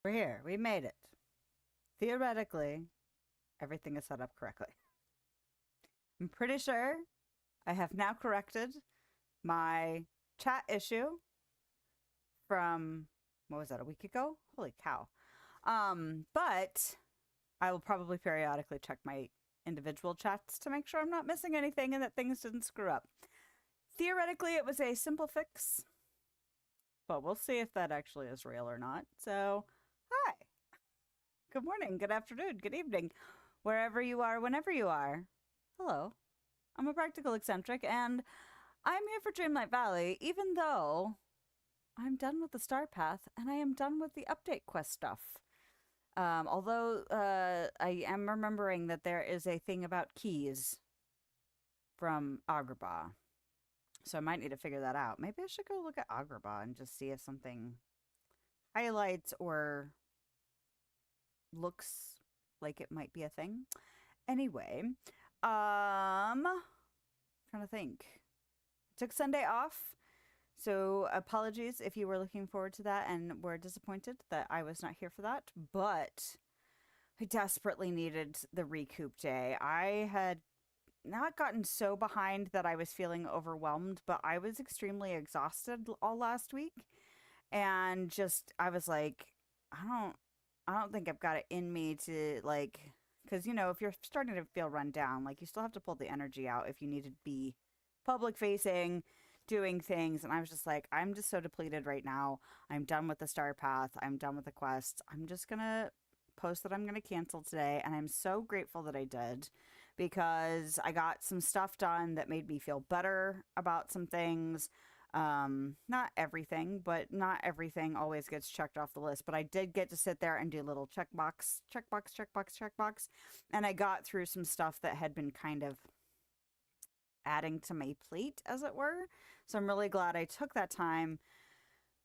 We're here. We made it. Theoretically, everything is set up correctly. I'm pretty sure I have now corrected my chat issue from, what was that, a week ago? Holy cow. But I will probably periodically check my individual chats to make sure I'm not missing anything and that things didn't screw up. Theoretically, it was a simple fix, but we'll see if that actually is real or not. So, hi. Good morning, good afternoon, good evening, wherever you are, whenever you are. Hello. I'm a practical eccentric, and I'm here for Dreamlight Valley, even though I'm done with the Star Path, and I am done with the update quest stuff. Although I am remembering that there is a thing about keys from Agrabah. So I might need to figure that out. Maybe I should go look at Agrabah and just see if something highlights or looks like it might be a thing. Anyway, trying to think. Took Sunday off. So apologies if you were looking forward to that and were disappointed that I was not here for that. But I desperately needed the recoup day. I had not gotten so behind that I was feeling overwhelmed, but I was extremely exhausted all last week. And just, I was like, I don't think I've got it in me to, like, because, you know, if you're starting to feel run down, like, you still have to pull the energy out if you need to be public facing, doing things. And I was just like, I'm just so depleted right now. I'm done with the Star Path. I'm done with the quests. I'm just going to post that I'm going to cancel today. And I'm so grateful that I did, because I got some stuff done that made me feel better about some things. Not everything, but not everything always gets checked off the list. But I did get to sit there and do little checkbox. And I got through some stuff that had been kind of adding to my plate, as it were. So I'm really glad I took that time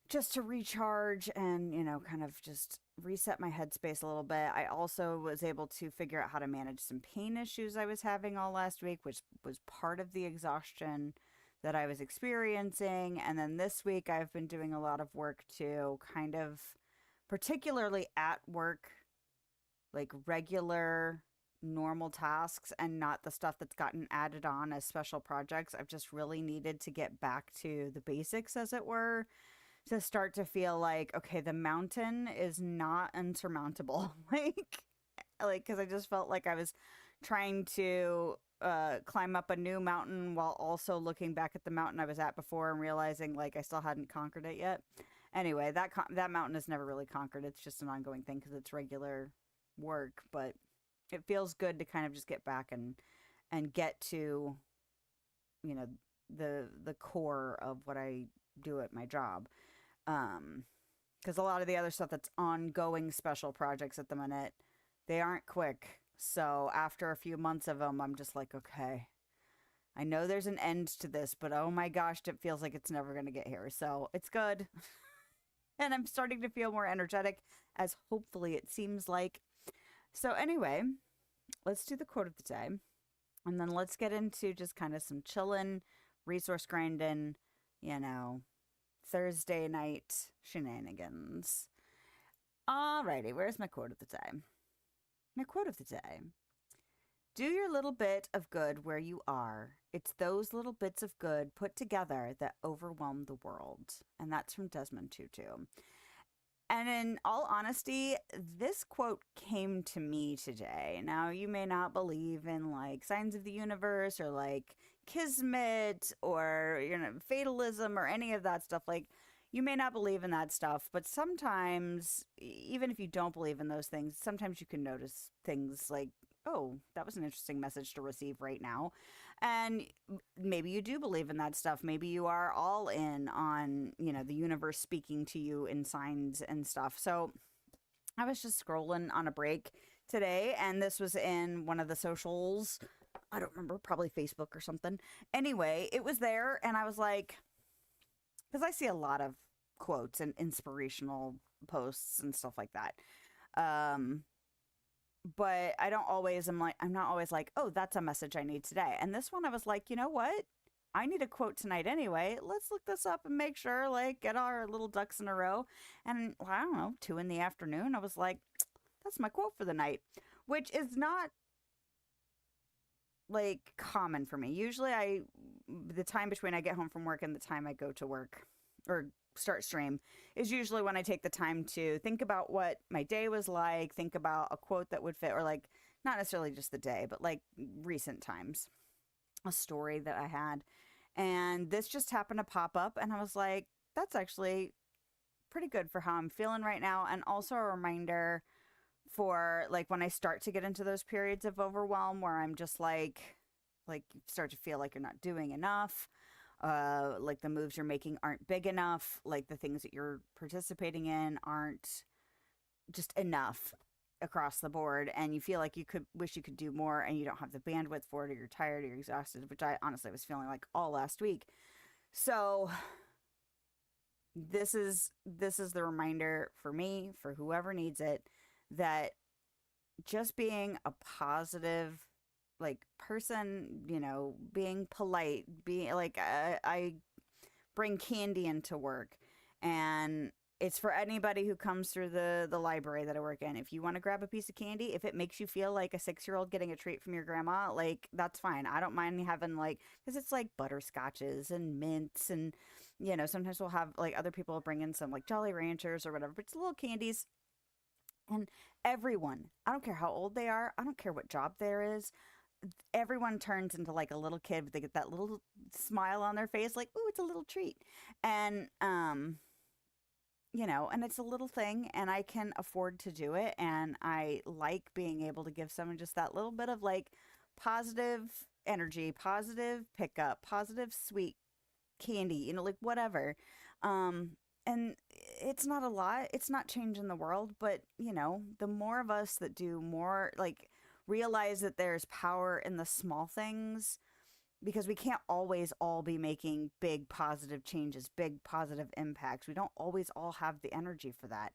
just to recharge and, you know, kind of just reset my headspace a little bit. I also was able to figure out how to manage some pain issues I was having all last week, which was part of the exhaustion that I was experiencing. And then this week I've been doing a lot of work to kind of, particularly at work, like regular normal tasks and not the stuff that's gotten added on as special projects. I've just really needed to get back to the basics, as it were, to start to feel like, okay, the mountain is not unsurmountable. like, because I just felt like I was trying to climb up a new mountain while also looking back at the mountain I was at before and realizing like I still hadn't conquered it yet. Anyway, that mountain is never really conquered. It's just an ongoing thing because it's regular work, but it feels good to kind of just get back and get to, you know, the core of what I do at my job. Because a lot of the other stuff that's ongoing special projects at the minute, they aren't quick. So after a few months of them, I'm just like, okay, I know there's an end to this, but oh my gosh, it feels like it's never going to get here. So it's good. And I'm starting to feel more energetic, as hopefully it seems like. So anyway, let's do the quote of the day. And then let's get into just kind of some chillin', resource grinding, you know, Thursday night shenanigans. Alrighty, where's my quote of the day? My quote of the day. Do your little bit of good where you are. It's those little bits of good put together that overwhelm the world. And that's from Desmond Tutu. And in all honesty, this quote came to me today. Now, you may not believe in like signs of the universe or like kismet or, you know, fatalism or any of that stuff. Like, you may not believe in that stuff, but sometimes, even if you don't believe in those things, sometimes you can notice things like, oh, that was an interesting message to receive right now. And maybe you do believe in that stuff. Maybe you are all in on, you know, the universe speaking to you in signs and stuff. So I was just scrolling on a break today, and this was in one of the socials. I don't remember, probably Facebook or something. Anyway, it was there, and I was like, because I see a lot of quotes and inspirational posts and stuff like that. But I'm not always like, oh, that's a message I need today. And this one, I was like, you know what? I need a quote tonight anyway. Let's look this up and make sure, like, get our little ducks in a row. And well, I don't know, 2 in the afternoon, I was like, that's my quote for the night, which is not like common for me. Usually, the time between I get home from work and the time I go to work or start stream is usually when I take the time to think about what my day was like, think about a quote that would fit, or like not necessarily just the day, but like recent times, a story that I had. And this just happened to pop up, and I was like, that's actually pretty good for how I'm feeling right now. And also a reminder for like when I start to get into those periods of overwhelm where I'm just like you start to feel like you're not doing enough, like the moves you're making aren't big enough, like the things that you're participating in aren't just enough across the board, and you feel like you could wish you could do more and you don't have the bandwidth for it, or you're tired or you're exhausted, which I honestly was feeling like all last week. So this is the reminder for me, for whoever needs it, that just being a positive like person, being polite, being like I bring candy into work, and it's for anybody who comes through the library that I work in. If you want to grab a piece of candy, if it makes you feel like a 6-year-old getting a treat from your grandma, like that's fine. I don't mind having like, because it's like butterscotches and mints, and sometimes we'll have like other people bring in some like Jolly Ranchers or whatever, but it's little candies. And everyone, I don't care how old they are, I don't care what job there is, everyone turns into like a little kid. They get that little smile on their face, like, ooh, it's a little treat. And and it's a little thing, and I can afford to do it, and I like being able to give someone just that little bit of like positive energy, positive pickup, positive sweet candy, like whatever. And it's not a lot, it's not changing the world, but the more of us that do more, like realize that there's power in the small things, because we can't always all be making big positive changes, big positive impacts. We don't always all have the energy for that.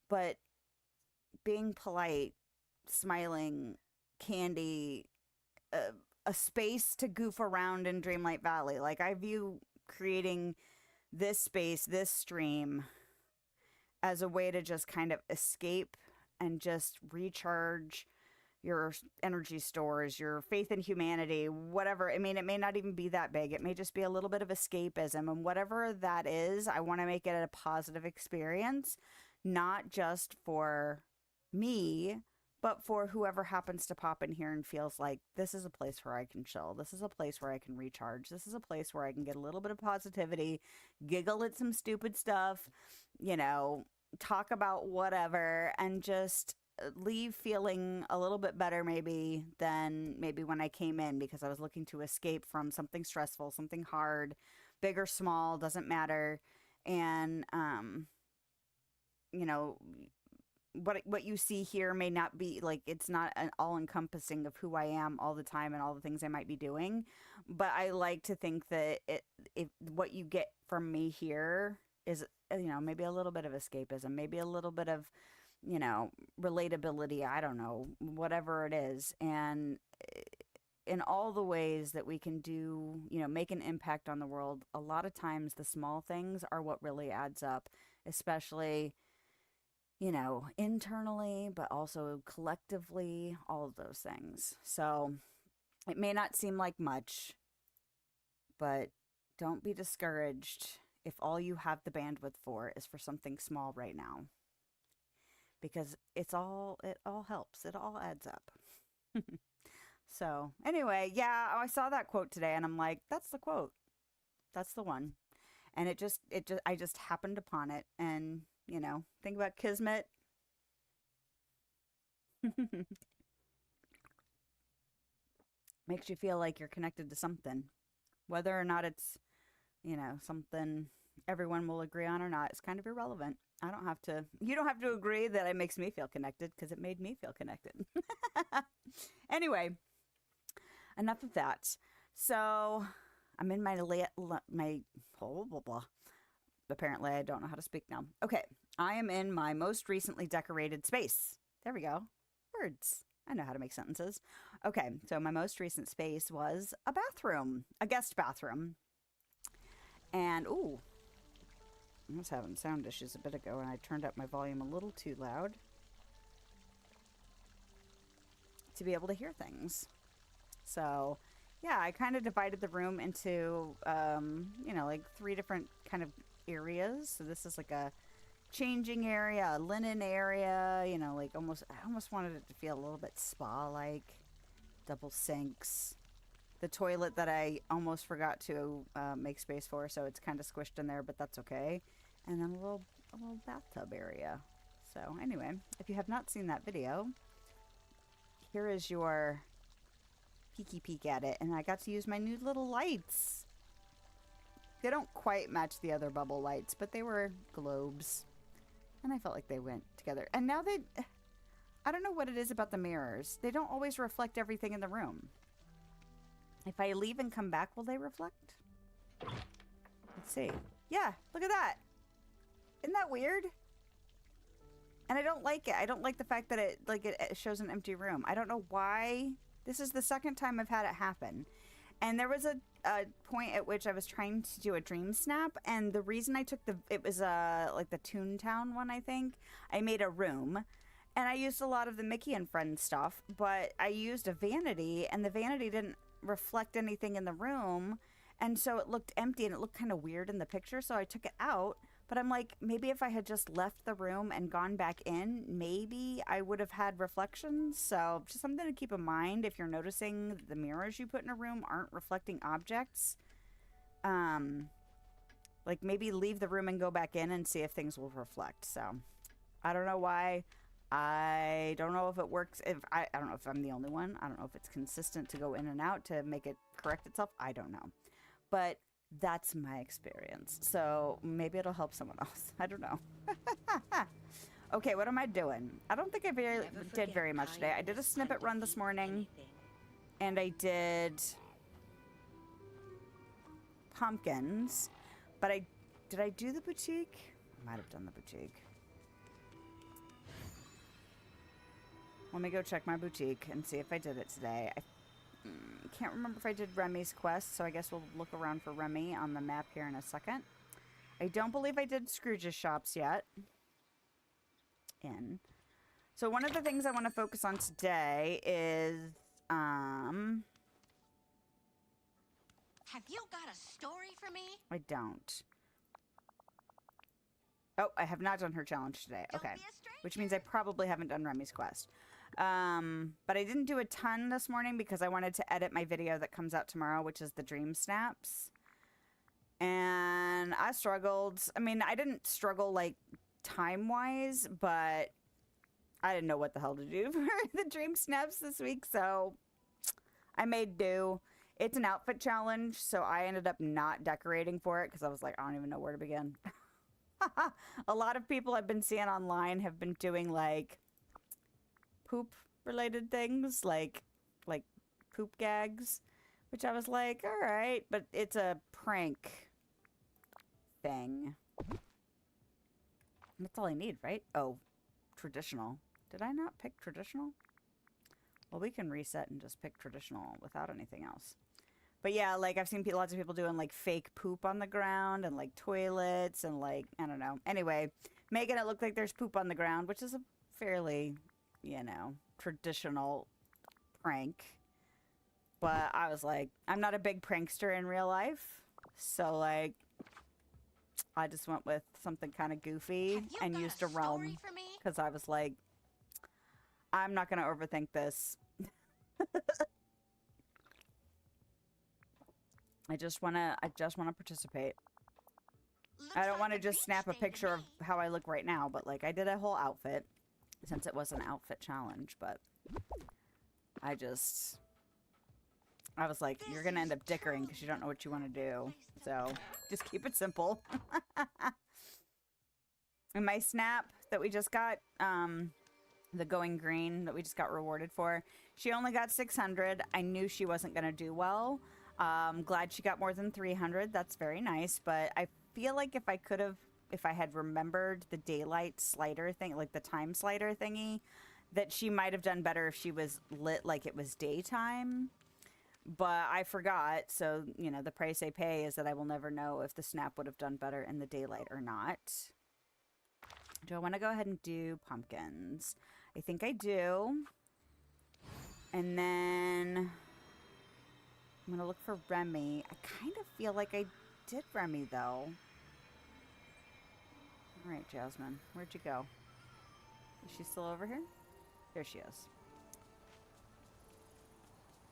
But being polite, smiling, candy, a space to goof around in Dreamlight Valley. Like I view creating this space, this stream, as a way to just kind of escape and just recharge your energy stores, your faith in humanity, whatever. I mean, it may not even be that big. It may just be a little bit of escapism. And whatever that is, I want to make it a positive experience, not just for me, but for whoever happens to pop in here and feels like this is a place where I can chill. This is a place where I can recharge. This is a place where I can get a little bit of positivity, giggle at some stupid stuff, talk about whatever, and just leave feeling a little bit better maybe than maybe when I came in, because I was looking to escape from something stressful, something hard, big or small, doesn't matter. And what you see here may not be like, it's not an all encompassing of who I am all the time and all the things I might be doing, but I like to think that if what you get from me here is maybe a little bit of escapism, maybe a little bit of relatability, I don't know, whatever it is. And in all the ways that we can do, make an impact on the world, a lot of times the small things are what really adds up, especially, internally, but also collectively, all of those things. So it may not seem like much, but don't be discouraged if all you have the bandwidth for is for something small right now, because it all helps. It all adds up. So anyway, yeah, I saw that quote today and I'm like, that's the quote. That's the one. And I just happened upon it, and, think about Kismet. Makes you feel like you're connected to something, whether or not it's, something everyone will agree on or not. It's kind of irrelevant. You don't have to agree that it makes me feel connected, because it made me feel connected. Anyway, enough of that. So I'm in my blah, blah, blah. Apparently I don't know how to speak now. Okay. I am in my most recently decorated space. There we go. Words. I know how to make sentences. Okay. So my most recent space was a bathroom, a guest bathroom. And, ooh, I was having sound issues a bit ago, and I turned up my volume a little too loud to be able to hear things. So, yeah, I kind of divided the room into, you know, like 3 different kind of areas. So this is like a changing area, a linen area, you know, like I almost wanted it to feel a little bit spa-like. Double sinks. The toilet that I almost forgot to make space for, so it's kind of squished in there, but that's okay. And then a little bathtub area. So anyway, if you have not seen that video, here is your peeky peek at it. And I got to use my new little lights. They don't quite match the other bubble lights, but they were globes. And I felt like they went together. And now I don't know what it is about the mirrors. They don't always reflect everything in the room. If I leave and come back, will they reflect? Let's see. Yeah, look at that. Isn't that weird? And I don't like it. I don't like the fact that it shows an empty room. I don't know why. This is the second time I've had it happen. And there was a point at which I was trying to do a dream snap, and the reason I took it was like the Toontown one, I think. I made a room, and I used a lot of the Mickey and Friends stuff, but I used a vanity, and the vanity didn't reflect anything in the room, and so it looked empty, and it looked kind of weird in the picture, so I took it out. But I'm like, maybe if I had just left the room and gone back in, maybe I would have had reflections. So just something to keep in mind if you're noticing the mirrors you put in a room aren't reflecting objects. Like maybe leave the room and go back in and see if things will reflect. So I don't know why. I don't know if it works. I don't know if I'm the only one. I don't know if it's consistent to go in and out to make it correct itself. I don't know. But that's my experience. So maybe it'll help someone else. I don't know. Okay, what am I doing? I don't think I did very much today. I did a snippet run this morning. And I did pumpkins. But did I do the boutique? I might have done the boutique. Let me go check my boutique and see if I did it today. I can't remember if I did Remy's quest, so I guess we'll look around for Remy on the map here in a second. I don't believe I did Scrooge's shops yet. So one of the things I want to focus on today is, Have you got a story for me? I don't. Oh, I have not done her challenge today. Okay. Which means I probably haven't done Remy's quest. But I didn't do a ton this morning because I wanted to edit my video that comes out tomorrow, which is the dream snaps. And I struggled. I mean, I didn't struggle like time-wise, but I didn't know what the hell to do for the dream snaps this week, so I made do. It's an outfit challenge, so I ended up not decorating for it because I was like, I don't even know where to begin. A lot of people I've been seeing online have been doing like poop related things, like poop gags, which I was like, all right, but it's a prank thing. That's all I need, right? Oh, traditional. Did I not pick traditional? Well, we can reset and just pick traditional without anything else. But yeah, like I've seen lots of people doing like fake poop on the ground and like toilets and like, I don't know. Anyway, making it look like there's poop on the ground, which is a fairly, you know, traditional prank. But I was like, I'm not a big prankster in real life. So like, I just went with something kind of goofy and used a realm because I was like, I'm not going to overthink this. I just want to participate. I don't want to just snap a picture of how I look right now, but like I did a whole outfit since it was an outfit challenge, but I was like, you're going to end up dickering because you don't know what you want to do. So just keep it simple. And my snap that we just got, the going green that we just got rewarded for, she only got 600. I knew she wasn't going to do well. Glad she got more than 300. That's very nice. But I feel like if I had remembered the daylight slider thing, like the time slider thingy, that she might have done better if she was lit like it was daytime. But I forgot, so, you know, the price I pay is that I will never know if the snap would have done better in the daylight or not. Do I want to go ahead and do pumpkins? I think I do. And then I'm going to look for Remy. I kind of feel like I did Remy, though. All right, Jasmine. Where'd you go? Is she still over here? There she is.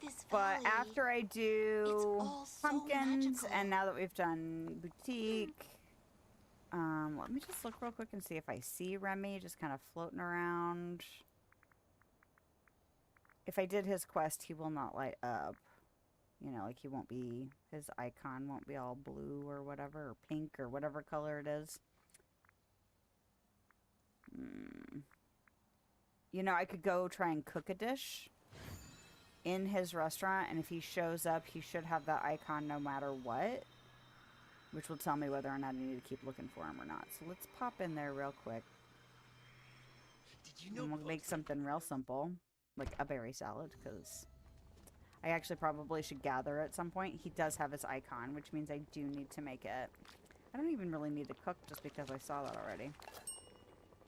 This But valley, after I do all so pumpkins, magical. and now that we've done boutique, let me just look real quick and see if I see Remy just kind of floating around. If I did his quest, he will not light up. You know, like he won't be, his icon won't be all blue or whatever, or pink or whatever color it is. You know, I could go try and cook a dish in his restaurant, and if he shows up, he should have that icon no matter what, which will tell me whether or not I need to keep looking for him or not. So let's pop in there real quick. Did you know And we'll make something real simple, like a berry salad, because I actually probably should gather at some point. He does have his icon, which means I do need to make it. I don't even really need to cook just because I saw that already.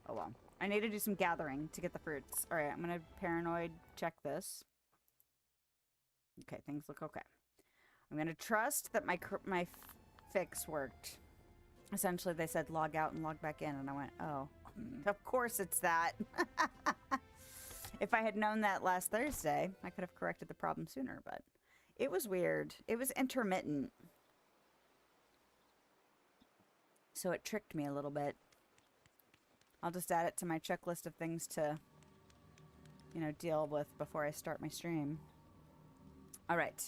Oh well. I need to do some gathering to get the fruits. Alright, I'm going to paranoid check this. Okay, things look okay. I'm going to trust that my fix worked. Essentially, they said log out and log back in, and I went, oh, of course it's that. If I had known that last Thursday, I could have corrected the problem sooner, but it was weird. It was intermittent. So it tricked me a little bit. I'll just add it to my checklist of things to, you know, deal with before I start my stream. All right.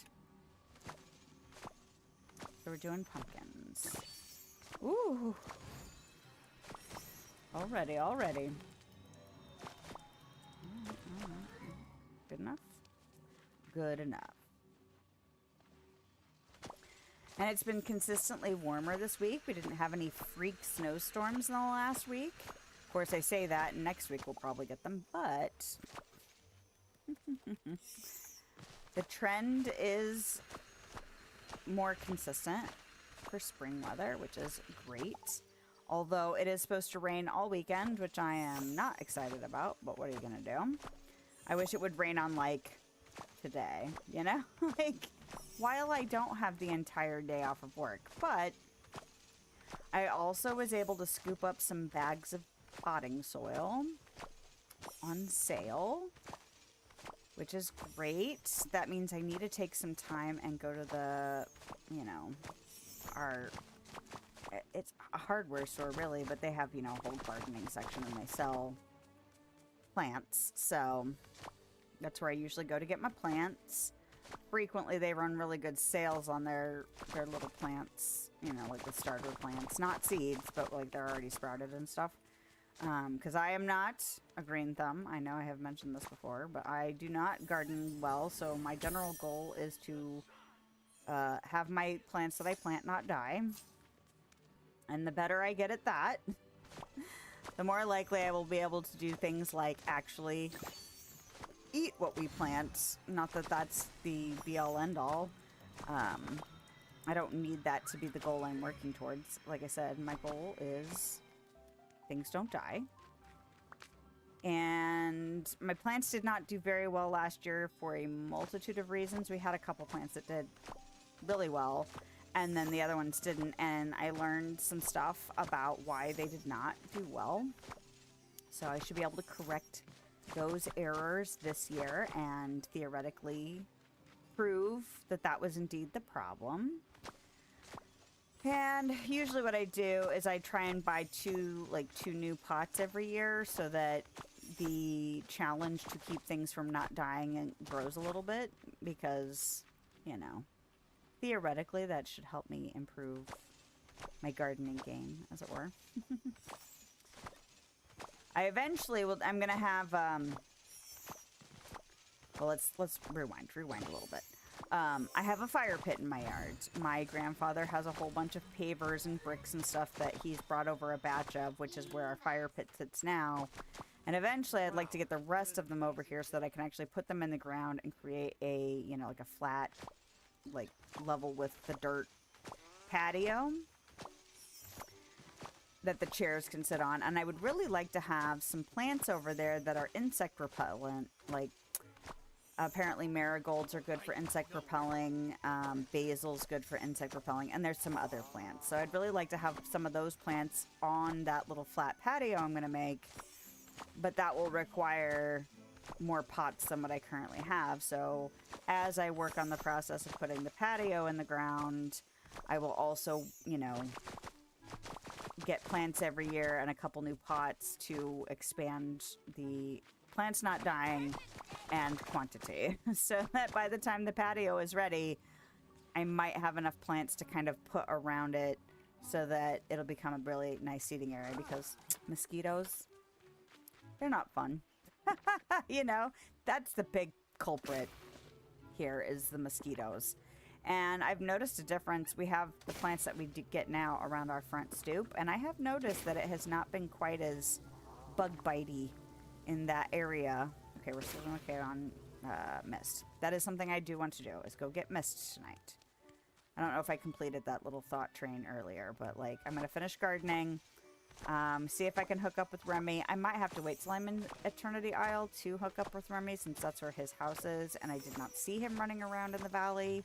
So we're doing pumpkins. Ooh. Already. All right. Good enough? Good enough. And it's been consistently warmer this week. We didn't have any freak snowstorms in the last week. Of course, I say that, and next week we'll probably get them, but the trend is more consistent for spring weather, which is great. Although it is supposed to rain all weekend, which I am not excited about, but what are you going to do? I wish it would rain on, like, today, you know? Like, while I don't have the entire day off of work, but I also was able to scoop up some bags of potting soil on sale, which is great. That means I need to take some time and go to the, you know, it's a hardware store really, but they have, you know, a whole gardening section and they sell plants. So that's where I usually go to get my plants. Frequently they run really good sales on their little plants, you know, like the starter plants, not seeds, but like they're already sprouted and stuff. Because I am not a green thumb. I know I have mentioned this before, but I do not garden well, so my general goal is to have my plants that I plant not die. And the better I get at that, the more likely I will be able to do things like actually eat what we plant. Not that that's the be-all end-all. I don't need that to be the goal I'm working towards. Like I said, my goal is things don't die. And my plants did not do very well last year for a multitude of reasons. We had a couple plants that did really well, and then the other ones didn't, and I learned some stuff about why they did not do well. So I should be able to correct those errors this year and theoretically prove that that was indeed the problem. And usually what I do is I try and buy two new pots every year so that the challenge to keep things from not dying and grows a little bit, because, you know, theoretically that should help me improve my gardening game, as it were. I eventually will, I'm gonna have, well, let's rewind a little bit. I have a fire pit in my yard. My grandfather has a whole bunch of pavers and bricks and stuff that he's brought over a batch of, which is where our fire pit sits now. And eventually I'd like to get the rest of them over here so that I can actually put them in the ground and create a, you know, like a flat, like, level with the dirt patio that the chairs can sit on. And I would really like to have some plants over there that are insect repellent. Like, apparently marigolds are good for insect repelling, basil's good for insect repelling, and there's some other plants. So I'd really like to have some of those plants on that little flat patio I'm going to make, but that will require more pots than what I currently have. So as I work on the process of putting the patio in the ground, I will also, you know, get plants every year and a couple new pots to expand the plants not dying and quantity. So that by the time the patio is ready, I might have enough plants to kind of put around it so that it'll become a really nice seating area, because mosquitoes, they're not fun. You know, that's the big culprit here, is the mosquitoes. And I've noticed a difference. We have the plants that we get now around our front stoop, and I have noticed that it has not been quite as bug bitey in that area. Okay, we're still doing okay on mist. That is something I do want to do, is go get mist tonight. I don't know if I completed that little thought train earlier, but like, I'm gonna finish gardening, see if I can hook up with Remy. I might have to wait till I'm in Eternity Isle to hook up with Remy, since that's where his house is, and I did not see him running around in the valley.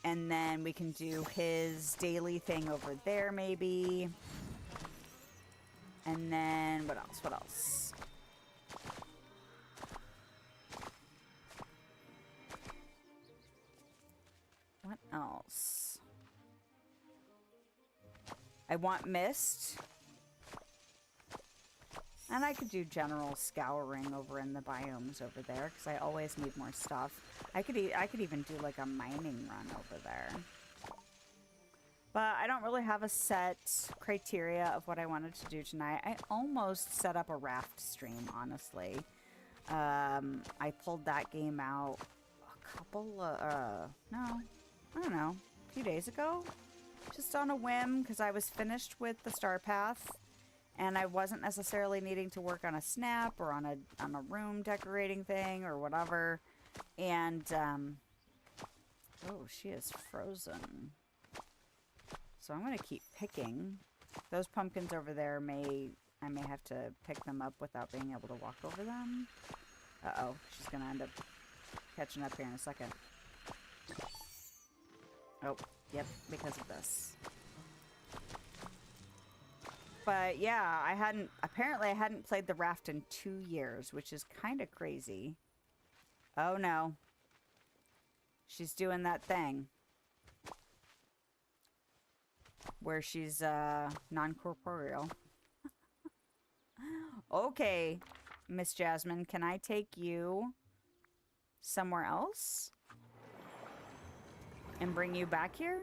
And then we can do his daily thing over there, maybe. And then, what else? What else? What else? I want mist. And I could do general scouring over in the biomes over there, because I always need more stuff. I could even do like a mining run over there. But I don't really have a set criteria of what I wanted to do tonight. I almost set up a raft stream, honestly. I pulled that game out a couple of, no, I don't know, a few days ago. Just on a whim, because I was finished with the Star Path. And I wasn't necessarily needing to work on a snap or on a room decorating thing or whatever. And, oh, she is frozen. So I'm going to keep picking. Those pumpkins over there I may have to pick them up without being able to walk over them. Uh-oh, she's going to end up catching up here in a second. Oh, yep, because of this. But yeah, apparently I hadn't played the raft in 2 years, which is kind of crazy. Oh no. She's doing that thing. Where she's, non-corporeal. Okay, Miss Jasmine, can I take you somewhere else? And bring you back here?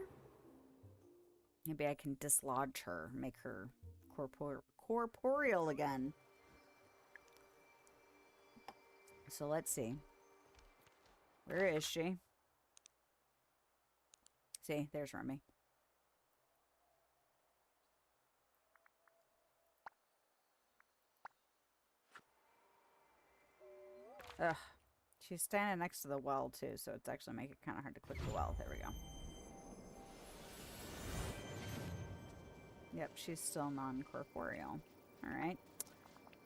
Maybe I can dislodge her, make her corporeal again. So let's see. Where is she? See, there's Remy. Ugh. She's standing next to the well, too, so it's actually making it kind of hard to click the well. There we go. Yep, she's still non-corporeal. Alright.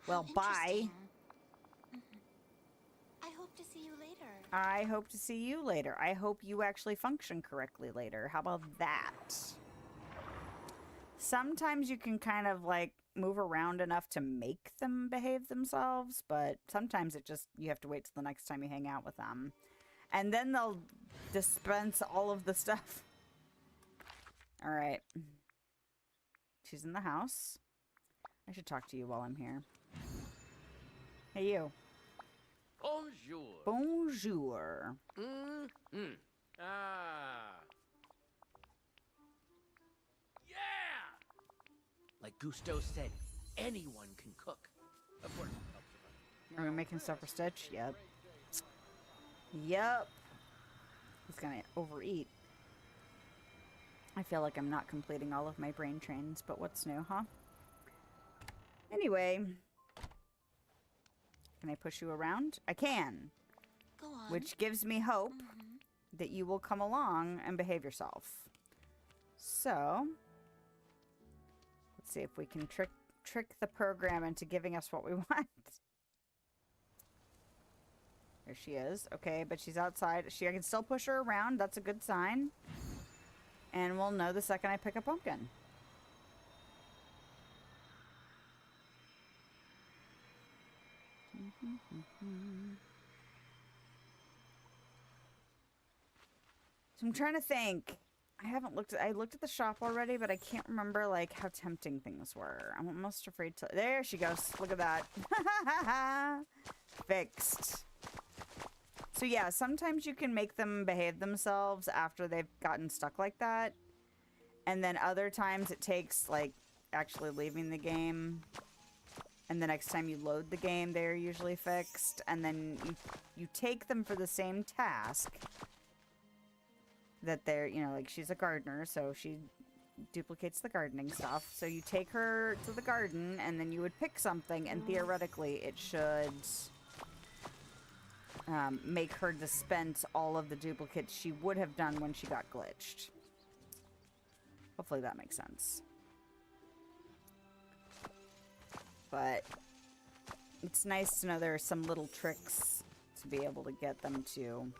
Well, bye. I hope to see you later. I hope to see you later. I hope you actually function correctly later. How about that? Sometimes you can kind of, like, move around enough to make them behave themselves, but sometimes it just, you have to wait till the next time you hang out with them. And then they'll dispense all of the stuff. Alright. She's in the house. I should talk to you while I'm here. Hey, you. Bonjour. Bonjour. Ah. Yeah! Like Gusto said, anyone can cook. Of course. Are we making stuff for Stitch? Yep. Yep. He's gonna overeat. I feel like I'm not completing all of my brain trains, but what's new, huh? Anyway. Can I push you around? I can. Go on. Which gives me hope that you will come along and behave yourself. So, let's see if we can trick the program into giving us what we want. There she is. Okay, but she's outside. I can still push her around. That's a good sign. And we'll know the second I pick a pumpkin. So I'm trying to think. I looked at the shop already, but I can't remember, like, how tempting things were. I'm almost afraid to... There she goes. Look at that. Fixed. So yeah, sometimes you can make them behave themselves after they've gotten stuck like that. And then other times it takes, like, actually leaving the game. And the next time you load the game, they're usually fixed. And then you take them for the same task. That they're, you know, like, she's a gardener, so she duplicates the gardening stuff. So you take her to the garden, and then you would pick something, and theoretically it should make her dispense all of the duplicates she would have done when she got glitched. Hopefully that makes sense. But it's nice to know there are some little tricks to be able to get them to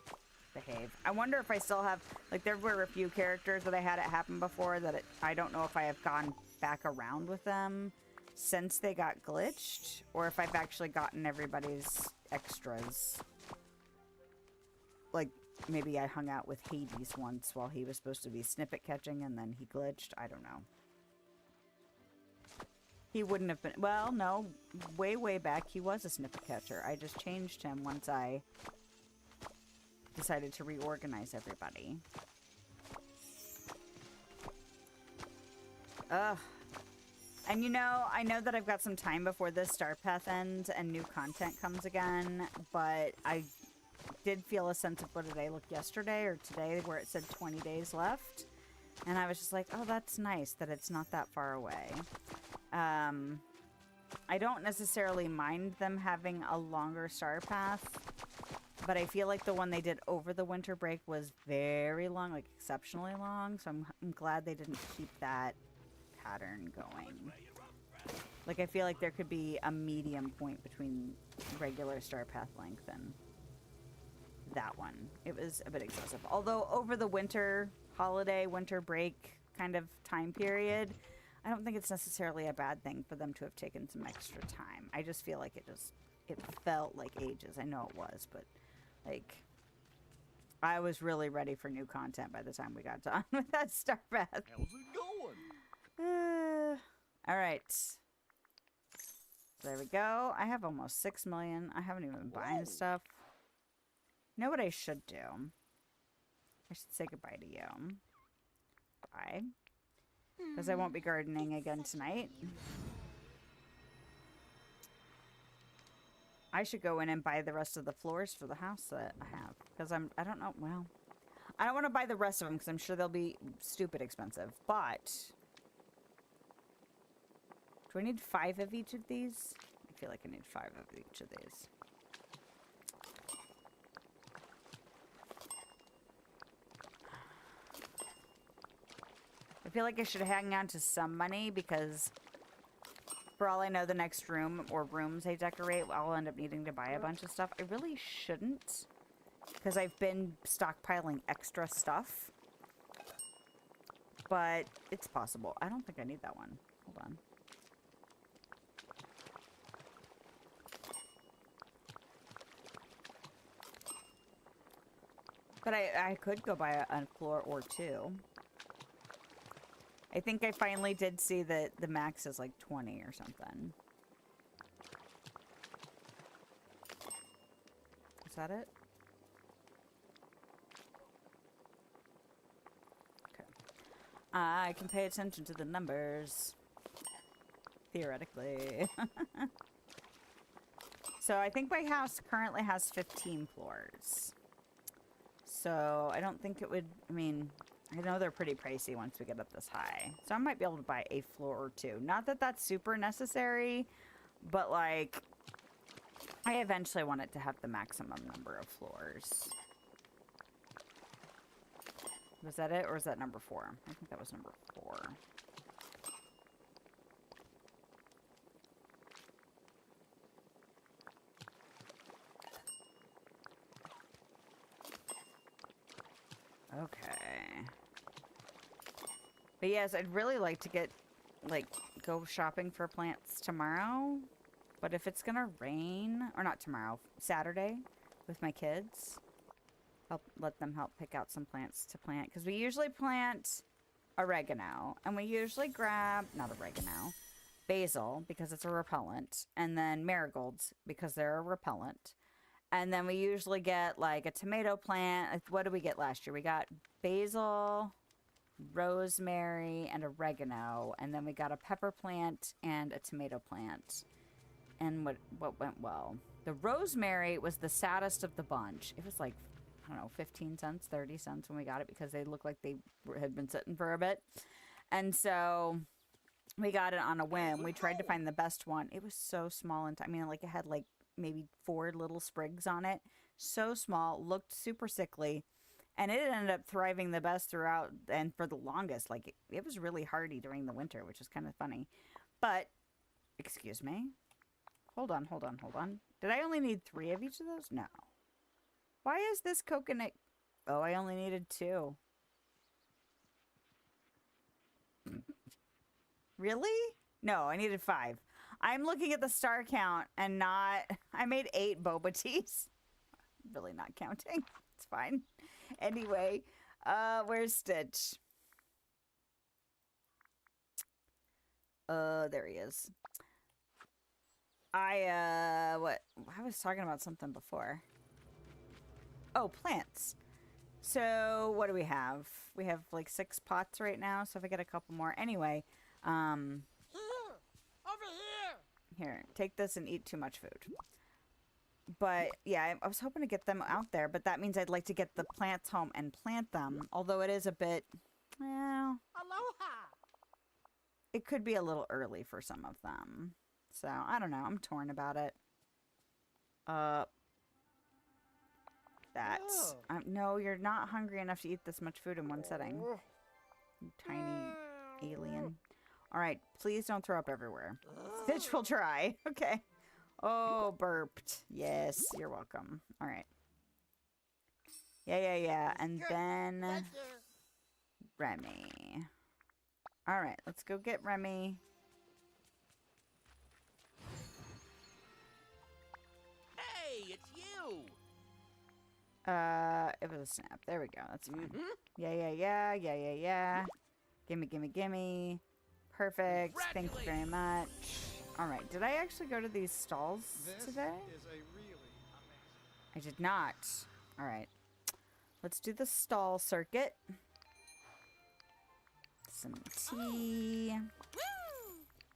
behave. I wonder if I still have, like, there were a few characters that I had it happen before that I don't know if I have gone back around with them since they got glitched, or if I've actually gotten everybody's extras. Like, maybe I hung out with Hades once while he was supposed to be snippet catching and then he glitched. I don't know. He wouldn't have been, well, no, way back he was a snippet catcher. I just changed him once I decided to reorganize everybody. Ugh. And you know, I know that I've got some time before this Star Path ends and new content comes again, but I did feel a sense of, what did I look yesterday or today where it said 20 days left? And I was just like, oh, that's nice that it's not that far away. I don't necessarily mind them having a longer Star Path, but I feel like the one they did over the winter break was very long, like exceptionally long, so I'm glad they didn't keep that pattern going. Like, I feel like there could be a medium point between regular Star Path length and that one. It was a bit excessive. Although over the winter holiday, winter break kind of time period, I don't think it's necessarily a bad thing for them to have taken some extra time. I just feel like it felt like ages. I know it was, but like, I was really ready for new content by the time we got done with that Star Path. How's it going? All right. So there we go. I have almost 6 million. I haven't even been buying stuff. You know what I should do? I should say goodbye to you. Bye. Because I won't be gardening again tonight. I should go in and buy the rest of the floors for the house that I have. Because I don't know, well, I don't want to buy the rest of them because I'm sure they'll be stupid expensive. But do I need 5 of each of these? I feel like I need 5 of each of these. I feel like I should hang on to some money because for all I know, the next room or rooms I decorate, I'll end up needing to buy a bunch of stuff. I really shouldn't because I've been stockpiling extra stuff. But it's possible. I don't think I need that one. Hold on. But I could go buy a floor or 2. I think I finally did see that the max is like 20 or something. Is that it? Okay. I can pay attention to the numbers. Theoretically. So I think my house currently has 15 floors. So I don't think it would, I mean, I know they're pretty pricey once we get up this high. So I might be able to buy a floor or 2. Not that that's super necessary, but like, I eventually want it to have the maximum number of floors. Was that it, or was that number 4? I think that was number 4. Okay. But yes, I'd really like to get, like, go shopping for plants tomorrow. But if it's gonna rain, or not tomorrow, Saturday, with my kids, I'll let them help pick out some plants to plant. Because we usually plant oregano. And we usually grab, not oregano, basil, because it's a repellent. And then marigolds, because they're a repellent. And then we usually get, like, a tomato plant. What did we get last year? We got basil, rosemary, and oregano. And then we got a pepper plant and a tomato plant. And what went well? The rosemary was the saddest of the bunch. It was like, I don't know, 15 cents, 30 cents when we got it because they looked like they had been sitting for a bit. And so we got it on a whim. We tried to find the best one. It was so small and I mean, like, it had like maybe 4 little sprigs on it. So small, looked super sickly. And it ended up thriving the best throughout and for the longest. Like, it was really hardy during the winter, which is kind of funny. But, excuse me. Hold on. Did I only need 3 of each of those? No. Why is this coconut... Oh, I only needed 2. Really? No, I needed 5. I'm looking at the star count and not... I made 8 boba teas. Really not counting. It's fine. Anyway, where's Stitch? There he is. I was talking about something before. Oh, plants. So, what do we have? We have like 6 pots right now, so if I get a couple more. Anyway, Here! Over here! here, take this and eat too much food. But, yeah, I was hoping to get them out there, but that means I'd like to get the plants home and plant them, although it is a bit, well, Aloha! it could be a little early for some of them. So, I don't know. I'm torn about it. That's... no, you're not hungry enough to eat this much food in one setting. You tiny alien. Alright, please don't throw up everywhere. Stitch will try. Okay. Oh, burped. Yes, you're welcome. Alright. Yeah. And then... Thank you. Remy. Alright, let's go get Remy. Hey, it's you! It was a snap. There we go. That's fine. Yeah. Gimme. Perfect. Thank you very much. Alright, did I actually go to these stalls today? Is a really amazing. I did not. Alright. Let's do the stall circuit. Some tea.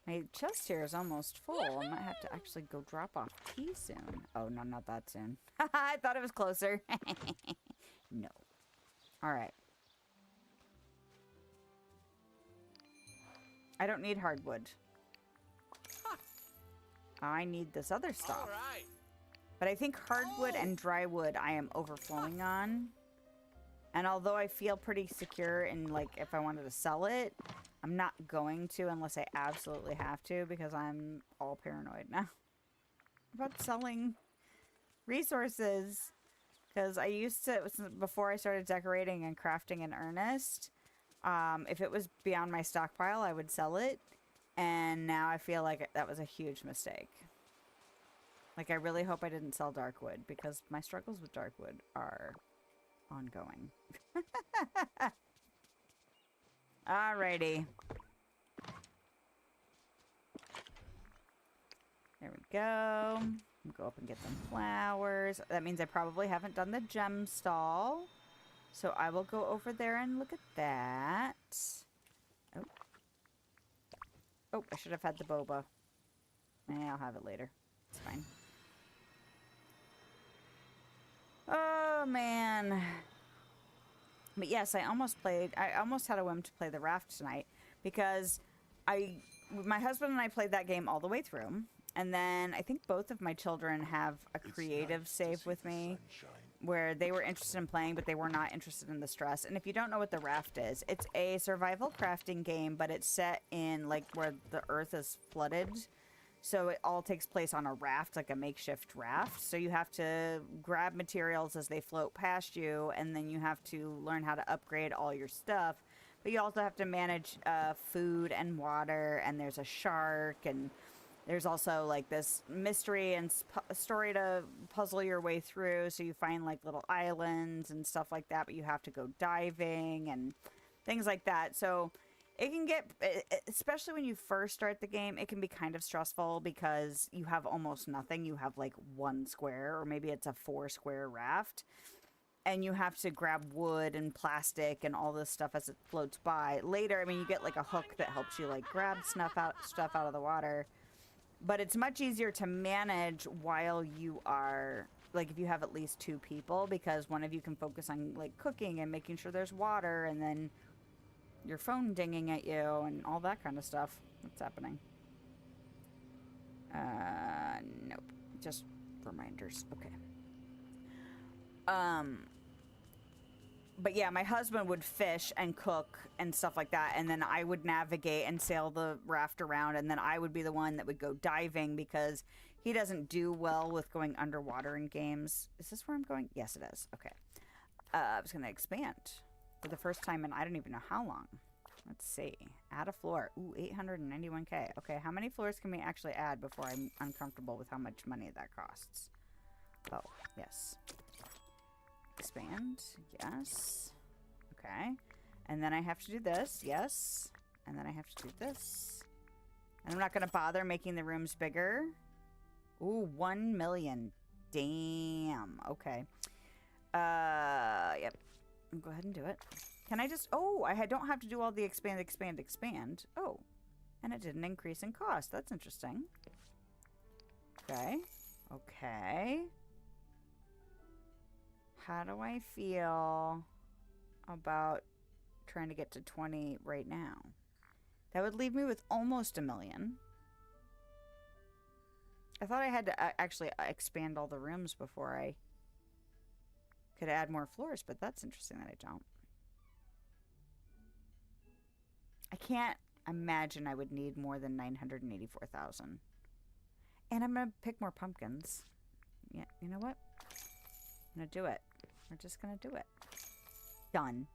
My chest here is almost full. I might have to actually go drop off tea soon. Oh, no, not that soon. I thought it was closer. No. Alright. I don't need hardwood. I need this other stuff. All right. But I think hardwood and dry wood I am overflowing on. And although I feel pretty secure in, like, if I wanted to sell it, I'm not going to unless I absolutely have to because I'm all paranoid now about selling resources. Because I used to, before I started decorating and crafting in earnest, if it was beyond my stockpile, I would sell it. And now I feel like that was a huge mistake. Like, I really hope I didn't sell darkwood because my struggles with darkwood are ongoing. Alrighty. There we go. Go up and get some flowers. That means I probably haven't done the gem stall. So I will go over there and look at that. Oh, I should have had the boba. I'll have it later. It's fine. Oh, man. But yes, I almost had a whim to play the raft tonight because my husband and I played that game all the way through. And then I think both of my children have a creative save with me where they were interested in playing, but they were not interested in the stress. And if you don't know what the raft is, it's a survival crafting game, but it's set in like where the earth is flooded. So it all takes place on a raft, like a makeshift raft. So you have to grab materials as they float past you, and then you have to learn how to upgrade all your stuff. But you also have to manage food and water, and there's a shark, and there's also like this mystery and story to puzzle your way through. So you find like little islands and stuff like that, but you have to go diving and things like that. So it can get, especially when you first start the game, it can be kind of stressful because you have almost nothing. You have like 1 square, or maybe it's a 4 square raft. And you have to grab wood and plastic and all this stuff as it floats by. Later, I mean, you get like a hook that helps you like grab stuff out of the water. But it's much easier to manage while you are, like, if you have at least 2 people, because one of you can focus on like cooking and making sure there's water, and then your phone dinging at you and all that kind of stuff. What's happening? Nope. Just reminders. Okay. But yeah, my husband would fish and cook and stuff like that, and then I would navigate and sail the raft around, and then I would be the one that would go diving because he doesn't do well with going underwater in games. Is this where I'm going? Yes, it is. Okay. I was going to expand for the first time in I don't even know how long. Let's see. Add a floor. Ooh, 891k. Okay, how many floors can we actually add before I'm uncomfortable with how much money that costs? Oh, yes. Expand. Yes. Okay. And then I have to do this. Yes. And then I have to do this. And I'm not going to bother making the rooms bigger. Ooh, 1 million. Damn. Okay. Yep. Go ahead and do it. Can I just... Oh, don't have to do all the expand, expand, expand. Oh. And it didn't increase in cost. That's interesting. Okay. Okay. How do I feel about trying to get to 20 right now? That would leave me with almost 1 million. I thought I had to actually expand all the rooms before I could add more floors, but that's interesting that I don't. I can't imagine I would need more than 984,000. And I'm going to pick more pumpkins. Yeah, you know what? I'm going to do it. We're just going to do it. Done.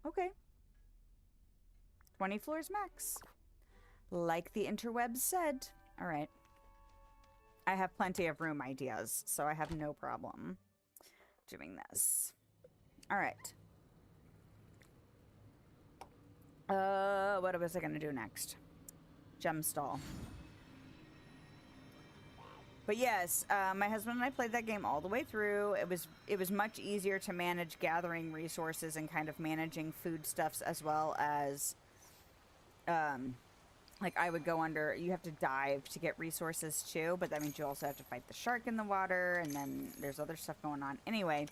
Okay. 20 floors max. Like the interwebs said. All right. I have plenty of room ideas, so I have no problem doing this. All right. What was I going to do next? Gem stall. But yes, my husband and I played that game all the way through. It was much easier to manage gathering resources and kind of managing foodstuffs, as well as like I would go under. You have to dive to get resources too, but that means you also have to fight the shark in the water, and then there's other stuff going on. Anyway,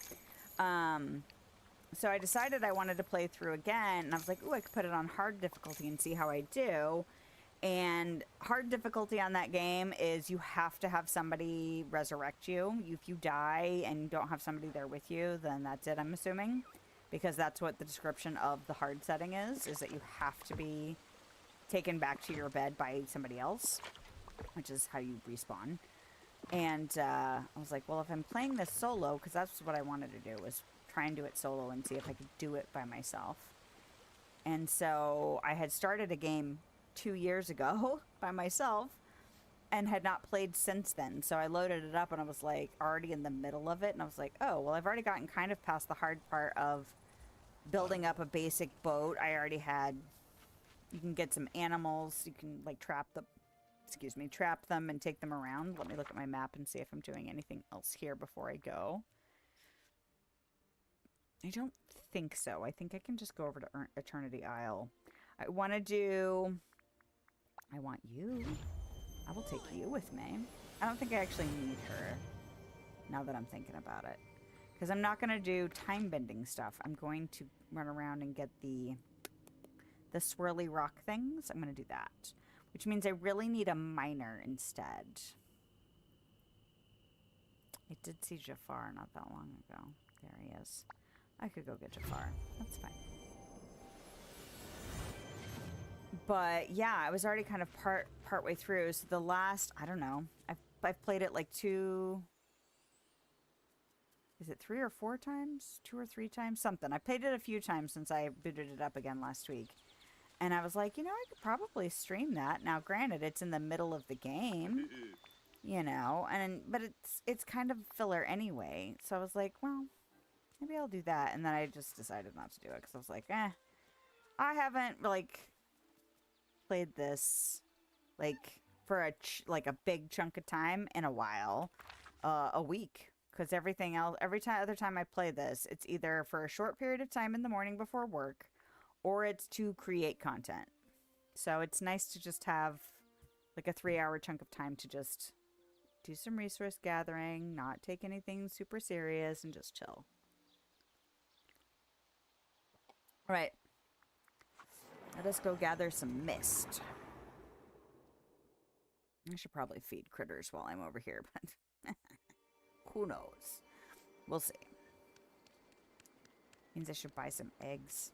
so I decided I wanted to play through again, and I was like, ooh, I could put it on hard difficulty and see how I do. And hard difficulty on that game is you have to have somebody resurrect you. If you die and you don't have somebody there with you, then that's it, I'm assuming. Because that's what the description of the hard setting is that you have to be taken back to your bed by somebody else, which is how you respawn. And I was like, well, if I'm playing this solo, because that's what I wanted to do, was try and do it solo and see if I could do it by myself. And so I had started a game 2 years ago by myself and had not played since then. So I loaded it up and I was like already in the middle of it, and I was like, oh, well, I've already gotten kind of past the hard part of building up a basic boat. I already had, you can get some animals, you can like trap them and take them around. Let me look at my map and see if I'm doing anything else here before I go. I don't think so. I think I can just go over to Eternity Isle. I want you. I will take you with me. I don't think I actually need her, now that I'm thinking about it. Because I'm not going to do time-bending stuff. I'm going to run around and get the swirly rock things. I'm going to do that. which means I really need a miner instead. I did see Jafar not that long ago. There he is. I could go get Jafar. That's fine. But yeah, I was already kind of partway through. So the last, I don't know, I've played it like is it 3 or 4 times? 2 or 3 times? Something. I played it a few times since I booted it up again last week. And I was like, you know, I could probably stream that. Now, granted, it's in the middle of the game, you know, but it's kind of filler anyway. So I was like, well, maybe I'll do that. And then I just decided not to do it because I was like, I haven't, like, played this, like, for a big chunk of time in a while, a week. Because everything else, other time I play this, it's either for a short period of time in the morning before work, or it's to create content. So it's nice to just have like a 3-hour chunk of time to just do some resource gathering, not take anything super serious, and just chill. All right. Let us go gather some mist. I should probably feed critters while I'm over here, but who knows? We'll see. Means I should buy some eggs.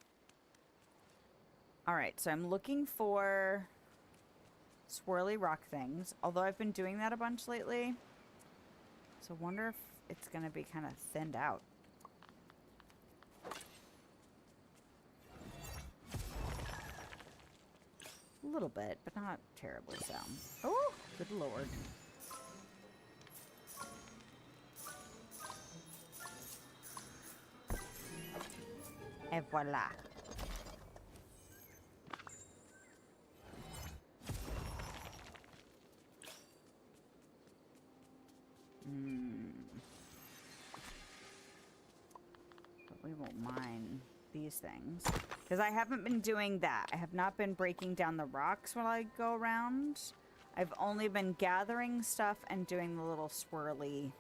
Alright, so I'm looking for swirly rock things, although I've been doing that a bunch lately. So I wonder if it's going to be kind of thinned out. A little bit, but not terribly so. Oh, good lord. Et voila. But we won't mine these things. Because I haven't been doing that. I have not been breaking down the rocks while I go around. I've only been gathering stuff and doing the little swirly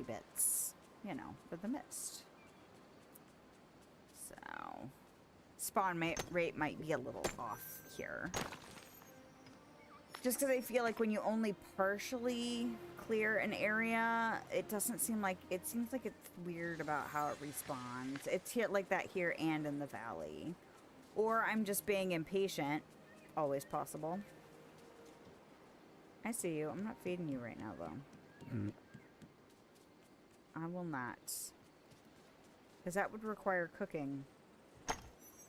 bits. You know, for the mist. So, spawn rate might be a little off here. Just because I feel like when you only partially clear an area, it doesn't seem like, it seems like it's weird about how it respawns. It's here like that here and in the valley. Or I'm just being impatient. Always possible. I see you. I'm not feeding you right now, though. Mm. I will not. Because that would require cooking.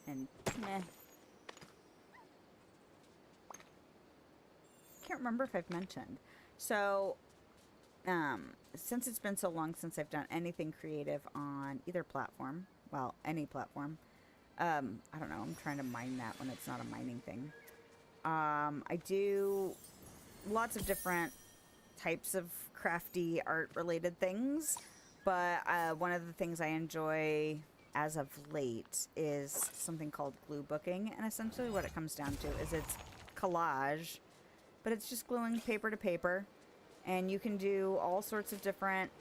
And meh. Can't remember if I've mentioned. So, since it's been so long since I've done anything creative on either platform, well, any platform, I don't know, I'm trying to mine that when it's not a mining thing. I do lots of different types of crafty art related things, but one of the things I enjoy as of late is something called glue booking, and essentially what it comes down to is it's collage, but it's just gluing paper to paper, and you can do all sorts of different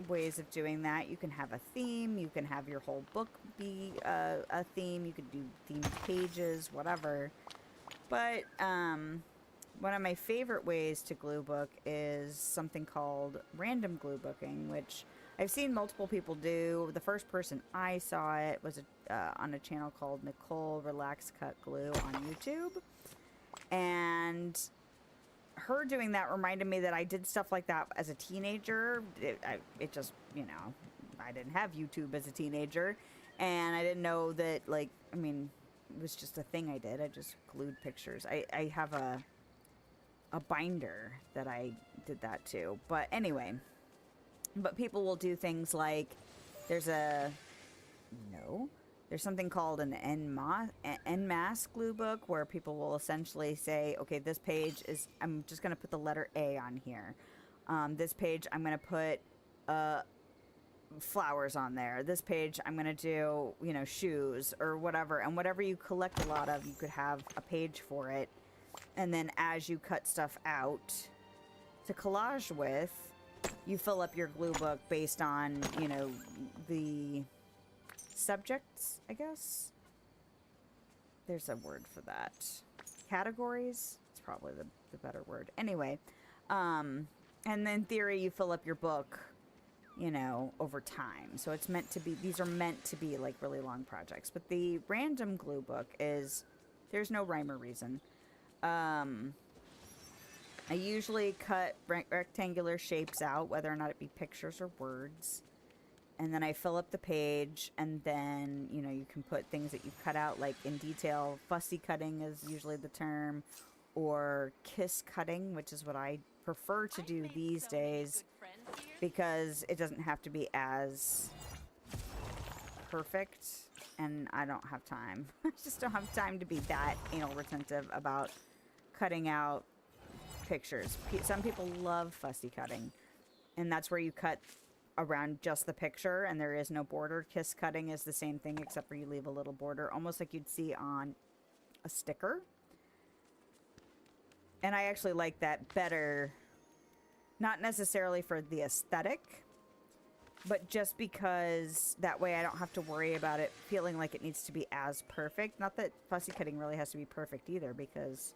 ways of doing that. You can have a theme, you can have your whole book be a theme, you could do themed pages, whatever. But one of my favorite ways to glue book is something called random glue booking, which I've seen multiple people do. The first person I saw it was on a channel called Nicole Relax Cut Glue on YouTube. And her doing that reminded me that I did stuff like that as a teenager. It just, you know, I didn't have YouTube as a teenager. And I didn't know that, like, I mean, it was just a thing I did. I just glued pictures. I have a binder that I did that to. But anyway, but people will do things like there's something called an en masse glue book where people will essentially say, okay, this page is, I'm just going to put the letter A on here. This page, I'm going to put flowers on there. This page, I'm going to do, you know, shoes or whatever. And whatever you collect a lot of, you could have a page for it. And then as you cut stuff out to collage with, you fill up your glue book based on, you know, the subjects, I guess. there's a word for that. Categories? It's probably the better word. Anyway, and in theory, you fill up your book, you know, over time. So it's meant to be, these are meant to be like really long projects. But the random glue book is, there's no rhyme or reason. I usually cut rectangular shapes out, whether or not it be pictures or words. And then I fill up the page, and then, you know, you can put things that you cut out, like in detail. Fussy cutting is usually the term, or kiss cutting, which is what I prefer to do these days, because it doesn't have to be as perfect, and I don't have time. I just don't have time to be that anal retentive about cutting out pictures. Some people love fussy cutting, and that's where you cut around just the picture and there is no border. Kiss cutting is the same thing, except for you leave a little border, almost like you'd see on a sticker. And I actually like that better, not necessarily for the aesthetic, but just because that way I don't have to worry about it feeling like it needs to be as perfect. Not that fussy cutting really has to be perfect either, because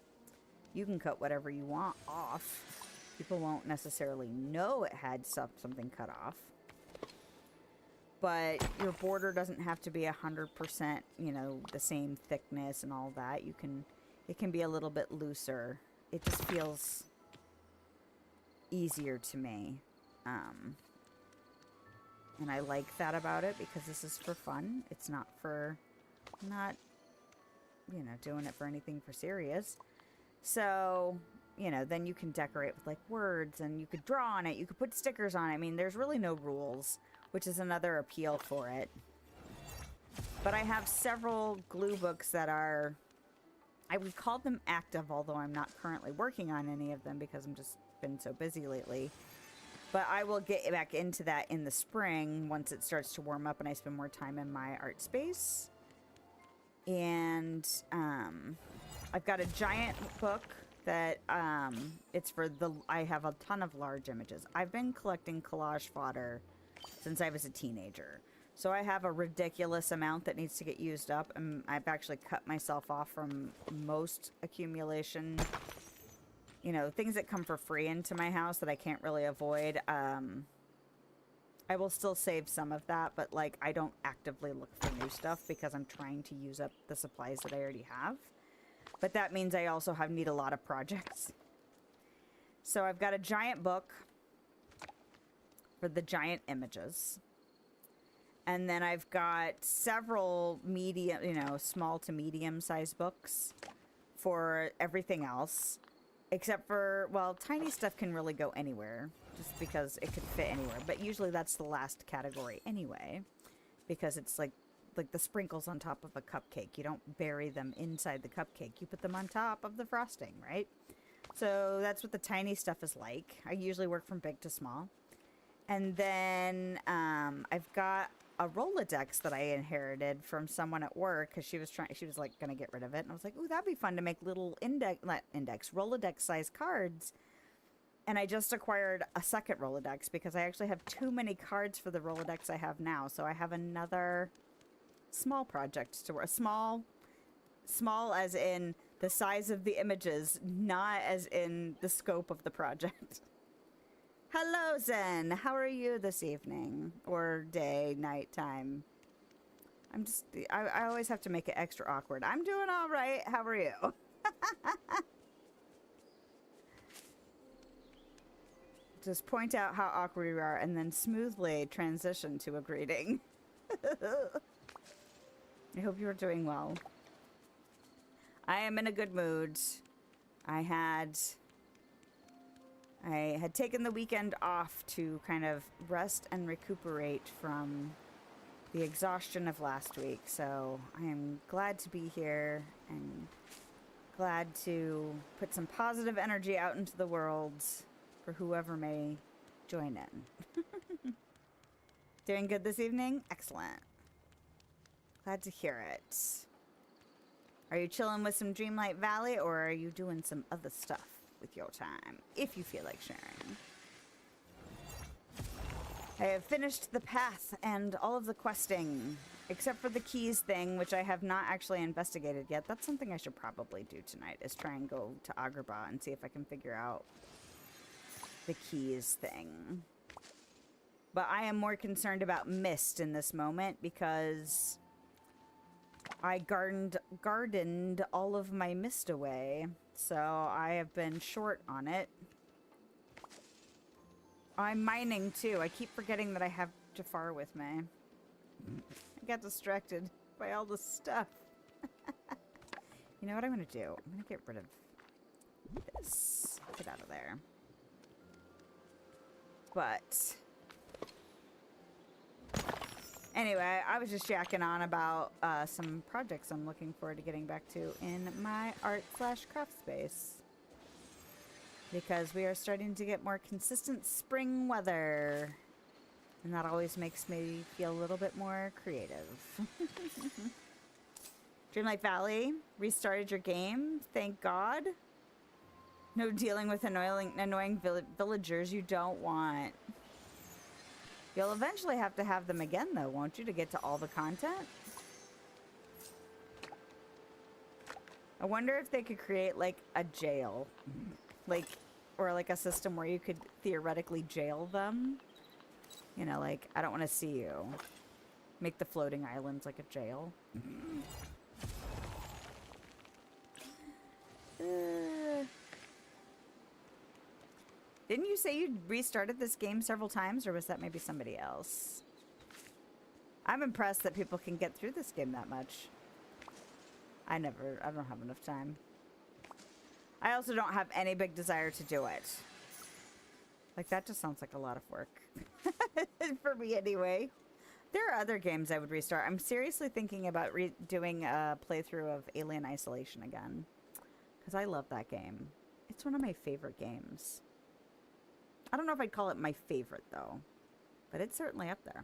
you can cut whatever you want off. People won't necessarily know it had something cut off. But your border doesn't have to be 100%, you know, the same thickness and all that. It can be a little bit looser. It just feels easier to me. And I like that about it, because this is for fun. It's not, you know, doing it for anything for serious. So, you know, then you can decorate with like words, and you could draw on it. You could put stickers on it. I mean, there's really no rules, which is another appeal for it. But I have several glue books that are, I would call them active, although I'm not currently working on any of them because I'm just been so busy lately. But I will get back into that in the spring once it starts to warm up and I spend more time in my art space. And I've got a giant book that it's for I have a ton of large images. I've been collecting collage fodder since I was a teenager. So I have a ridiculous amount that needs to get used up, and I've actually cut myself off from most accumulation. You know, things that come for free into my house that I can't really avoid. I will still save some of that, but like I don't actively look for new stuff because I'm trying to use up the supplies that I already have. But that means I also need a lot of projects. So I've got a giant book for the giant images. And then I've got several medium, you know, small to medium sized books for everything else. Except for, well, tiny stuff can really go anywhere just because it could fit anywhere. But usually that's the last category anyway, because it's like the sprinkles on top of a cupcake. You don't bury them inside the cupcake. You put them on top of the frosting, right? So that's what the tiny stuff is like. I usually work from big to small. And then I've got a Rolodex that I inherited from someone at work because she was like going to get rid of it. And I was like, ooh, that'd be fun to make little Rolodex size cards. And I just acquired a second Rolodex because I actually have too many cards for the Rolodex I have now. So I have another small project to work. Small as in the size of the images, not as in the scope of the project. Hello, Zen. How are you this evening? Or day, night time? I always have to make it extra awkward. I'm doing all right. How are you? Just point out how awkward you are and then smoothly transition to a greeting. I hope you are doing well. I am in a good mood. I had taken the weekend off to kind of rest and recuperate from the exhaustion of last week. So I am glad to be here and glad to put some positive energy out into the world for whoever may join in. Doing good this evening? Excellent. Glad to hear it. Are you chilling with some Dreamlight Valley, or are you doing some other stuff with your time, if you feel like sharing? I have finished the path and all of the questing Except for the keys thing, which I have not actually investigated yet. That's something I should probably do tonight, is try and go to Agrabah and see if I can figure out the keys thing. But I am more concerned about mist in this moment because I gardened all of my mist away. So I have been short on it. I'm mining too. I keep forgetting that I have Jafar with me. I got distracted by all the stuff. You know what I'm going to do? I'm going to get rid of this. Get out of there. But anyway, I was just yakking on about some projects I'm looking forward to getting back to in my art/craft space. Because we are starting to get more consistent spring weather. And that always makes me feel a little bit more creative. Dreamlight Valley, restarted your game. Thank God. No dealing with annoying villagers you don't want. You'll eventually have to have them again, though, won't you, to get to all the content? I wonder if they could create, like, a jail. Like, or, like, a system where you could theoretically jail them. You know, like, I don't want to see you. Make the floating islands like a jail. Didn't you say you restarted this game several times, or was that maybe somebody else? I'm impressed that people can get through this game that much. I don't have enough time. I also don't have any big desire to do it. Like, that just sounds like a lot of work. For me, anyway. There are other games I would restart. I'm seriously thinking about doing a playthrough of Alien Isolation again. Because I love that game. It's one of my favorite games. I don't know if I'd call it my favorite, though. But it's certainly up there.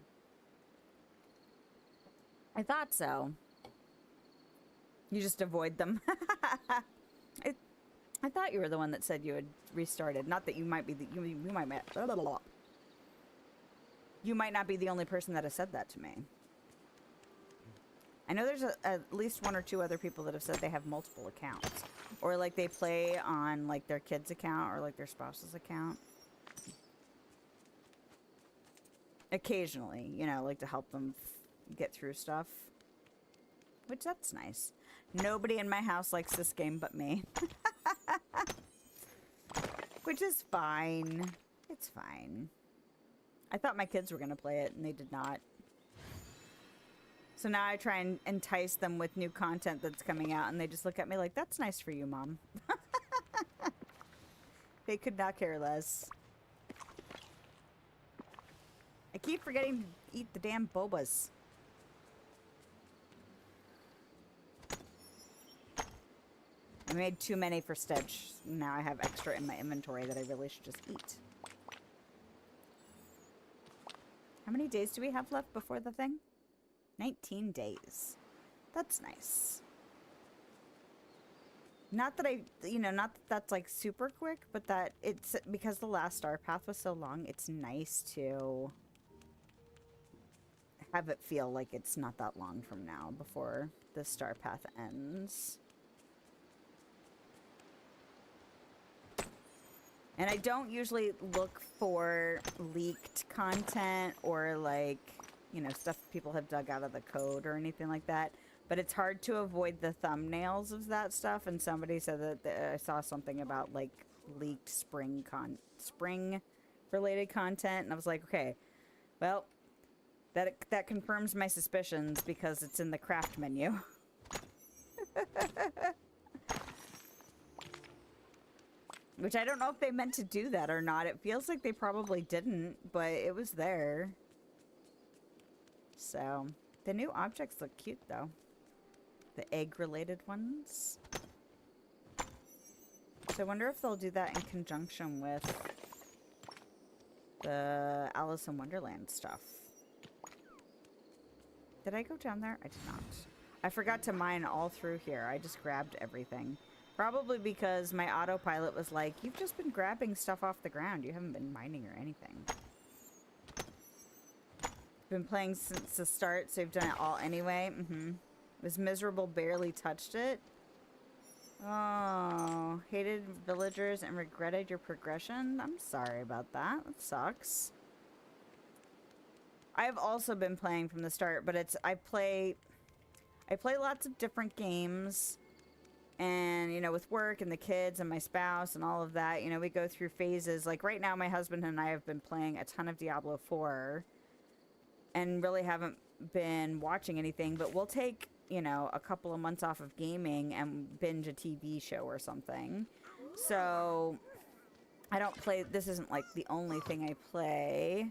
I thought so. You just avoid them. I thought you were the one that said you had restarted. Not that you might be the you might blah, blah, blah. You might not be the only person that has said that to me. I know there's at least one or two other people that have said they have multiple accounts, or like they play on like their kid's account or like their spouse's account. Occasionally, you know, like to help them get through stuff. Which, that's nice. Nobody in my house likes this game but me. Which is fine. It's fine. I thought my kids were going to play it, and they did not. So now I try and entice them with new content that's coming out, and they just look at me like, that's nice for you, Mom. They could not care less. I keep forgetting to eat the damn bobas. I made too many for Stitch. Now I have extra in my inventory that I really should just eat. How many days do we have left before the thing? 19 days. That's nice. Not that not that that's like super quick, but that it's because the last star path was so long, it's nice to have it feel like it's not that long from now before the star path ends. And I don't usually look for leaked content or like, you know, stuff people have dug out of the code or anything like that. But it's hard to avoid the thumbnails of that stuff. And somebody said that I saw something about like leaked spring related content. And I was like, okay, well, that confirms my suspicions because it's in the craft menu. Which I don't know if they meant to do that or not. It feels like they probably didn't, but it was there. So, the new objects look cute, though. The egg-related ones. So I wonder if they'll do that in conjunction with the Alice in Wonderland stuff. Did I go down there? I did not. I forgot to mine all through here. I just grabbed everything. Probably because my autopilot was like, you've just been grabbing stuff off the ground. You haven't been mining or anything. Been playing since the start, so you've done it all anyway. Was miserable, barely touched it. Oh, hated villagers and regretted your progression? I'm sorry about that. That sucks. I've also been playing from the start, but I play lots of different games. And, you know, with work and the kids and my spouse and all of that, you know, we go through phases. Like right now, my husband and I have been playing a ton of Diablo 4 and really haven't been watching anything, but we'll take, you know, a couple of months off of gaming and binge a TV show or something. So I don't play, this isn't like the only thing I play.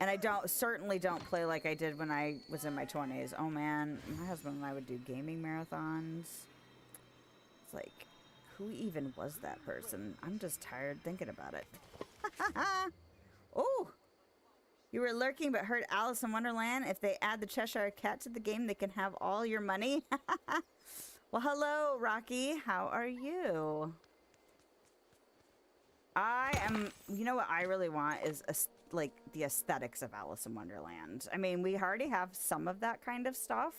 And I certainly don't play like I did when I was in my 20s. Oh man, my husband and I would do gaming marathons. It's like, who even was that person? I'm just tired thinking about it. Oh, you were lurking but heard Alice in Wonderland. If they add the Cheshire Cat to the game, they can have all your money. Well, hello, Rocky. How are you? You know what I really want is like the aesthetics of Alice in Wonderland. I mean, we already have some of that kind of stuff.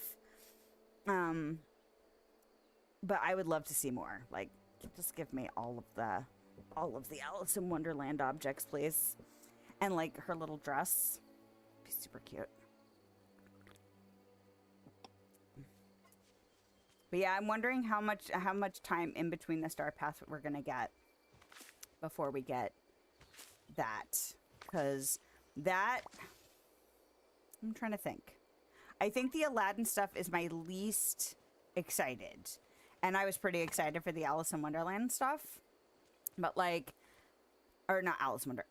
But I would love to see more. Like, just give me all of the Alice in Wonderland objects, please. And like her little dress. Be super cute. But yeah, I'm wondering how much time in between the star path we're gonna get before we get that. Because that, I'm trying to think. I think the Aladdin stuff is my least excited. And I was pretty excited for the Alice in Wonderland stuff. But like, or not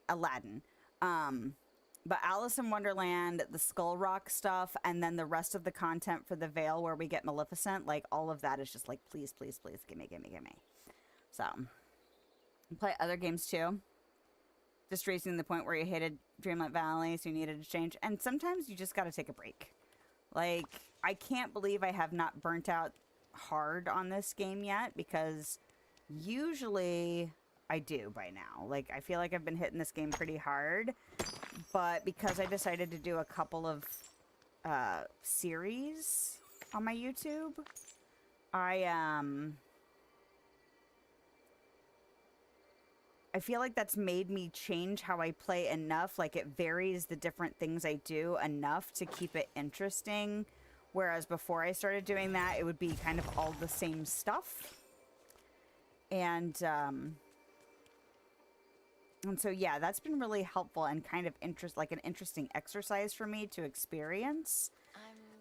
Aladdin. But Alice in Wonderland, the Skull Rock stuff, and then the rest of the content for the Veil where we get Maleficent, like all of that is just like, please, please, please, gimme. So, play other games too. Just reaching the point where you hated Dreamlight Valley, so you needed to change. And sometimes you just got to take a break. Like, I can't believe I have not burnt out hard on this game yet, because usually I do by now. Like, I feel like I've been hitting this game pretty hard, but because I decided to do a couple of series on my YouTube, I feel like that's made me change how I play enough. Like, it varies the different things I do enough to keep it interesting. Whereas before I started doing that, it would be kind of all the same stuff. And so, yeah, that's been really helpful and kind of an interesting exercise for me to experience.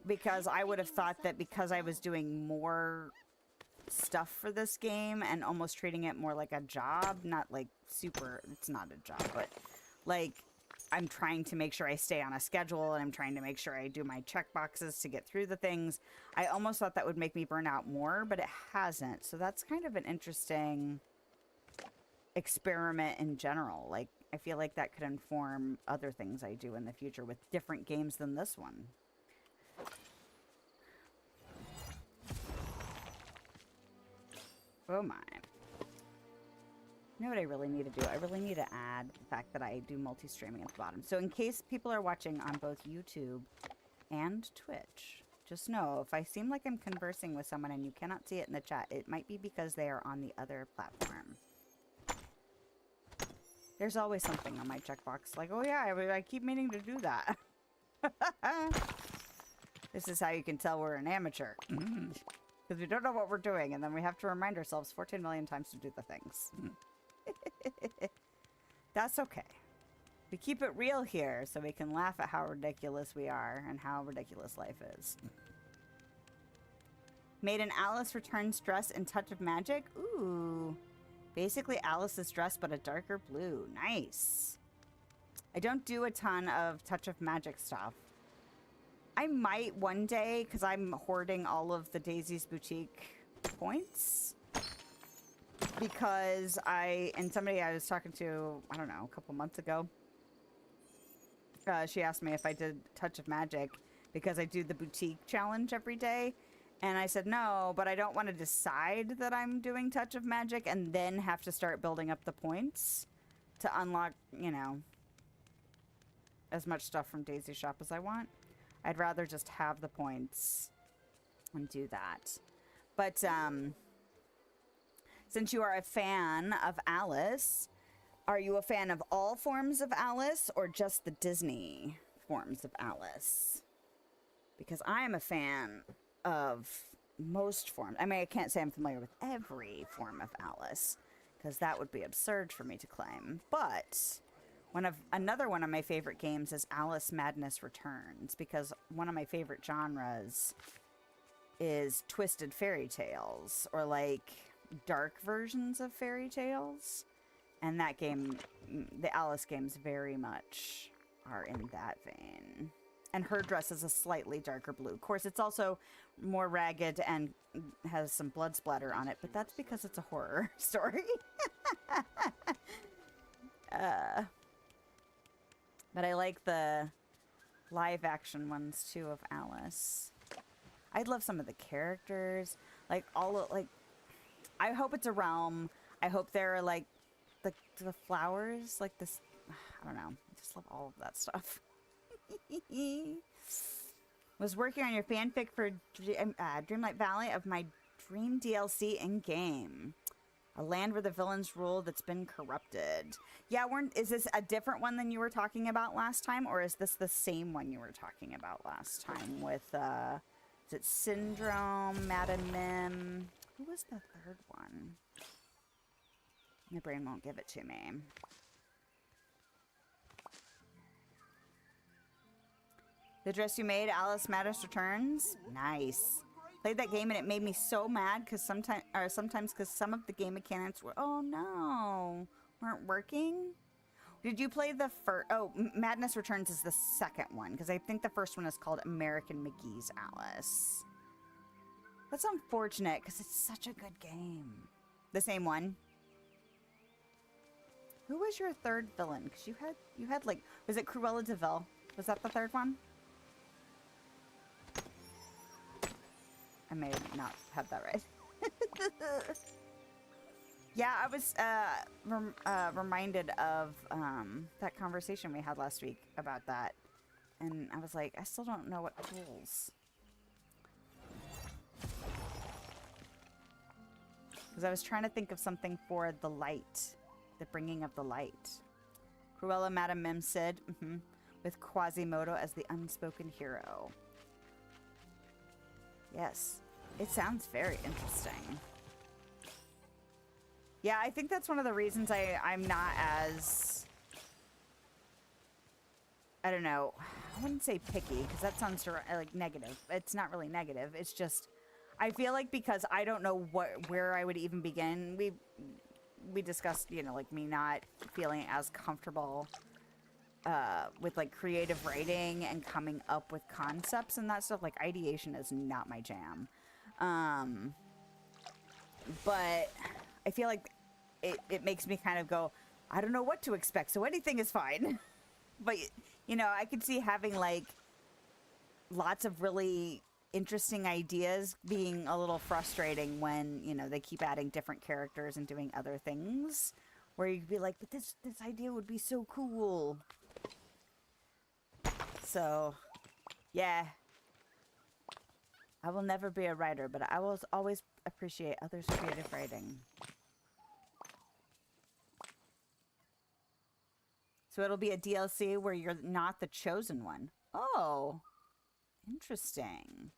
Because I would have thought that because I was doing more stuff for this game and almost treating it more like a job, not like super, it's not a job, but like I'm trying to make sure I stay on a schedule and I'm trying to make sure I do my check boxes to get through the things. I almost thought that would make me burn out more, but it hasn't. So that's kind of an interesting experiment in general. Like, I feel like that could inform other things I do in the future with different games than this one. Oh my. You know what I really need to do? I really need to add the fact that I do multi-streaming at the bottom. So in case people are watching on both YouTube and Twitch, just know if I seem like I'm conversing with someone and you cannot see it in the chat, it might be because they are on the other platform. There's always something on my checkbox. Like, oh yeah, I keep meaning to do that. This is how you can tell we're an amateur. Because we don't know what we're doing, and then we have to remind ourselves 14 million times to do the things. That's okay. We keep it real here, so we can laugh at how ridiculous we are and how ridiculous life is. Made an Alice Returns dress in Touch of Magic. Ooh. Basically Alice's dress, but a darker blue. Nice. I don't do a ton of Touch of Magic stuff. I might one day, because I'm hoarding all of the Daisy's Boutique points. Because and somebody I was talking to, I don't know, a couple months ago, she asked me if I did Touch of Magic, because I do the boutique challenge every day. And I said no, but I don't want to decide that I'm doing Touch of Magic and then have to start building up the points to unlock, you know, as much stuff from Daisy Shop as I want. I'd rather just have the points and do that. But since you are a fan of Alice, are you a fan of all forms of Alice or just the Disney forms of Alice? Because I am a fan of most forms. I mean, I can't say I'm familiar with every form of Alice, because that would be absurd for me to claim. But another one of my favorite games is Alice Madness Returns, because one of my favorite genres is twisted fairy tales, or like dark versions of fairy tales. And that game, the Alice games, very much are in that vein. And her dress is a slightly darker blue. Of course, it's also more ragged and has some blood splatter on it, but that's because it's a horror story. But I like the live action ones too of Alice. I love some of the characters. Like I hope it's a realm. I hope there are like the flowers, like this. I don't know. I just love all of that stuff. Was working on your fanfic for Dreamlight Valley of my dream DLC in game. A land where the villains rule that's been corrupted. Yeah, is this a different one than you were talking about last time, or is this the same one you were talking about last time with is it Syndrome, Madam Mim? Who was the third one? My brain won't give it to me. The dress you made, Alice Madness Returns? Nice. Played that game and it made me so mad because sometimes because some of the game mechanics were, oh no, weren't working. Did you play the first? Oh, Madness Returns is the second one, because I think the first one is called American McGee's Alice. That's unfortunate because it's such a good game. The same one. Who was your third villain? Because you had like, was it Cruella de Vil? Was that the third one? I may not have that right. Yeah, I was reminded of that conversation we had last week about that. And I was like, I still don't know what tools. Because I was trying to think of something for the light. The bringing of the light. Cruella, Madam Mim, Sid. With Quasimodo as the unspoken hero. Yes. It sounds very interesting. Yeah, I think that's one of the reasons I'm not as... I don't know. I wouldn't say picky, because that sounds like negative. It's not really negative. It's just... I feel like because I don't know where I would even begin. We discussed, you know, like me not feeling as comfortable with like creative writing and coming up with concepts and that stuff. Like ideation is not my jam. But I feel like it makes me kind of go, I don't know what to expect, so anything is fine. But, you know, I could see having like lots of really interesting ideas being a little frustrating when, you know, they keep adding different characters and doing other things, where you'd be like, but this idea would be so cool. So, yeah. I will never be a writer, but I will always appreciate others' creative writing. So it'll be a DLC where you're not the chosen one. Oh, interesting.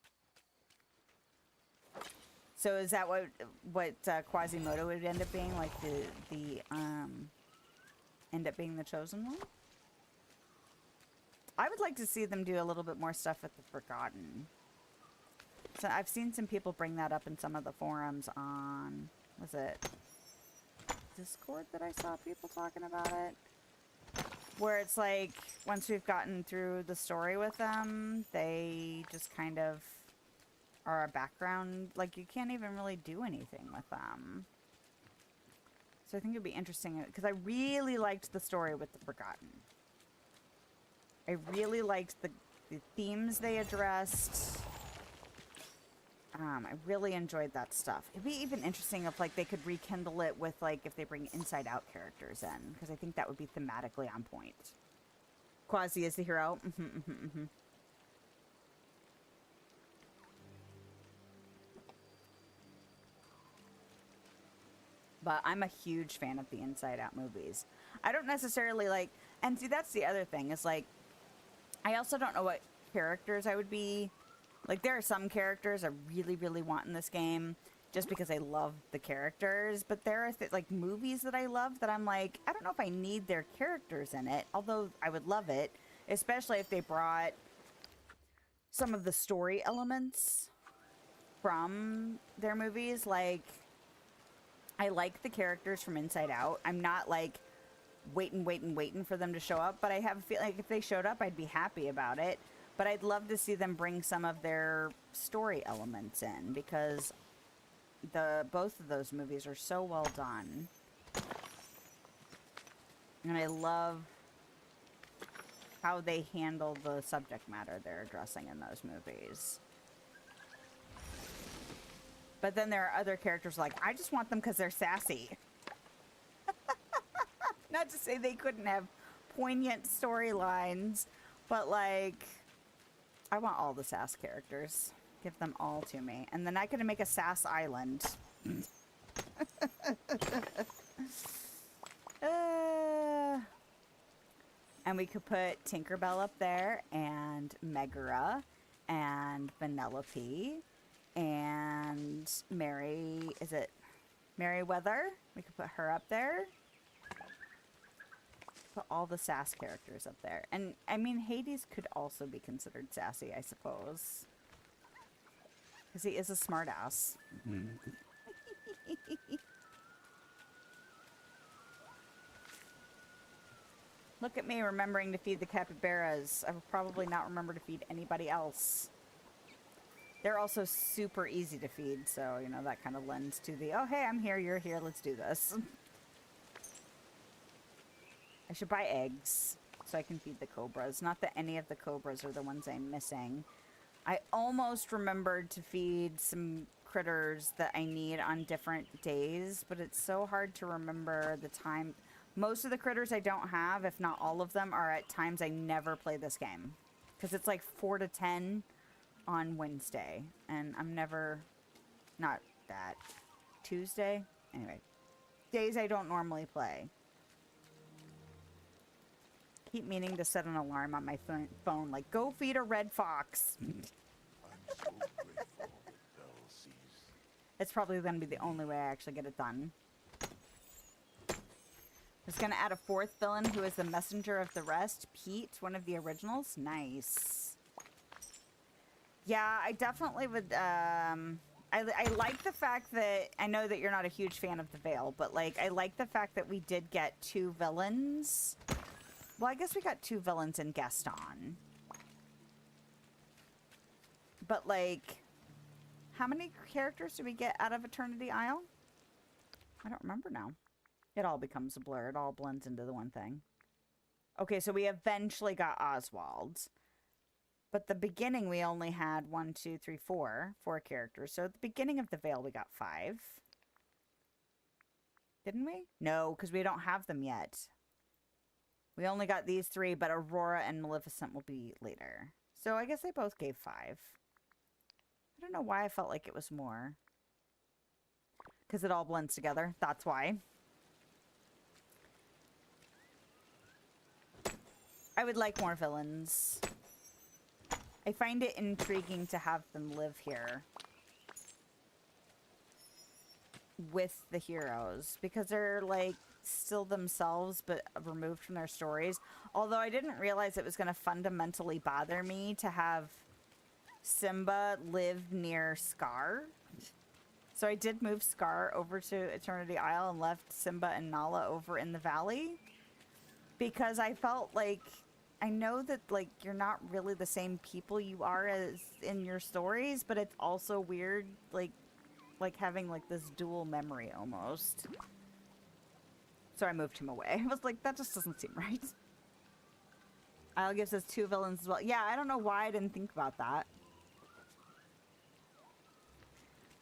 So is that what Quasimodo would end up being, like the end up being the chosen one? I would like to see them do a little bit more stuff with the Forgotten. So I've seen some people bring that up in some of the forums on, was it Discord that I saw people talking about it? Where it's like, once we've gotten through the story with them, they just kind of are a background. Like, you can't even really do anything with them. So I think it'd be interesting, because I really liked the story with the Forgotten. I really liked the themes they addressed. I really enjoyed that stuff. It'd be even interesting if, like, they could rekindle it with, like, if they bring Inside Out characters in, because I think that would be thematically on point. Quasi is the hero. But I'm a huge fan of the Inside Out movies. I don't necessarily like, and see, that's the other thing, is like, I also don't know what characters I would be. Like, there are some characters I really, really want in this game just because I love the characters, but there are like movies that I love that I'm like, I don't know if I need their characters in it, although I would love it, especially if they brought some of the story elements from their movies. Like, I like the characters from Inside Out. I'm not like waiting for them to show up, but I have a feeling like if they showed up, I'd be happy about it. But I'd love to see them bring some of their story elements in, because both of those movies are so well done. And I love how they handle the subject matter they're addressing in those movies. But then there are other characters like, I just want them because they're sassy. Not to say they couldn't have poignant storylines, but like, I want all the sass characters. Give them all to me. And then I could make a sass island. And we could put Tinkerbell up there, and Megara, and Vanellope, and Merryweather? We could put her up there. Put all the sass characters up there. And, I mean, Hades could also be considered sassy, I suppose. Because he is a smartass. Look at me remembering to feed the capybaras. I will probably not remember to feed anybody else. They're also super easy to feed, so, you know, that kind of lends to the, oh, hey, I'm here, you're here, let's do this. I should buy eggs so I can feed the cobras. Not that any of the cobras are the ones I'm missing. I almost remembered to feed some critters that I need on different days, but it's so hard to remember the time. Most of the critters I don't have, if not all of them, are at times I never play this game. Because it's like 4 to 10 on Wednesday. And I'm never... Not that. Tuesday? Anyway. Days I don't normally play. Keep meaning to set an alarm on my phone. Like, go feed a red fox. It's probably going to be the only way I actually get it done. I was going to add a fourth villain who is the messenger of the rest. Pete, one of the originals. Nice. Yeah, I definitely would... I like the fact that... I know that you're not a huge fan of the Veil, but, like, I like the fact that we did get 2 villains. Well, I guess we got 2 villains in Gaston. But, like... How many characters do we get out of Eternity Isle? I don't remember now. It all becomes a blur. It all blends into the one thing. Okay, so we eventually got Oswald. But the beginning we only had 4 characters. So at the beginning of the Veil we got 5. Didn't we? No, because we don't have them yet. We only got these 3, but Aurora and Maleficent will be later. So I guess they both gave 5. I don't know why I felt like it was more. Because it all blends together. That's why. I would like more villains. I find it intriguing to have them live here with the heroes, because they're like still themselves but removed from their stories. Although I didn't realize it was going to fundamentally bother me to have Simba live near Scar. So I did move Scar over to Eternity Isle and left Simba and Nala over in the valley, because I felt like, I know that, like, you're not really the same people you are as in your stories, but it's also weird, like having, like, this dual memory almost. So I moved him away. I was like, that just doesn't seem right. Isle gives us 2 villains as well. Yeah, I don't know why I didn't think about that.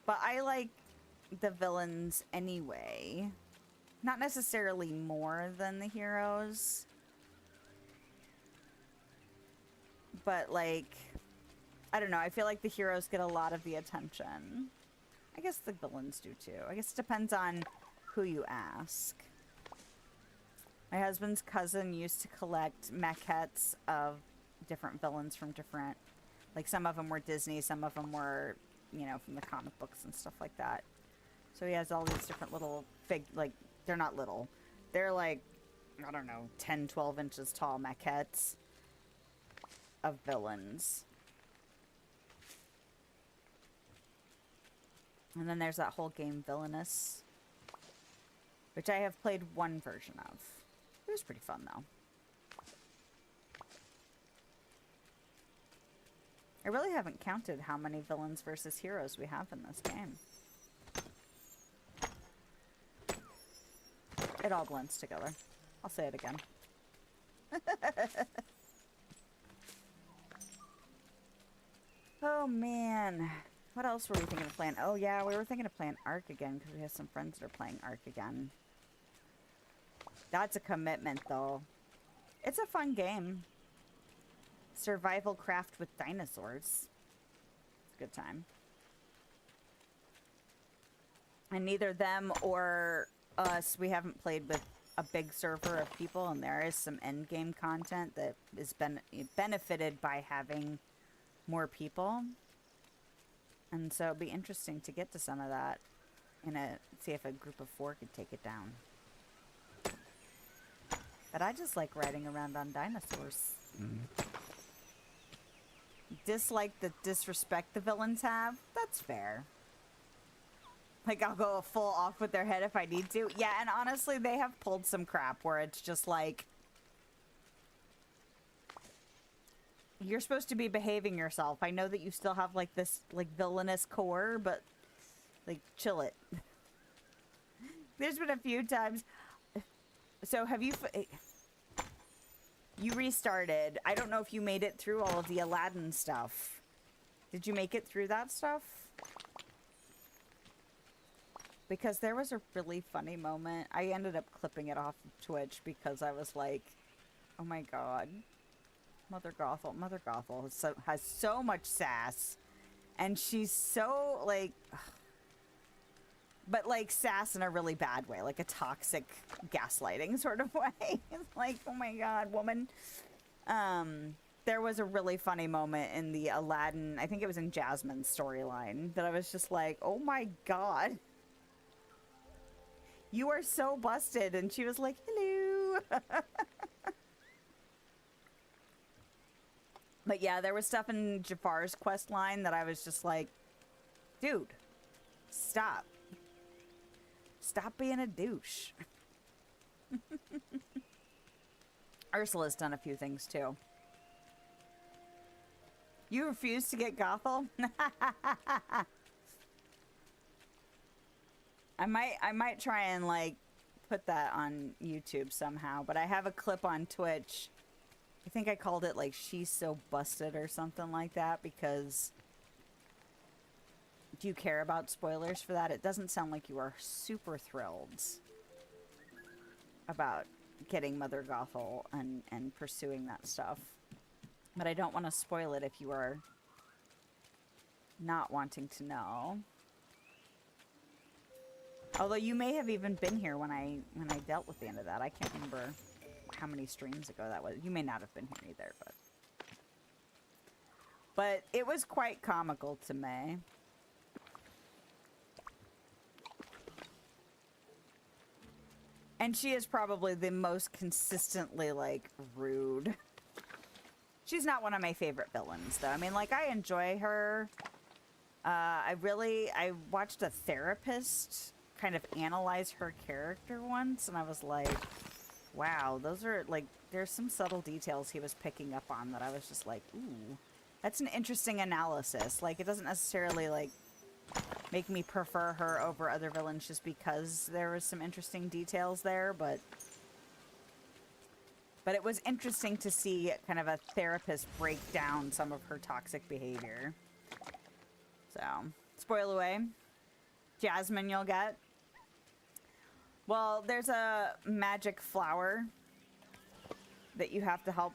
But I like the villains anyway. Not necessarily more than the heroes. but like, I don't know. I feel like the heroes get a lot of the attention. I guess the villains do too. I guess it depends on who you ask. My husband's cousin used to collect maquettes of different villains from different, like some of them were Disney, some of them were, you know, from the comic books and stuff like that. So he has all these different little like, they're not little. They're like, I don't know, 10, 12 inches tall maquettes of villains. And then there's that whole game Villainous, which I have played one version of. It was pretty fun, though. I really haven't counted how many villains versus heroes we have in this game. It all blends together. I'll say it again. Oh, man. What else were we thinking of playing? Oh, yeah, we were thinking of playing Ark again because we have some friends that are playing Ark again. That's a commitment, though. It's a fun game. Survival craft with dinosaurs. It's a good time. And neither them or us, we haven't played with a big server of people, and there is some endgame content that is benefited by having more people. And so it'd be interesting to get to some of that see if a group of 4 could take it down. But I just like riding around on dinosaurs. Dislike the disrespect the villains have? That's fair. Like, I'll go full off with their head if I need to. Yeah, and honestly, they have pulled some crap where it's just like, you're supposed to be behaving yourself. I know that you still have, like, this, like, villainous core, but, like, chill it. There's been a few times. So, have you... You restarted. I don't know if you made it through all of the Aladdin stuff. Did you make it through that stuff? Because there was a really funny moment. I ended up clipping it off of Twitch because I was like, oh my god. Mother Gothel has so much sass. And she's so, like... But, like, sass in a really bad way. Like a toxic gaslighting sort of way. It's like, oh my god, woman. There was a really funny moment in the Aladdin... I think it was in Jasmine's storyline. That I was just like, oh my god. You are so busted. And she was like, hello. But yeah, there was stuff in Jafar's quest line that I was just like, dude, stop. Stop being a douche. Ursula's done a few things too. You refuse to get Gothel? I might try and like put that on YouTube somehow, but I have a clip on Twitch. I think I called it like She's So Busted or something like that because do you care about spoilers for that? It doesn't sound like you are super thrilled about getting Mother Gothel and pursuing that stuff. But I don't want to spoil it if you are not wanting to know. Although you may have even been here when I dealt with the end of that. I can't remember how many streams ago that was. You may not have been here either, but it was quite comical to me. And she is probably the most consistently, like, rude. She's not one of my favorite villains, though. I mean, like, I enjoy her. I watched a therapist kind of analyze her character once, and I was like, wow, those are, like, there's some subtle details he was picking up on that I was just like, ooh, that's an interesting analysis. Like, it doesn't necessarily, like, make me prefer her over other villains just because there was some interesting details there, but it was interesting to see kind of a therapist break down some of her toxic behavior. So, spoil away. Jasmine you'll get. Well, there's a magic flower that you have to help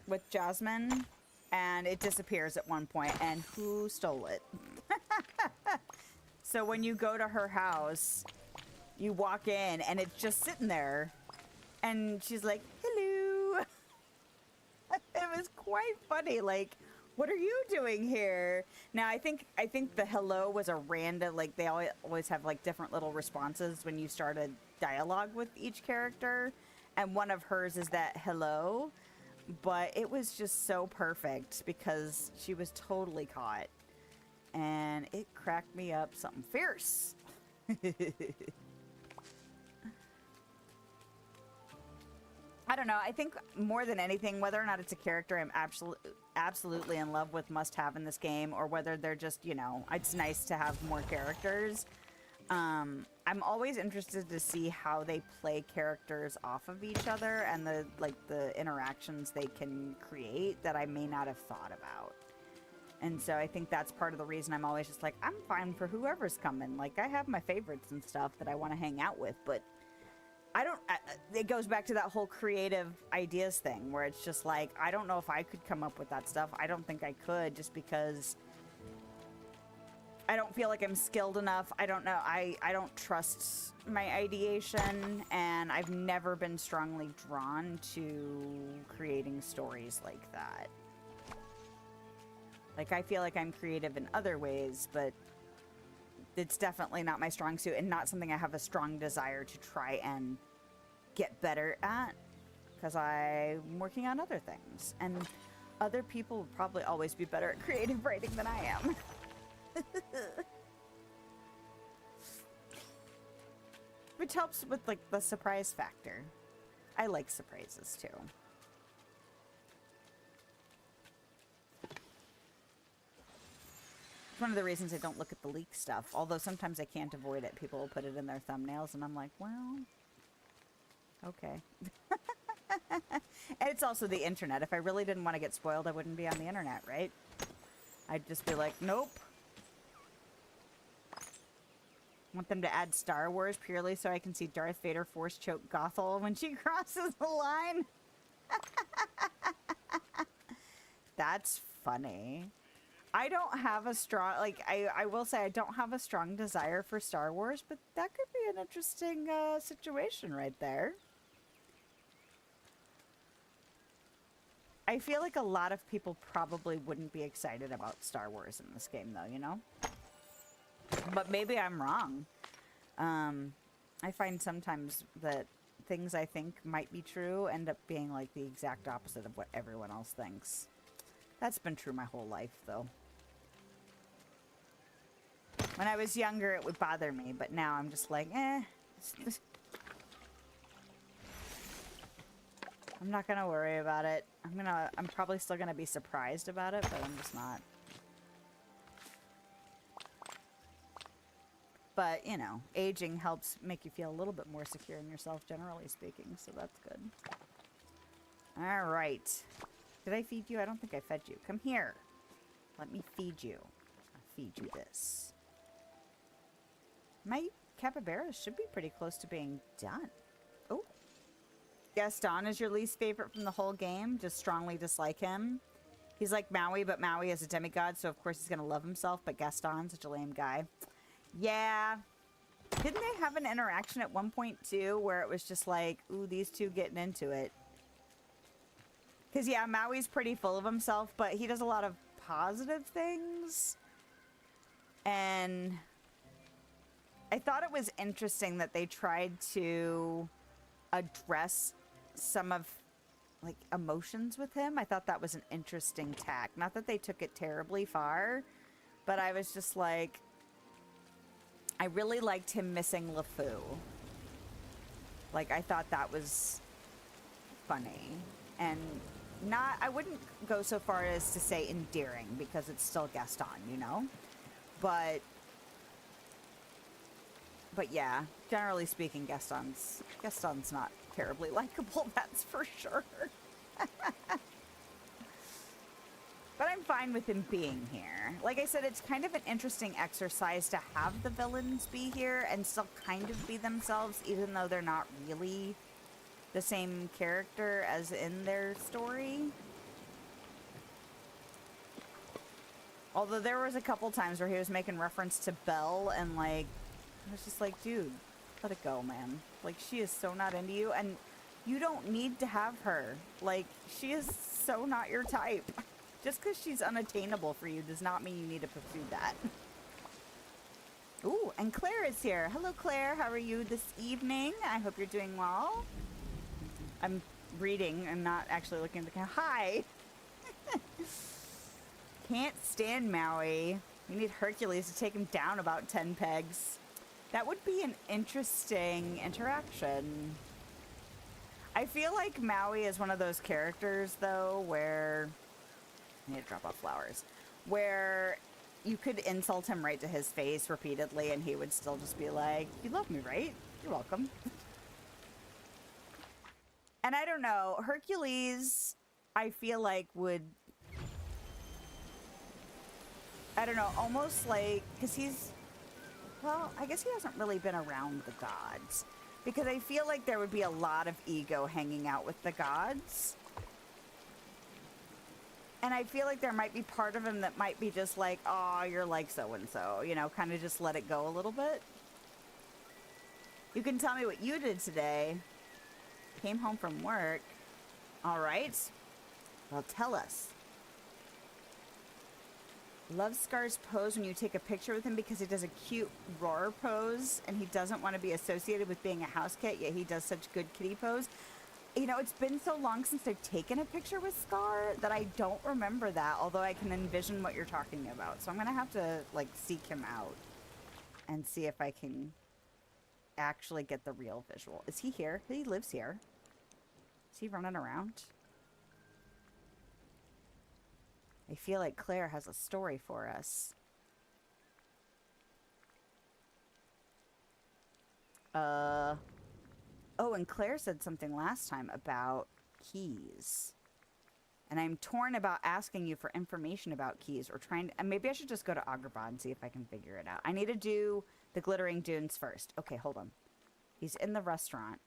with Jasmine. and it disappears at one point, and who stole it? So when you go to her house, you walk in and it's just sitting there, and she's like, hello. It was quite funny. Like, what are you doing here? Now, I think the hello was a random, like, they always have, like, different little responses when you start a dialogue with each character. And one of hers is that hello. But it was just so perfect because she was totally caught. And it cracked me up something fierce. I don't know. I think more than anything, whether or not it's a character I'm absolutely in love with, must have in this game, or whether they're just, you know, it's nice to have more characters. I'm always interested to see how they play characters off of each other and the interactions they can create that I may not have thought about. And so I think that's part of the reason I'm always just like, I'm fine for whoever's coming. Like, I have my favorites and stuff that I want to hang out with, but it goes back to that whole creative ideas thing where it's just like, I don't know if I could come up with that stuff. I don't think I could, just because I don't feel like I'm skilled enough. I don't know. I don't trust my ideation, and I've never been strongly drawn to creating stories like that. Like, I feel like I'm creative in other ways, but it's definitely not my strong suit, and not something I have a strong desire to try and get better at, because I'm working on other things. And other people will probably always be better at creative writing than I am. Which helps with, like, the surprise factor. I like surprises, too. It's one of the reasons I don't look at the leak stuff. Although sometimes I can't avoid it. People will put it in their thumbnails, and I'm like, well, okay. And it's also the internet. If I really didn't want to get spoiled, I wouldn't be on the internet, right? I'd just be like, nope. Want them to add Star Wars purely so I can see Darth Vader force choke Gothel when she crosses the line. That's funny. I don't have a strong, like, I will say I don't have a strong desire for Star Wars, but that could be an interesting situation right there. I feel like a lot of people probably wouldn't be excited about Star Wars in this game, though, you know? But maybe I'm wrong. I find sometimes that things I think might be true end up being like the exact opposite of what everyone else thinks. That's been true my whole life, though. When I was younger, it would bother me, but now I'm just like, eh. I'm not gonna worry about it. I'm probably still gonna be surprised about it, but I'm just not. But, you know, aging helps make you feel a little bit more secure in yourself, generally speaking, so that's good. Alright. Did I feed you? I don't think I fed you. Come here. Let me feed you. I'll feed you this. My capybaras should be pretty close to being done. Oh. Gaston is your least favorite from the whole game? Just strongly dislike him? He's like Maui, but Maui is a demigod, so of course he's gonna love himself, but Gaston's such a lame guy. Yeah. Didn't they have an interaction at one point, too, where it was just like, ooh, these two getting into it? Because, yeah, Maui's pretty full of himself, but he does a lot of positive things. And I thought it was interesting that they tried to address some of, like, emotions with him. I thought that was an interesting tack. Not that they took it terribly far, but I was just like, I really liked him missing LeFou. Like, I thought that was funny. And not, I wouldn't go so far as to say endearing, because it's still Gaston, you know? But yeah, generally speaking, Gaston's not terribly likable, that's for sure. But I'm fine with him being here. Like I said, it's kind of an interesting exercise to have the villains be here and still kind of be themselves, even though they're not really the same character as in their story. Although there was a couple times where he was making reference to Belle, and like, I was just like, dude, let it go, man. Like, she is so not into you, and you don't need to have her. Like, she is so not your type. Just because she's unattainable for you does not mean you need to pursue that. Ooh, and Claire is here. Hello, Claire. How are you this evening? I hope you're doing well. I'm reading. I'm not actually looking at the camera. Hi. Can't stand Maui. We need Hercules to take him down about 10 pegs. That would be an interesting interaction. I feel like Maui is one of those characters, though, where... I need to drop off flowers. Where you could insult him right to his face repeatedly, and he would still just be like, you love me, right? You're welcome. And I don't know, Hercules, I feel like would... I don't know, almost like... Because he's... Well, I guess he hasn't really been around the gods. Because I feel like there would be a lot of ego hanging out with the gods. And I feel like there might be part of him that might be just like, oh, you're like so-and-so. You know, kind of just let it go a little bit. You can tell me what you did today. Came home from work. All right. Well, tell us. Love Scar's pose when you take a picture with him because he does a cute roar pose and he doesn't want to be associated with being a house cat, yet he does such good kitty pose. You know, it's been so long since I've taken a picture with Scar that I don't remember that, although I can envision what you're talking about. So I'm going to have to, like, seek him out and see if I can actually get the real visual. Is he here? He lives here. Is he running around? I feel like Claire has a story for us. Oh, and Claire said something last time about keys. And I'm torn about asking you for information about keys or trying to... And maybe I should just go to Agrabah and see if I can figure it out. I need to do the Glittering Dunes first. Okay, hold on. He's in the restaurant.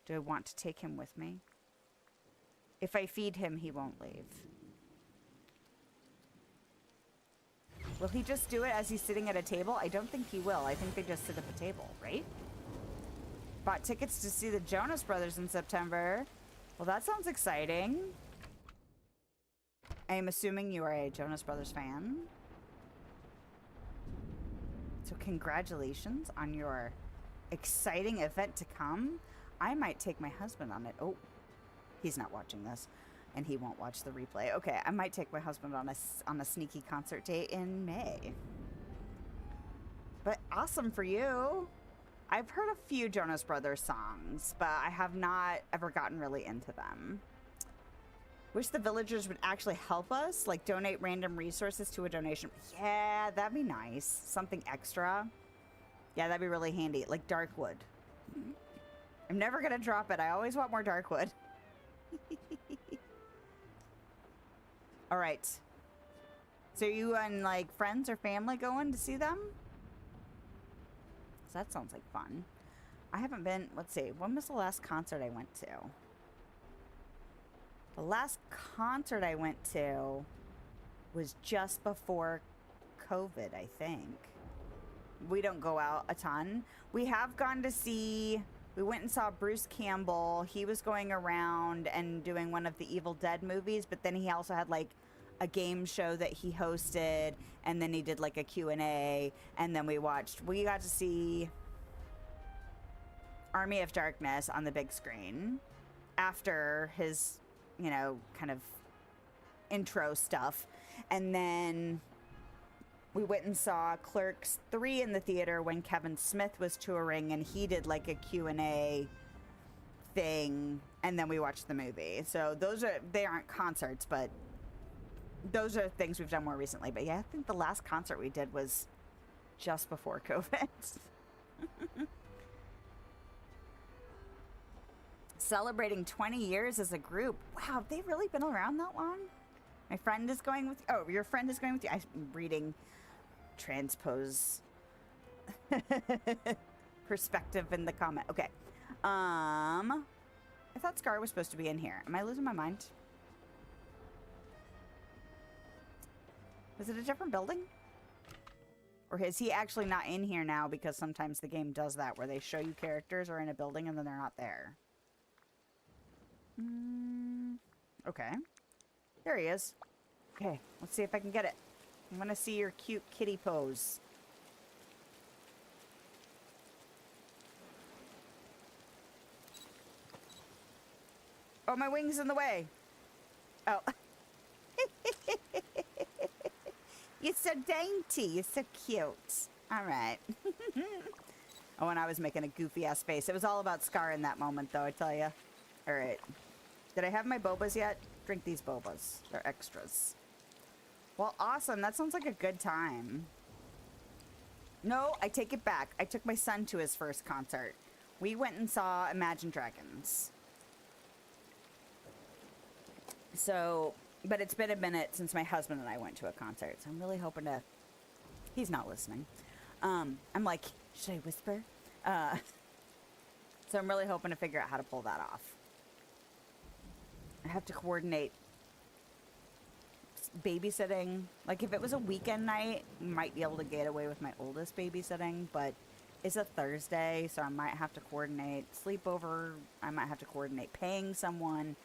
Do I want to take him with me? If I feed him, he won't leave. Will he just do it as he's sitting at a table? I don't think he will. I think they just sit at the table, right? Bought tickets to see the Jonas Brothers in September. Well, that sounds exciting. I am assuming you are a Jonas Brothers fan. So congratulations on your exciting event to come. I might take my husband on it. Oh, he's not watching this. And he won't watch the replay. Okay, I might take my husband on a sneaky concert date in May. But awesome for you. I've heard a few Jonas Brothers songs, but I have not ever gotten really into them. Wish the villagers would actually help us, like donate random resources to a donation. Yeah, that'd be nice. Something extra. Yeah, that'd be really handy. Like Darkwood. I'm never gonna drop it. I always want more Darkwood. All right. So you and like friends or family going to see them? That sounds like fun. I haven't been, let's see, when was the last concert I went to? The last concert I went to was just before COVID, I think. We don't go out a ton. We have gone to see, we went and saw Bruce Campbell. He was going around and doing one of the Evil Dead movies, but then he also had like a game show that he hosted, and then he did like a Q&A, and then we got to see Army of Darkness on the big screen after his, you know, kind of intro stuff. And then we went and saw Clerks 3 in the theater when Kevin Smith was touring, and he did like a Q&A thing, and then we watched the movie. So they aren't concerts, but those are things we've done more recently. But yeah, I think the last concert we did was just before COVID. Celebrating 20 years as a group. Wow, have they really been around that long? My friend is going with... Oh, your friend is going with you? I'm reading transpose perspective in the comment. Okay. I thought Scar was supposed to be in here. Am I losing my mind? Was it a different building? Or is he actually not in here now because sometimes the game does that where they show you characters are in a building and then they're not there? Okay. There he is. Okay, let's see if I can get it. I want to see your cute kitty pose. Oh, my wing's in the way. Oh. You're so dainty. You're so cute. All right. Oh, and I was making a goofy-ass face. It was all about Scar in that moment, though, I tell you. All right. Did I have my bobas yet? Drink these bobas. They're extras. Well, awesome. That sounds like a good time. No, I take it back. I took my son to his first concert. We went and saw Imagine Dragons. So, but it's been a minute since my husband and I went to a concert. So I'm really hoping to... He's not listening. I'm like, should I whisper? So I'm really hoping to figure out how to pull that off. I have to coordinate babysitting. Like, if it was a weekend night, might be able to get away with my oldest babysitting, but it's a Thursday, so I might have to coordinate sleepover. I might have to coordinate paying someone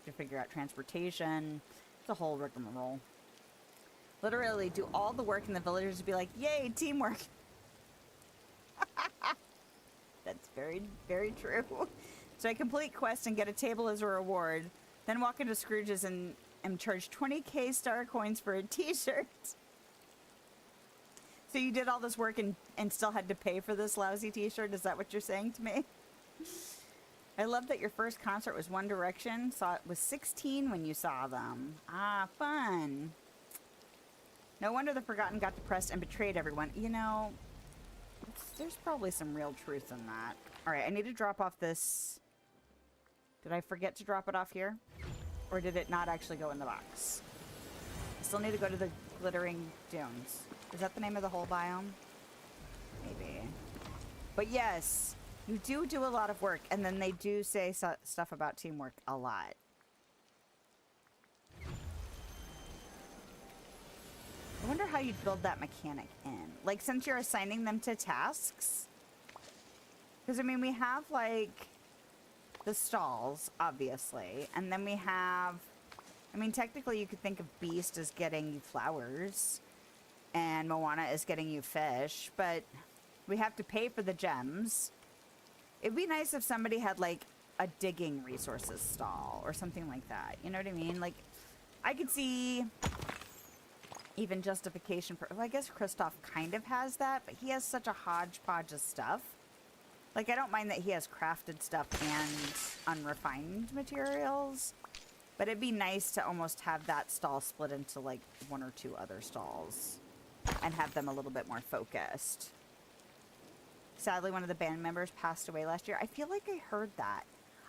to figure out transportation. It's a whole rigmarole. Literally do all the work in the villagers to be like, yay, teamwork. That's very, very true. So I complete quest and get a table as a reward. Then walk into Scrooge's and am charged 20k star coins for a t-shirt. So you did all this work and still had to pay for this lousy t-shirt? Is that what you're saying to me? I love that your first concert was One Direction. Was 16 when you saw them. Ah, fun. No wonder the Forgotten got depressed and betrayed everyone. You know, there's probably some real truth in that. All right, I need to drop off this. Did I forget to drop it off here? Or did it not actually go in the box? I still need to go to the Glittering Dunes. Is that the name of the whole biome? Maybe. But yes, you do a lot of work, and then they do say stuff about teamwork a lot. I wonder how you'd build that mechanic in. Like, since you're assigning them to tasks? Because, I mean, we have, like, the stalls, obviously. And then we have... I mean, technically, you could think of Beast as getting you flowers. And Moana is getting you fish. But we have to pay for the gems. It'd be nice if somebody had, like, a digging resources stall. Or something like that. You know what I mean? Like, I could see... even justification for... Well, I guess Kristoff kind of has that, but he has such a hodgepodge of stuff. Like, I don't mind that he has crafted stuff and unrefined materials, but it'd be nice to almost have that stall split into, like, 1 or 2 other stalls and have them a little bit more focused. Sadly, one of the band members passed away last year. I feel like I heard that.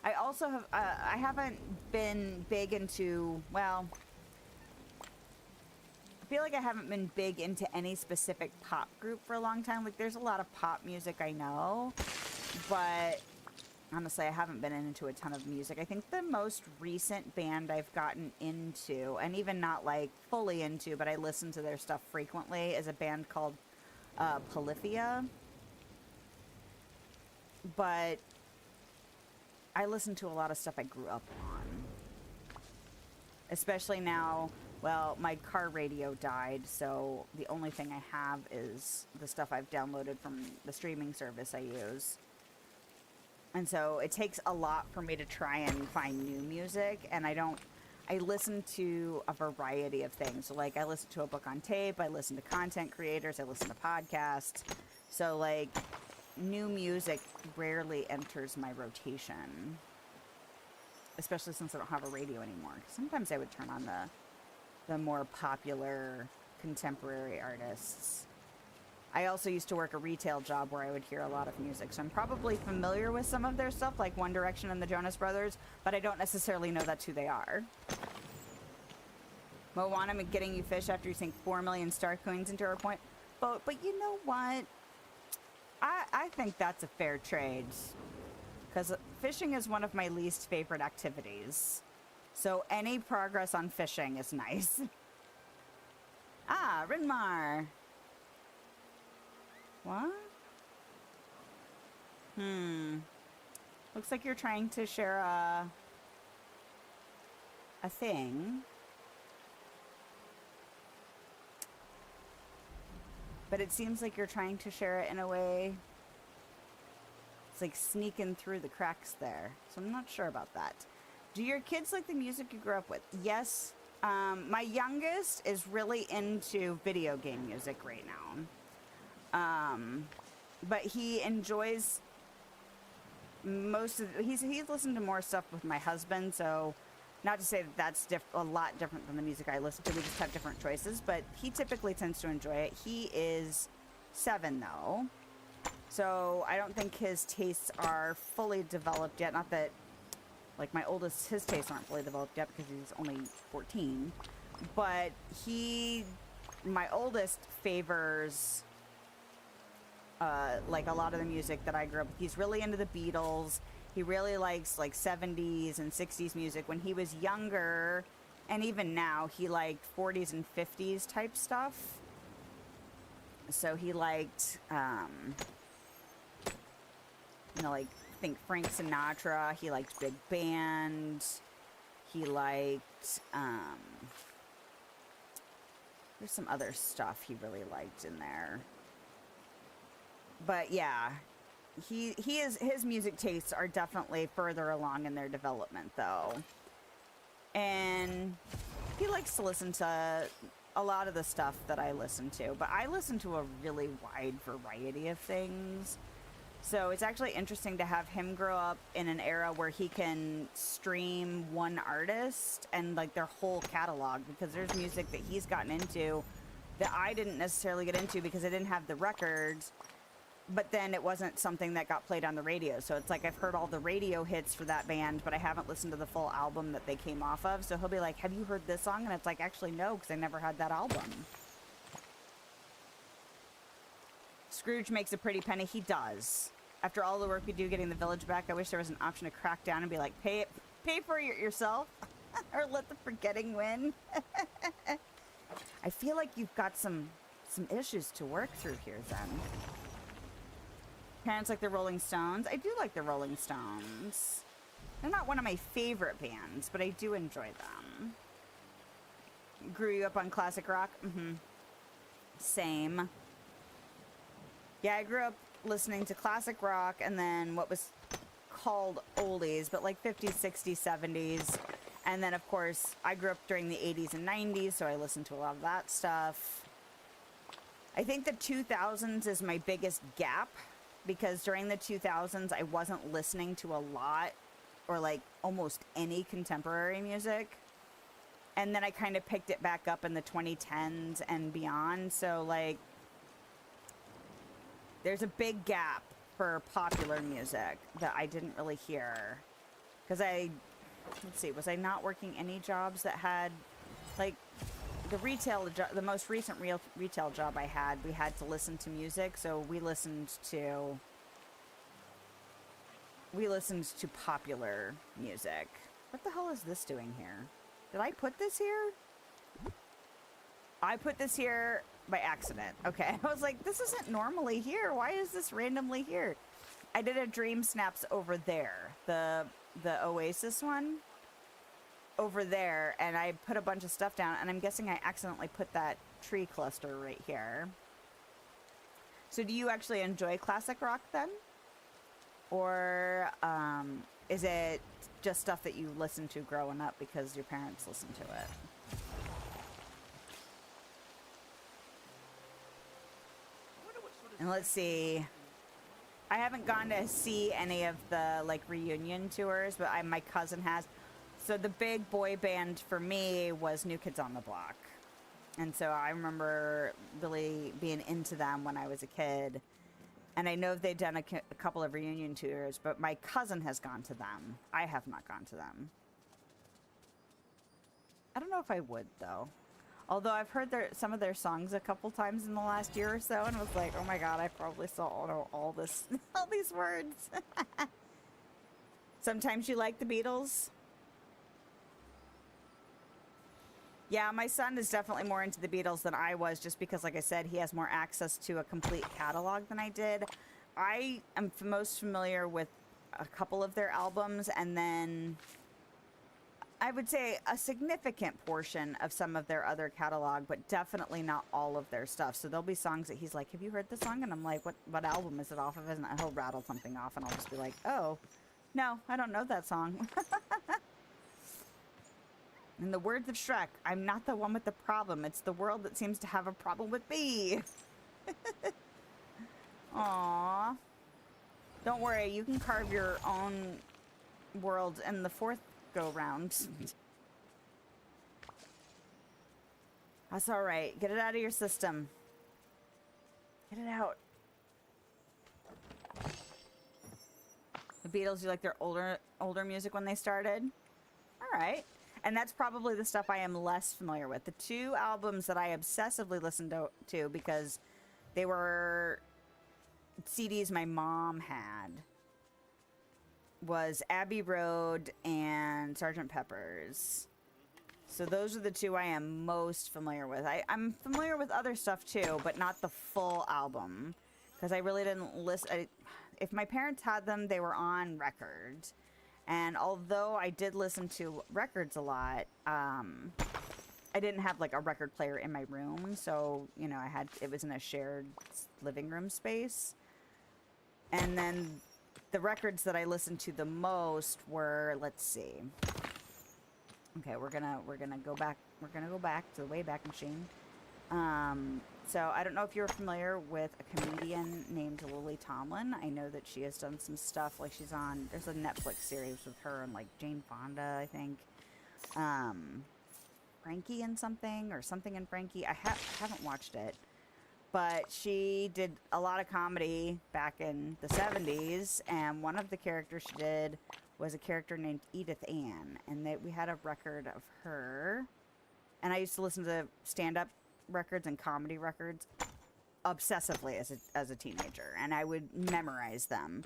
I also have... I haven't been big into... Well... I feel like I haven't been big into any specific pop group for a long time. Like, there's a lot of pop music I know, but honestly, I haven't been into a ton of music. I think the most recent band I've gotten into, and even not like fully into, but I listen to their stuff frequently, is a band called Polyphia. But I listen to a lot of stuff I grew up on. Especially now... Well, my car radio died, so the only thing I have is the stuff I've downloaded from the streaming service I use. And so it takes a lot for me to try and find new music, and I listen to a variety of things. So, like, I listen to a book on tape, I listen to content creators, I listen to podcasts. So, like, new music rarely enters my rotation. Especially since I don't have a radio anymore. Sometimes I would turn on the more popular contemporary artists. I also used to work a retail job where I would hear a lot of music, so I'm probably familiar with some of their stuff, like One Direction and the Jonas Brothers, but I don't necessarily know that's who they are. Moana getting you fish after you sink 4 million star coins into her point. But you know what? I think that's a fair trade. Because fishing is one of my least favorite activities. So any progress on fishing is nice. Ah, Rinmar. What? Looks like you're trying to share a thing. But it seems like you're trying to share it in a way. It's like sneaking through the cracks there. So I'm not sure about that. Do your kids like the music you grew up with? Yes. My youngest is really into video game music right now. But he enjoys most of... He's listened to more stuff with my husband, so... Not to say that that's a lot different than the music I listen to. We just have different choices, but he typically tends to enjoy it. He is 7, though, so I don't think his tastes are fully developed yet. Not that, like, my oldest, his tastes aren't fully developed yet because he's only 14, but my oldest favors, like, a lot of the music that I grew up with. He's really into the Beatles. He really likes, like, 70s and 60s music. When he was younger, and even now, he liked 40s and 50s type stuff. So he liked, you know, like, think Frank Sinatra. He liked big band. He liked, there's some other stuff he really liked in there. But, yeah. His music tastes are definitely further along in their development, though. And he likes to listen to a lot of the stuff that I listen to, but I listen to a really wide variety of things. So it's actually interesting to have him grow up in an era where he can stream one artist and, like, their whole catalog, because there's music that he's gotten into that I didn't necessarily get into because I didn't have the records. But then it wasn't something that got played on the radio. So it's like I've heard all the radio hits for that band, but I haven't listened to the full album that they came off of. So he'll be like, have you heard this song? And it's like, actually, no, because I never had that album. Scrooge makes a pretty penny. He does. After all the work we do getting the village back, I wish there was an option to crack down and be like, pay for it yourself. Or let the forgetting win. I feel like you've got some issues to work through here, Zen. Parents like the Rolling Stones. I do like the Rolling Stones. They're not one of my favorite bands, but I do enjoy them. Grew you up on classic rock? Mm-hmm. Same. Yeah, I grew up listening to classic rock and then what was called oldies, but like 50s, 60s, 70s. And then, of course, I grew up during the 80s and 90s, so I listened to a lot of that stuff. I think the 2000s is my biggest gap, because during the 2000s, I wasn't listening to a lot or like almost any contemporary music. And then I kind of picked it back up in the 2010s and beyond. So like, there's a big gap for popular music that I didn't really hear. Because let's see, was I not working any jobs that had, like, the most recent retail job I had, we had to listen to music, so we listened to popular music. What the hell is this doing here? Did I put this here? I put this here by accident. Okay, I was like, this isn't normally here. Why is this randomly here? I did a Dream Snaps over there, the Oasis one. Over there, and I put a bunch of stuff down, and I'm guessing I accidentally put that tree cluster right here. So do you actually enjoy classic rock then? Or is it just stuff that you listened to growing up because your parents listened to it? And let's see. I haven't gone to see any of the, like, reunion tours, but my cousin has. So the big boy band for me was New Kids on the Block. And so I remember really being into them when I was a kid. And I know they've done a couple of reunion tours, but my cousin has gone to them. I have not gone to them. I don't know if I would, though. Although I've heard some of their songs a couple times in the last year or so, and was like, oh my god, I probably know all these words. Sometimes you like the Beatles? Yeah, my son is definitely more into the Beatles than I was, just because, like I said, he has more access to a complete catalog than I did. I am most familiar with a couple of their albums, and then I would say a significant portion of some of their other catalog, but definitely not all of their stuff. So there'll be songs that he's like, have you heard this song? And I'm like, what album is it off of? And he'll rattle something off, and I'll just be like, oh, no, I don't know that song. In the words of Shrek, I'm not the one with the problem. It's the world that seems to have a problem with me. Aww. Don't worry, you can carve your own world in the fourth go-round. That's alright. Get it out of your system. Get it out. The Beatles, you like their older music when they started? Alright. And that's probably the stuff I am less familiar with. The two albums that I obsessively listened to because they were CDs my mom had was Abbey Road and Sgt. Pepper's. So those are the two I am most familiar with. I'm familiar with other stuff too, but not the full album. Because I really didn't listen. If my parents had them, they were on record. And although I did listen to records a lot, I didn't have like a record player in my room. So, you know, it was in a shared living room space. And then the records that I listened to the most were, let's see. Okay, we're gonna go back. We're gonna go back to the Wayback Machine. So I don't know if you're familiar with a comedian named Lily Tomlin. I know that she has done some stuff. Like there's a Netflix series with her and like Jane Fonda, I think. Frankie and something, or something in Frankie. I haven't watched it. But she did a lot of comedy back in the 70s, and one of the characters she did was a character named Edith Ann, and we had a record of her. And I used to listen to stand-up records and comedy records obsessively as a teenager, and I would memorize them.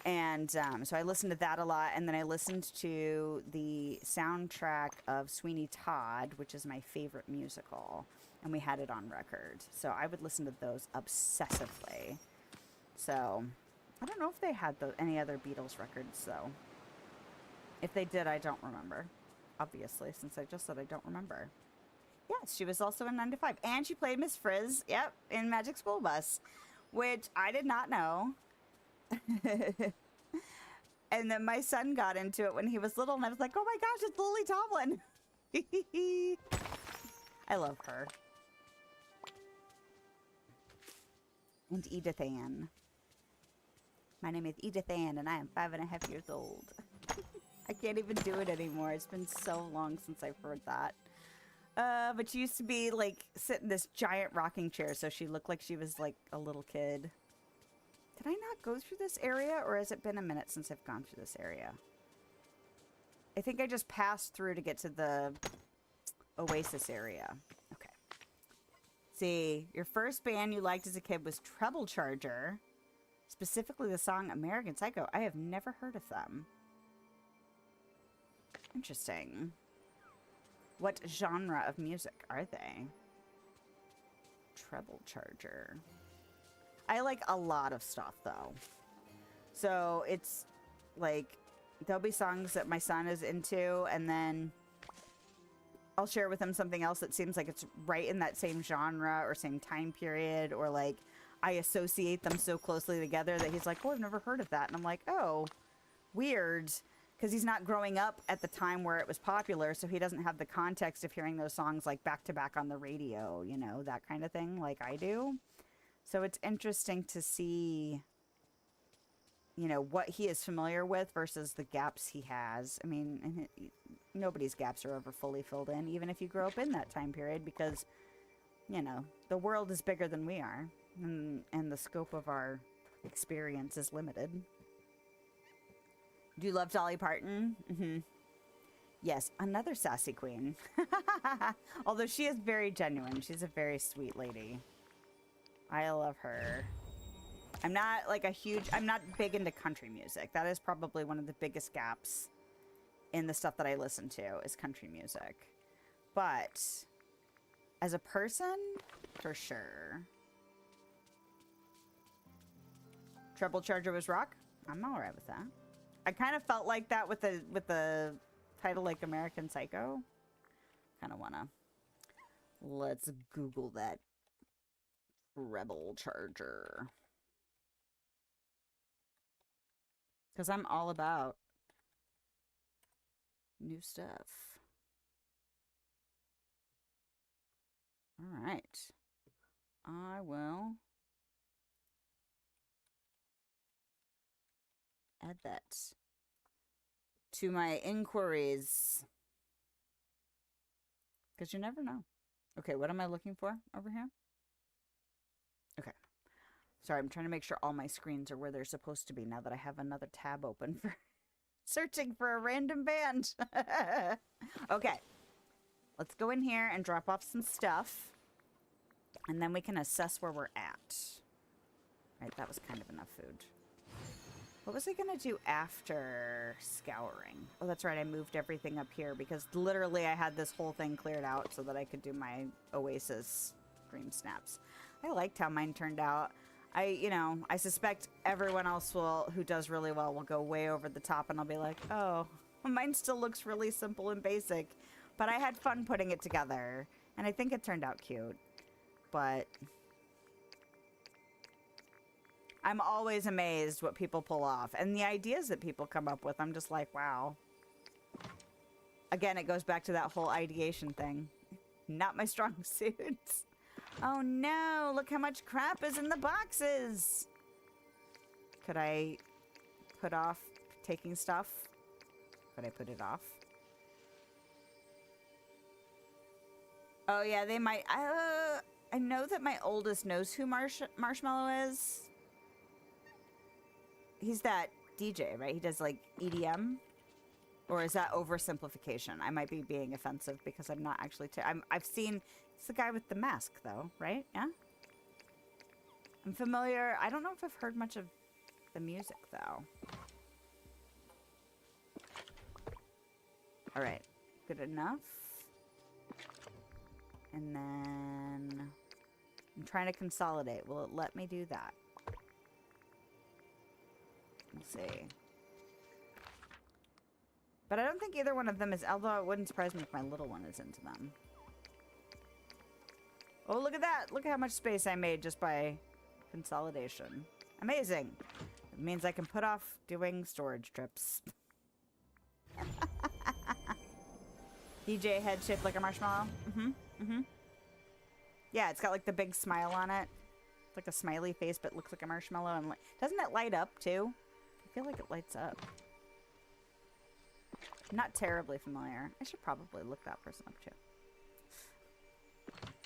And so I listened to that a lot, and then I listened to the soundtrack of Sweeney Todd, which is my favorite musical, and we had it on record. So I would listen to those obsessively. So I don't know if they had any other Beatles records, though. If they did, I don't remember, obviously, since I just said I don't remember. Yes, she was also in 9 to 5. And she played Miss Frizz, yep, in Magic School Bus, which I did not know. And then my son got into it when he was little, and I was like, oh my gosh, it's Lily Tomlin. I love her. And Edith Ann. My name is Edith Ann, and I am 5.5 years old. I can't even do it anymore. It's been so long since I've heard that. But she used to be, like, sit in this giant rocking chair, so she looked like she was, like, a little kid. Did I not go through this area, or has it been a minute since I've gone through this area? I think I just passed through to get to the Oasis area. Okay. See, your first band you liked as a kid was Treble Charger. Specifically the song American Psycho. I have never heard of them. Interesting. What genre of music are they? Treble Charger. I like a lot of stuff, though. So it's like, there'll be songs that my son is into, and then I'll share with him something else that seems like it's right in that same genre or same time period, or like I associate them so closely together that he's like, oh, I've never heard of that. And I'm like, oh, weird. Because he's not growing up at the time where it was popular, so he doesn't have the context of hearing those songs like back to back on the radio, you know, that kind of thing like I do. So it's interesting to see, you know, what he is familiar with versus the gaps he has. I mean, nobody's gaps are ever fully filled in, even if you grow up in that time period, because, you know, the world is bigger than we are, and the scope of our experience is limited. Do you love Dolly Parton? Mm-hmm. Yes, another sassy queen. Although she is very genuine. She's a very sweet lady. I love her. I'm not I'm not big into country music. That is probably one of the biggest gaps in the stuff that I listen to is country music. But as a person, for sure. Treble Charger was rock. I'm all right with that. I kind of felt like that with the title like American Psycho. Kind of wanna. Let's Google that. Treble Charger. Because I'm all about new stuff. All right. I will add that to my inquiries. Because you never know. Okay, what am I looking for over here? Okay. Sorry, I'm trying to make sure all my screens are where they're supposed to be now that I have another tab open for searching for a random band. Okay. Let's go in here and drop off some stuff. And then we can assess where we're at. Right, that was kind of enough food. What was I going to do after scouring? Oh, that's right. I moved everything up here because literally I had this whole thing cleared out so that I could do my Oasis Dream Snaps. I liked how mine turned out. I suspect everyone else who does really well will go way over the top and I'll be like, oh, mine still looks really simple and basic. But I had fun putting it together. And I think it turned out cute. But I'm always amazed what people pull off. And the ideas that people come up with, I'm just like, wow. Again, it goes back to that whole ideation thing. Not my strong suits. Oh no, look how much crap is in the boxes. Could I put off taking stuff? Could I put it off? Oh yeah, they might. I know that my oldest knows who Marshmallow is. He's that DJ, right? He does like EDM. Or is that oversimplification? I might be being offensive because I'm not actually. I've seen. It's the guy with the mask, though, right? Yeah. I'm familiar. I don't know if I've heard much of the music, though. All right, good enough. And then I'm trying to consolidate. Will it let me do that? Let's see. But I don't think either one of them is, although it wouldn't surprise me if my little one is into them. Oh, look at that. Look at how much space I made just by consolidation. Amazing. It means I can put off doing storage trips. DJ head shaped like a marshmallow. Yeah, it's got like the big smile on it. It's like a smiley face, but looks like a marshmallow. And doesn't it light up too? I feel like it lights up. Not terribly familiar. I should probably look that person up too.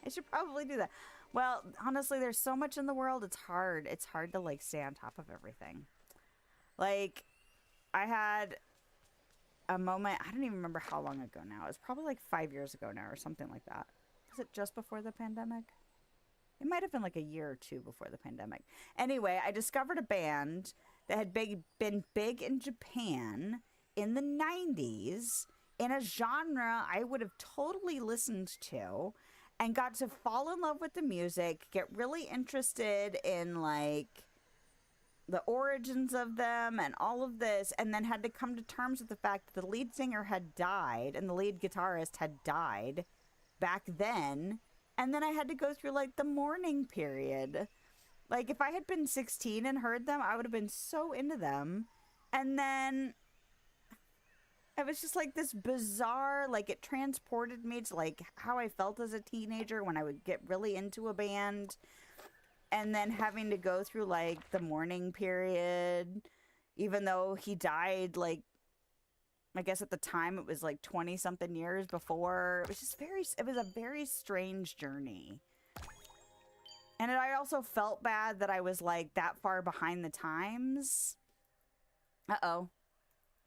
I should probably do that. Well, honestly, there's so much in the world. It's hard. It's hard to like stay on top of everything. Like, I had a moment. I don't even remember how long ago now. It was probably like 5 years ago now or something like that. Was it just before the pandemic? It might have been like a year or two before the pandemic. Anyway, I discovered a band that had been big in Japan in the 90s in a genre I would have totally listened to and got to fall in love with the music, get really interested in like the origins of them and all of this, and then had to come to terms with the fact that the lead singer had died and the lead guitarist had died back then. And then I had to go through like the mourning period. Like if I had been 16 and heard them, I would have been so into them. And then it was just like this bizarre, like it transported me to like how I felt as a teenager when I would get really into a band. And then having to go through like the mourning period, even though he died, like, I guess at the time it was like 20 something years before. It was just it was a very strange journey. And I also felt bad that I was like that far behind the times. Uh-oh.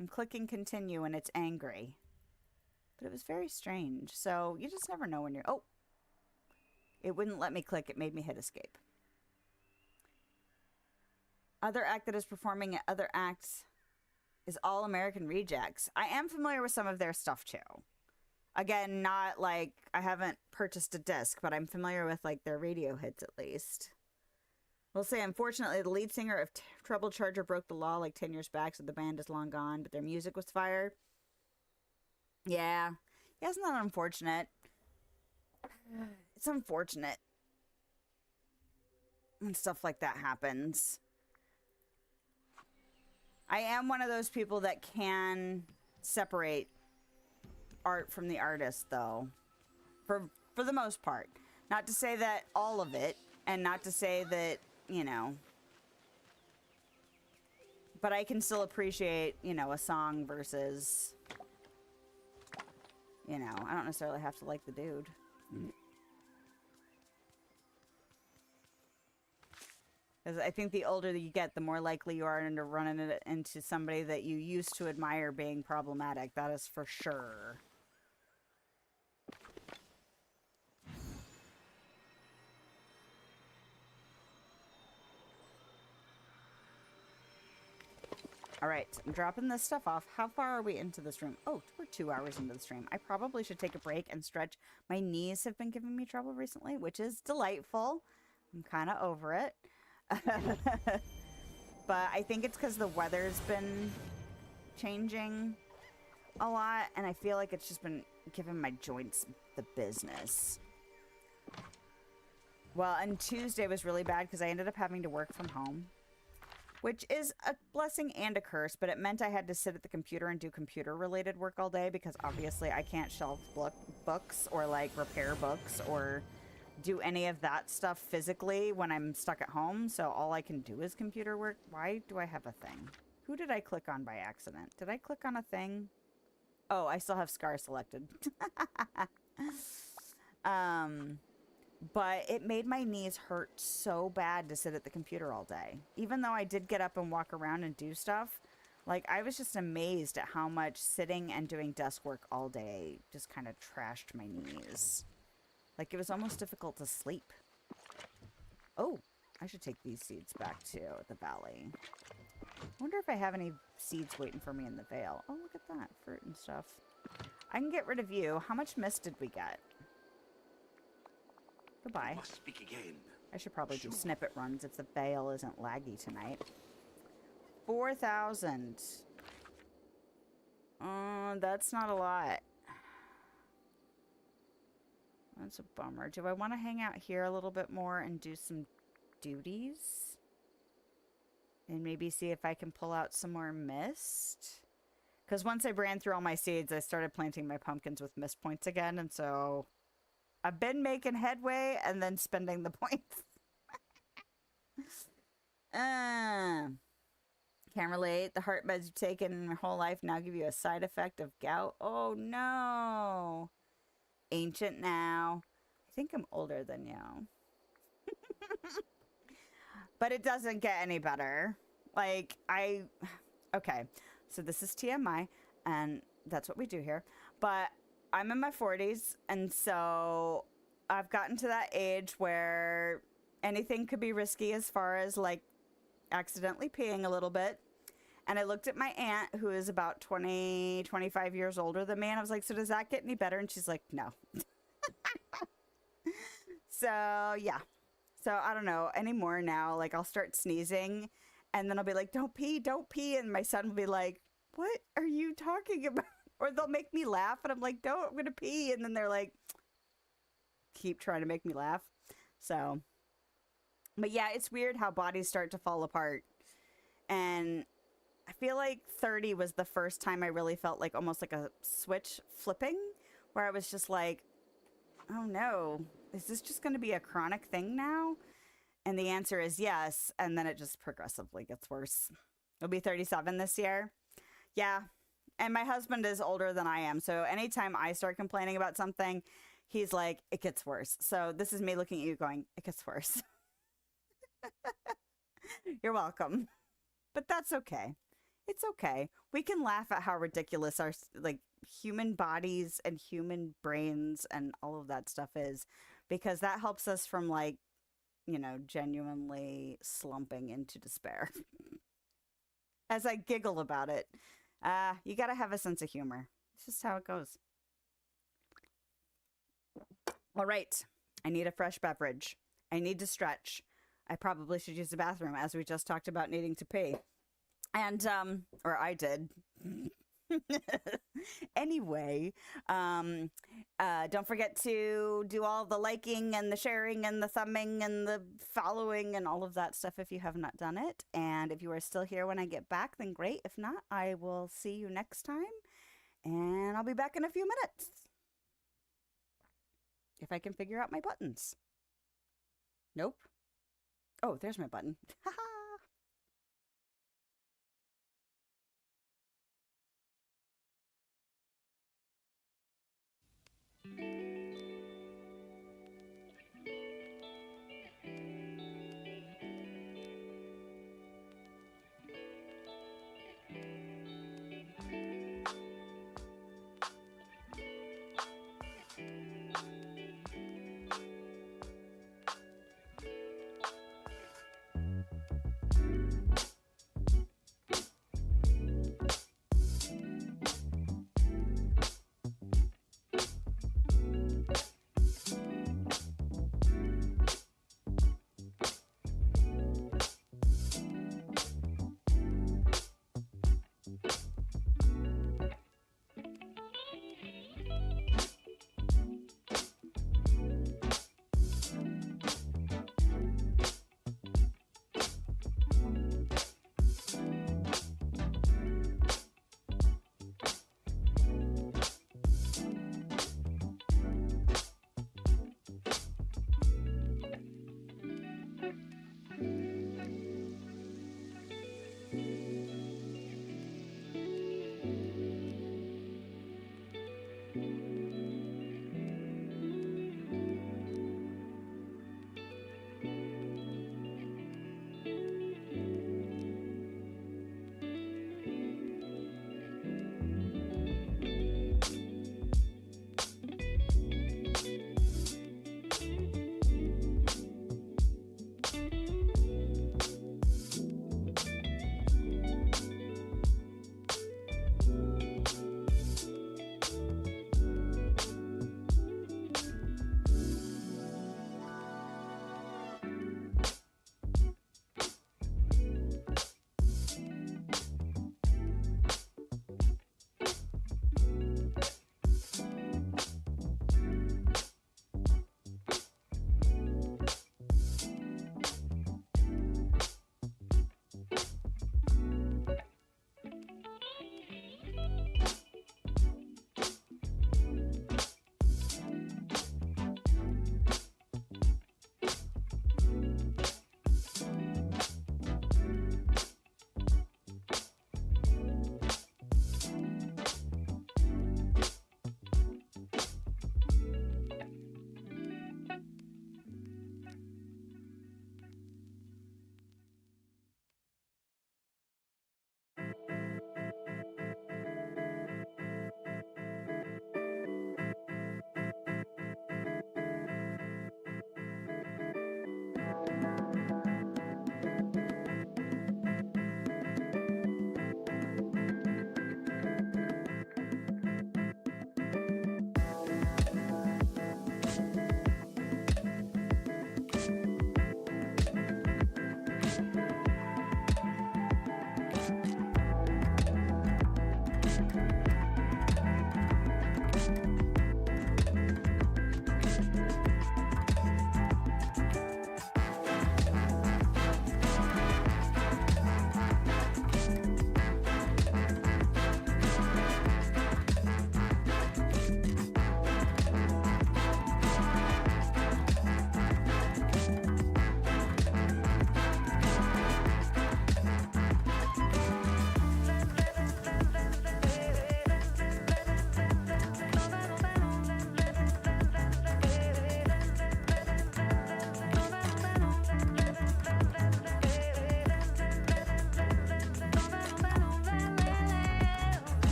I'm clicking continue and it's angry. But it was very strange. So you just never know when you're... Oh! It wouldn't let me click. It made me hit escape. Other act that is performing at other acts is All American Rejects. I am familiar with some of their stuff too. Again, not like I haven't purchased a disc, but I'm familiar with like their radio hits at least. We'll say, unfortunately, the lead singer of Trouble Charger broke the law like 10 years back, so the band is long gone, but their music was fire. Yeah. Yeah, isn't that unfortunate? It's unfortunate when stuff like that happens. I am one of those people that can separate art from the artist, though. For the most part. Not to say that all of it, and not to say that, you know, but I can still appreciate, you know, a song versus, you know, I don't necessarily have to like the dude. Because I think the older that you get, the more likely you are to run into somebody that you used to admire being problematic. That is for sure. All right, I'm dropping this stuff off. How far are we into this room? Oh, we're 2 hours into the stream. I probably should take a break and stretch. My knees have been giving me trouble recently, which is delightful. I'm kind of over it. But I think it's because the weather's been changing a lot, and I feel like it's just been giving my joints the business. Well, and Tuesday was really bad because I ended up having to work from home, which is a blessing and a curse, but it meant I had to sit at the computer and do computer-related work all day because obviously I can't shelf books or, like, repair books or do any of that stuff physically when I'm stuck at home, so all I can do is computer work. Why do I have a thing? Who did I click on by accident? Did I click on a thing? Oh, I still have Scar selected. But it made my knees hurt so bad to sit at the computer all day. Even though I did get up and walk around and do stuff, like, I was just amazed at how much sitting and doing desk work all day just kind of trashed my knees. Like, it was almost difficult to sleep. Oh, I should take these seeds back to the valley. I wonder if I have any seeds waiting for me in the Vale. Oh, look at that. Fruit and stuff. I can get rid of you. How much mist did we get? Goodbye. Must speak again. I should probably do snippet runs if the Vale isn't laggy tonight. 4,000. That's not a lot. That's a bummer. Do I want to hang out here a little bit more and do some duties? And maybe see if I can pull out some more mist? Because once I ran through all my seeds, I started planting my pumpkins with mist points again, and so I've been making headway and then spending the points. Can't relate. The heart meds you've taken in your whole life now give you a side effect of gout. Oh no. Ancient now. I think I'm older than you. But it doesn't get any better. Like, okay, so this is TMI, and that's what we do here. But I'm in my 40s, and so I've gotten to that age where anything could be risky as far as, like, accidentally peeing a little bit. And I looked at my aunt, who is about 20, 25 years older than me, and I was like, so does that get any better? And she's like, no. So, yeah. So, I don't know, anymore now. Like, I'll start sneezing, and then I'll be like, don't pee, don't pee. And my son will be like, what are you talking about? Or they'll make me laugh, and I'm like, no, I'm going to pee. And then they're like, keep trying to make me laugh. So, but yeah, it's weird how bodies start to fall apart. And I feel like 30 was the first time I really felt like almost like a switch flipping, where I was just like, oh no, is this just going to be a chronic thing now? And the answer is yes. And then it just progressively gets worse. It'll be 37 this year. Yeah. And my husband is older than I am. So anytime I start complaining about something, he's like, it gets worse. So this is me looking at you going, it gets worse. You're welcome. But that's okay. It's okay. We can laugh at how ridiculous our, like, human bodies and human brains and all of that stuff is, because that helps us from, like, you know, genuinely slumping into despair. As I giggle about it. You gotta have a sense of humor. It's just how it goes. All right. I need a fresh beverage. I need to stretch. I probably should use the bathroom, as we just talked about needing to pee. And, or I did. Anyway, don't forget to do all the liking and the sharing and the thumbing and the following and all of that stuff if you have not done it. And if you are still here when I get back, then great. If not, I will see you next time. And I'll be back in a few minutes. If I can figure out my buttons. Nope. Oh, there's my button. Haha.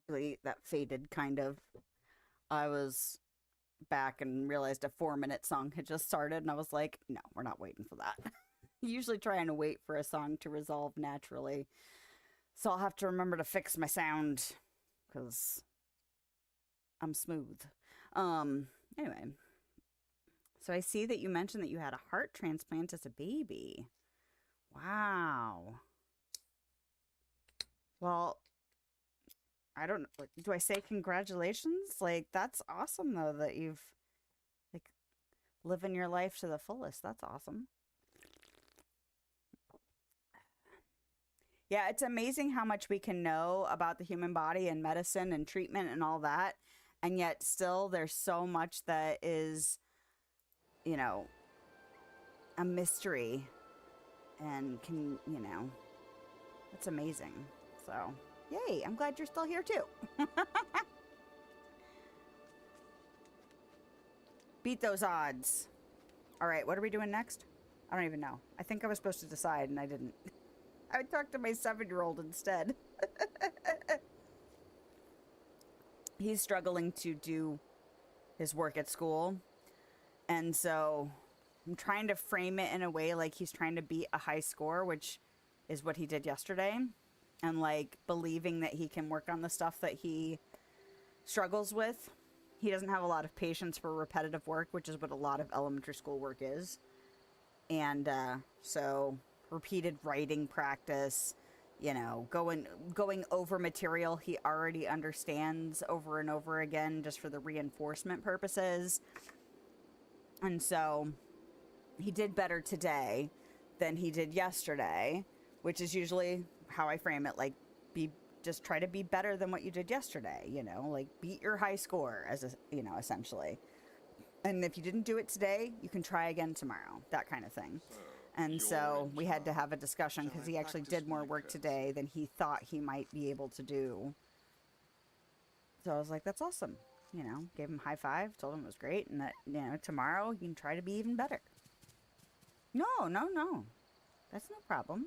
Really, that faded kind of. I was back and realized a 4-minute song had just started, and I was like, no, we're not waiting for that. Usually trying to wait for a song to resolve naturally. So I'll have to remember to fix my sound, because I'm smooth. Anyway. So I see that you mentioned that you had a heart transplant as a baby. Wow. Well, I don't know. Do I say congratulations? Like, that's awesome, though, that you've, like, living your life to the fullest. That's awesome. Yeah, it's amazing how much we can know about the human body and medicine and treatment and all that. And yet still there's so much that is, you know, a mystery and can, you know, it's amazing. So, yay, I'm glad you're still here too. Beat those odds. All right, what are we doing next? I don't even know. I think I was supposed to decide and I didn't. I would talk to my 7-year-old instead. He's struggling to do his work at school. And so I'm trying to frame it in a way like he's trying to beat a high score, which is what he did yesterday. And like believing that he can work on the stuff that he struggles with. He doesn't have a lot of patience for repetitive work, which is what a lot of elementary school work is. And so repeated writing practice, you know, going over material he already understands over and over again just for the reinforcement purposes. And so he did better today than he did yesterday, which is usually how I frame it. Like, just try to be better than what you did yesterday, you know, like beat your high score as a, you know, essentially. And if you didn't do it today, you can try again tomorrow, that kind of thing. And so we had to have a discussion because he actually did more work today than he thought he might be able to do. So I was like, that's awesome. You know, gave him a high five, told him it was great, and that, you know, tomorrow you can try to be even better. No. That's no problem.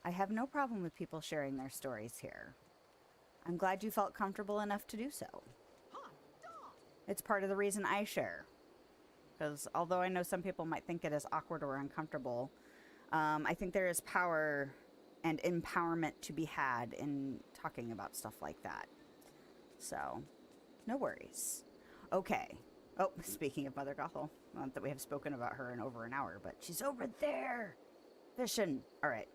I have no problem with people sharing their stories here. I'm glad you felt comfortable enough to do so. It's part of the reason I share. Because although I know some people might think it is awkward or uncomfortable, I think there is power and empowerment to be had in talking about stuff like that. So, no worries. Okay. Oh, speaking of Mother Gothel, not that we have spoken about her in over an hour, but she's over there fishing. All right.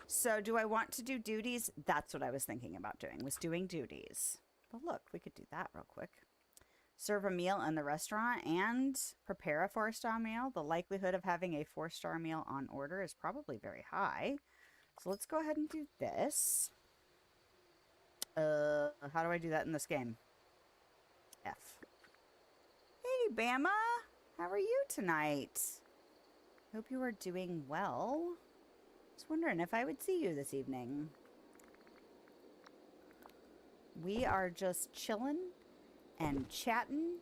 So, do I want to do duties? That's what I was thinking about doing, was doing duties. Well, look, we could do that real quick. Serve a meal in the restaurant and prepare a 4-star meal. The likelihood of having a 4-star meal on order is probably very high. So let's go ahead and do this. How do I do that in this game? F. Hey, Bama. How are you tonight? Hope you are doing well. I was wondering if I would see you this evening. We are just chilling and chatting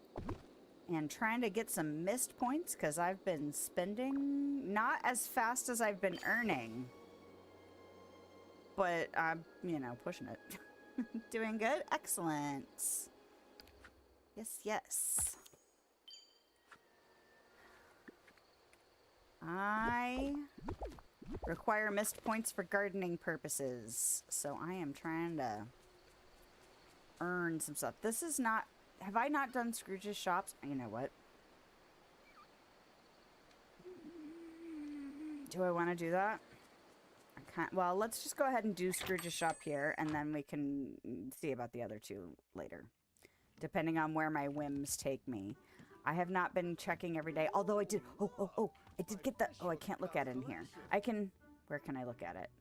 and trying to get some missed points because I've been spending not as fast as I've been earning, but I'm, you know, pushing it. Doing good? Excellent. Yes. I require missed points for gardening purposes, so I am trying to earn some stuff. This is not... Have I not done Scrooge's shops? You know what? Do I want to do that? I can't... Well, let's just go ahead and do Scrooge's shop here, and then we can see about the other two later. Depending on where my whims take me. I have not been checking every day, although I did... Oh, I did get that... Oh, I can't look at it in here. I can... Where can I look at it?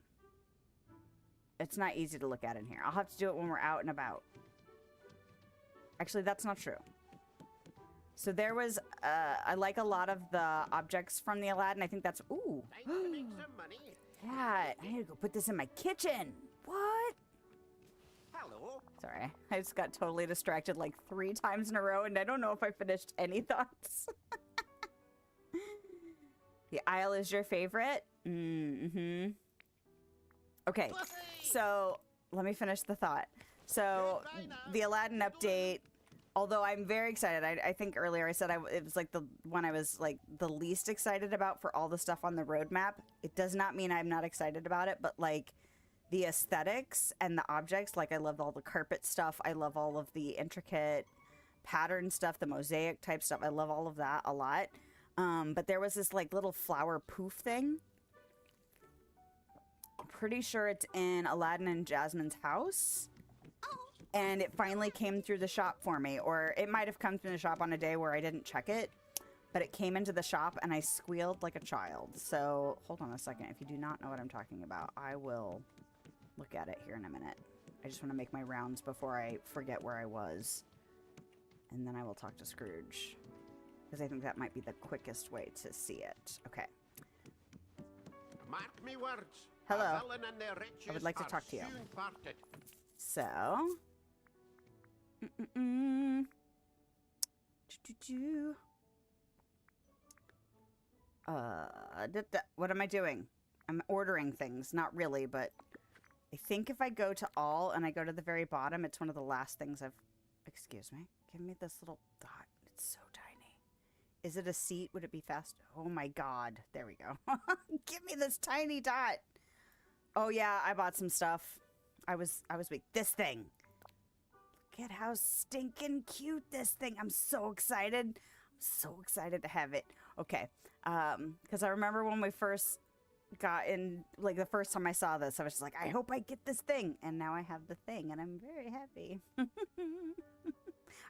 It's not easy to look at in here. I'll have to do it when we're out and about. Actually, that's not true. So there was, I like a lot of the objects from the Aladdin. I think that's, ooh. Yeah, I need to go put this in my kitchen. What? Hello. Sorry, I just got totally distracted like 3 times in a row, and I don't know if I finished any thoughts. The aisle is your favorite? Mm-hmm. Okay, so let me finish the thought. So the Aladdin update, although I'm very excited, I think earlier I said it was like the one I was like the least excited about for all the stuff on the roadmap. It does not mean I'm not excited about it, but like the aesthetics and the objects, like I love all the carpet stuff. I love all of the intricate pattern stuff, the mosaic type stuff. I love all of that a lot. But there was this like little flower poof thing. I'm pretty sure it's in Aladdin and Jasmine's house. And it finally came through the shop for me. Or it might have come through the shop on a day where I didn't check it. But it came into the shop and I squealed like a child. So hold on a second. If you do not know what I'm talking about, I will look at it here in a minute. I just want to make my rounds before I forget where I was. And then I will talk to Scrooge. Because I think that might be the quickest way to see it. Okay. Mark me words. Hello. A villain and their riches I would like to are talk to you. soon parted. So. What am I doing? I'm ordering things. Not really, but I think if I go to all and I go to the very bottom, it's one of the last things I've... Excuse me. Give me this little dot. It's so tiny. Is it a seat? Would it be fast? Oh my god. There we go. Give me this tiny dot. Oh yeah, I bought some stuff. I was weak. This thing. Look at how stinking cute this thing. I'm so excited. I'm so excited to have it. Okay. Because I remember when we first got in, like the first time I saw this, I was just like, I hope I get this thing. And now I have the thing and I'm very happy.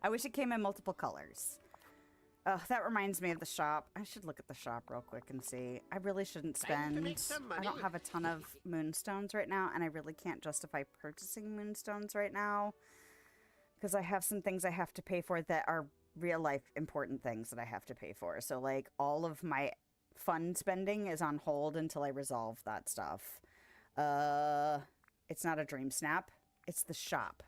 I wish it came in multiple colors. Oh, that reminds me of the shop. I should look at the shop real quick and see. I really shouldn't Time to spend... make some I money. don't have a ton of moonstones right now, and I really can't justify purchasing moonstones right now. Because I have some things I have to pay for that are real-life important things that I have to pay for. So, like, all of my fun spending is on hold until I resolve that stuff. It's not a dream snap. It's the shop.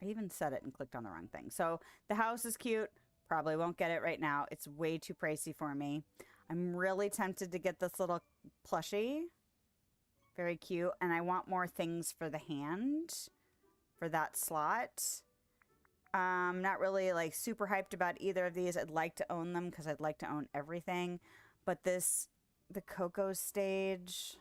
I even said it and clicked on the wrong thing. So, the house is cute. Probably won't get it right now. It's way too pricey for me. I'm really tempted to get this little plushie. Very cute. And I want more things for the hand. For that slot. Not really like super hyped about either of these. I'd like to own them because I'd like to own everything. But this, the Coco stage,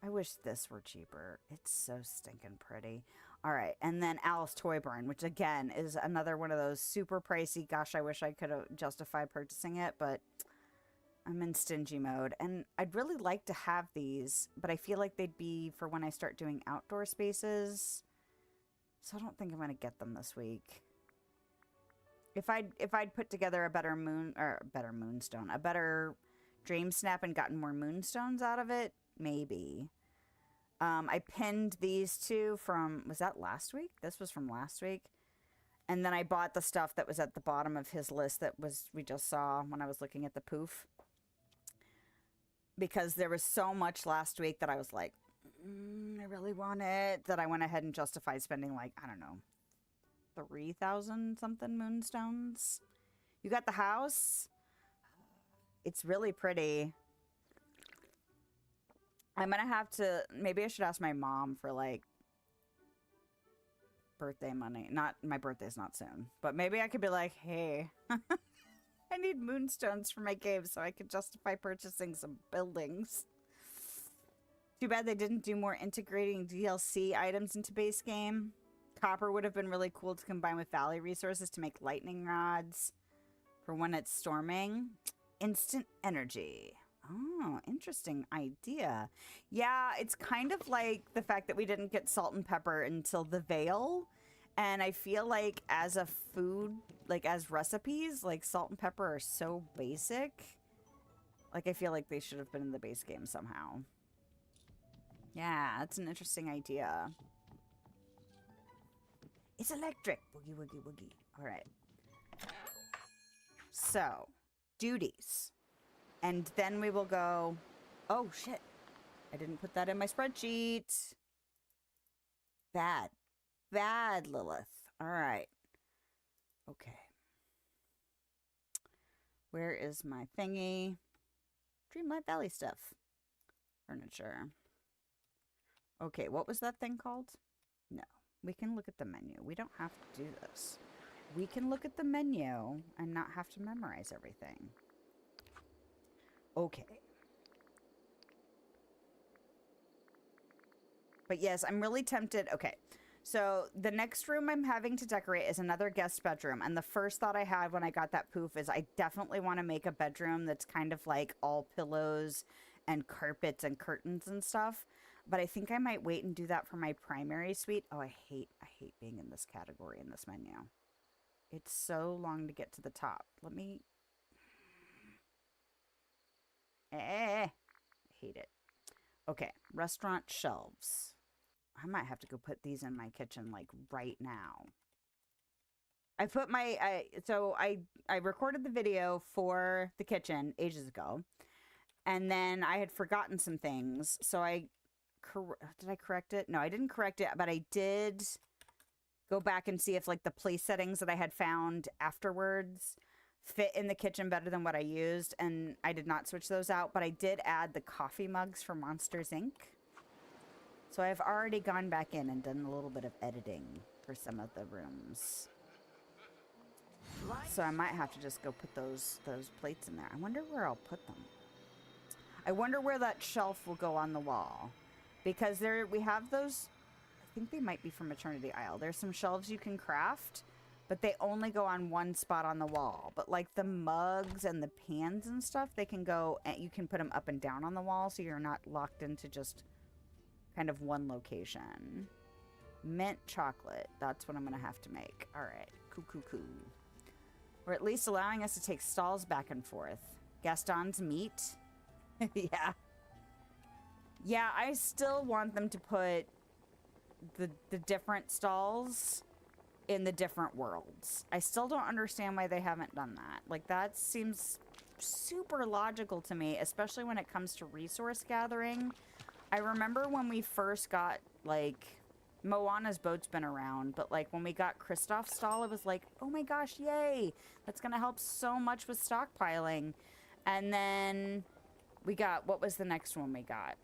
I wish this were cheaper. It's so stinking pretty. All right, and then Alice Toy Barn, which again is another one of those super pricey. Gosh, I wish I could have justified purchasing it, but I'm in stingy mode. And I'd really like to have these, but I feel like they'd be for when I start doing outdoor spaces. So I don't think I'm going to get them this week. If I'd put together a better moonstone, a better dream snap and gotten more moonstones out of it, maybe. I pinned these two from, was that last week? This was from last week. And then I bought the stuff that was at the bottom of his list that was, we just saw when I was looking at the poof. Because there was so much last week that I was like, I really want it, that I went ahead and justified spending like, I don't know, 3,000 something moonstones. You got the house? It's really pretty. I'm gonna have to, maybe I should ask my mom for like birthday money. Not, my birthday's not soon, but maybe I could be like, hey, I need moonstones for my cave so I could justify purchasing some buildings. Too bad they didn't do more integrating DLC items into base game. Copper would have been really cool to combine with valley resources to make lightning rods for when it's storming. Instant energy. Oh, interesting idea. Yeah, it's kind of like the fact that we didn't get salt and pepper until the Veil. And I feel like as a food, like as recipes, like salt and pepper are so basic. Like I feel like they should have been in the base game somehow. Yeah, that's an interesting idea. It's electric. Boogie, woogie, woogie. All right. So, duties. And then we will go... Oh, shit. I didn't put that in my spreadsheet. Bad. Bad, Lilith. All right. Okay. Where is my thingy? Dreamlight Valley stuff. Furniture. Okay, what was that thing called? No. We can look at the menu. We don't have to do this. We can look at the menu and not have to memorize everything. Okay. But yes, I'm really tempted. Okay. So the next room I'm having to decorate is another guest bedroom. And the first thought I had when I got that poof is I definitely want to make a bedroom that's kind of like all pillows and carpets and curtains and stuff. But I think I might wait and do that for my primary suite. Oh, I hate being in this category in this menu. It's so long to get to the top. Let me... I hate it. Okay, restaurant shelves. I might have to go put these in my kitchen, like, right now. I put my... So I recorded the video for the kitchen ages ago. And then I had forgotten some things. So did I correct it? No, I didn't correct it. But I did go back and see if, like, the place settings that I had found afterwards fit in the kitchen better than what I used. And I did not switch those out. But I did add the coffee mugs for Monsters, Inc. So I've already gone back in and done a little bit of editing for some of the rooms. So I might have to just go put those plates in there. I wonder where I'll put them. I wonder where that shelf will go on the wall. Because we have those, I think they might be from Eternity Isle. There's some shelves you can craft, but they only go on one spot on the wall. But like the mugs and the pans and stuff, they can go, and you can put them up and down on the wall so you're not locked into just kind of one location. Mint chocolate. That's what I'm going to have to make. All right. Cool. Or at least allowing us to take stalls back and forth. Gaston's meat. Yeah. Yeah, I still want them to put the different stalls in the different worlds. I still don't understand why they haven't done that. Like, that seems super logical to me, especially when it comes to resource gathering. I remember when we first got, like, Moana's boat's been around, but, like, when we got Kristoff's stall, it was like, oh my gosh, yay! That's gonna help so much with stockpiling. And then we got, what was the next one we got?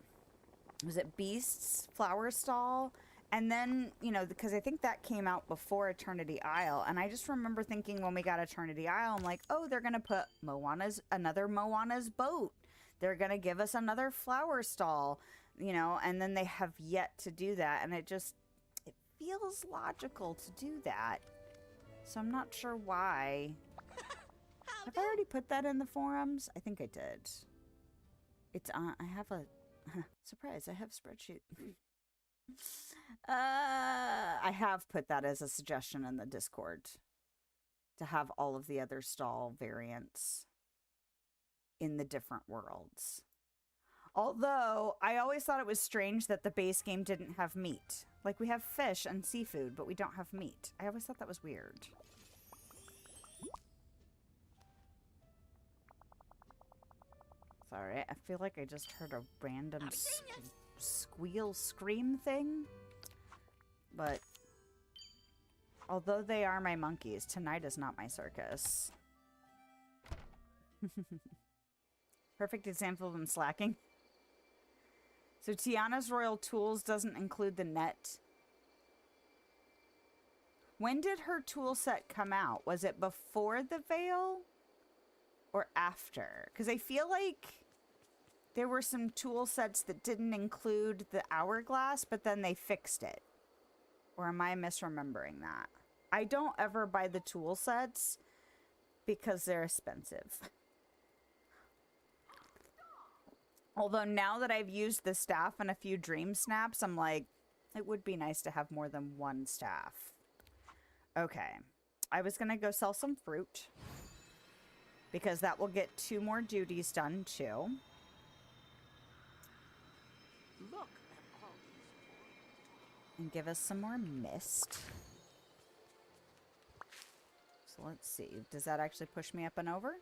Was it Beast's flower stall? And then, you know, because I think that came out before Eternity Isle, and I just remember thinking when we got Eternity Isle, I'm like, oh, they're gonna put another Moana's boat. They're gonna give us another flower stall. You know, and then they have yet to do that. And it feels logical to do that. So I'm not sure why. Have I already put that in the forums? I think I did. It's on, I have a, surprise, I have a spreadsheet. I have put that as a suggestion in the Discord. To have all of the other stall variants in the different worlds. Although, I always thought it was strange that the base game didn't have meat. Like, we have fish and seafood, but we don't have meat. I always thought that was weird. Sorry, I feel like I just heard a random squeal scream thing. But, although they are my monkeys, tonight is not my circus. Perfect example of them slacking. So Tiana's Royal Tools doesn't include the net. When did her tool set come out? Was it before the veil or after? Because I feel like there were some tool sets that didn't include the hourglass, but then they fixed it. Or am I misremembering that? I don't ever buy the tool sets because they're expensive. Although now that I've used the staff and a few dream snaps, I'm like, it would be nice to have more than one staff. Okay. I was going to go sell some fruit. Because that will get 2 more duties done, too. Look at all these. And give us some more mist. So let's see. Does that actually push me up and over?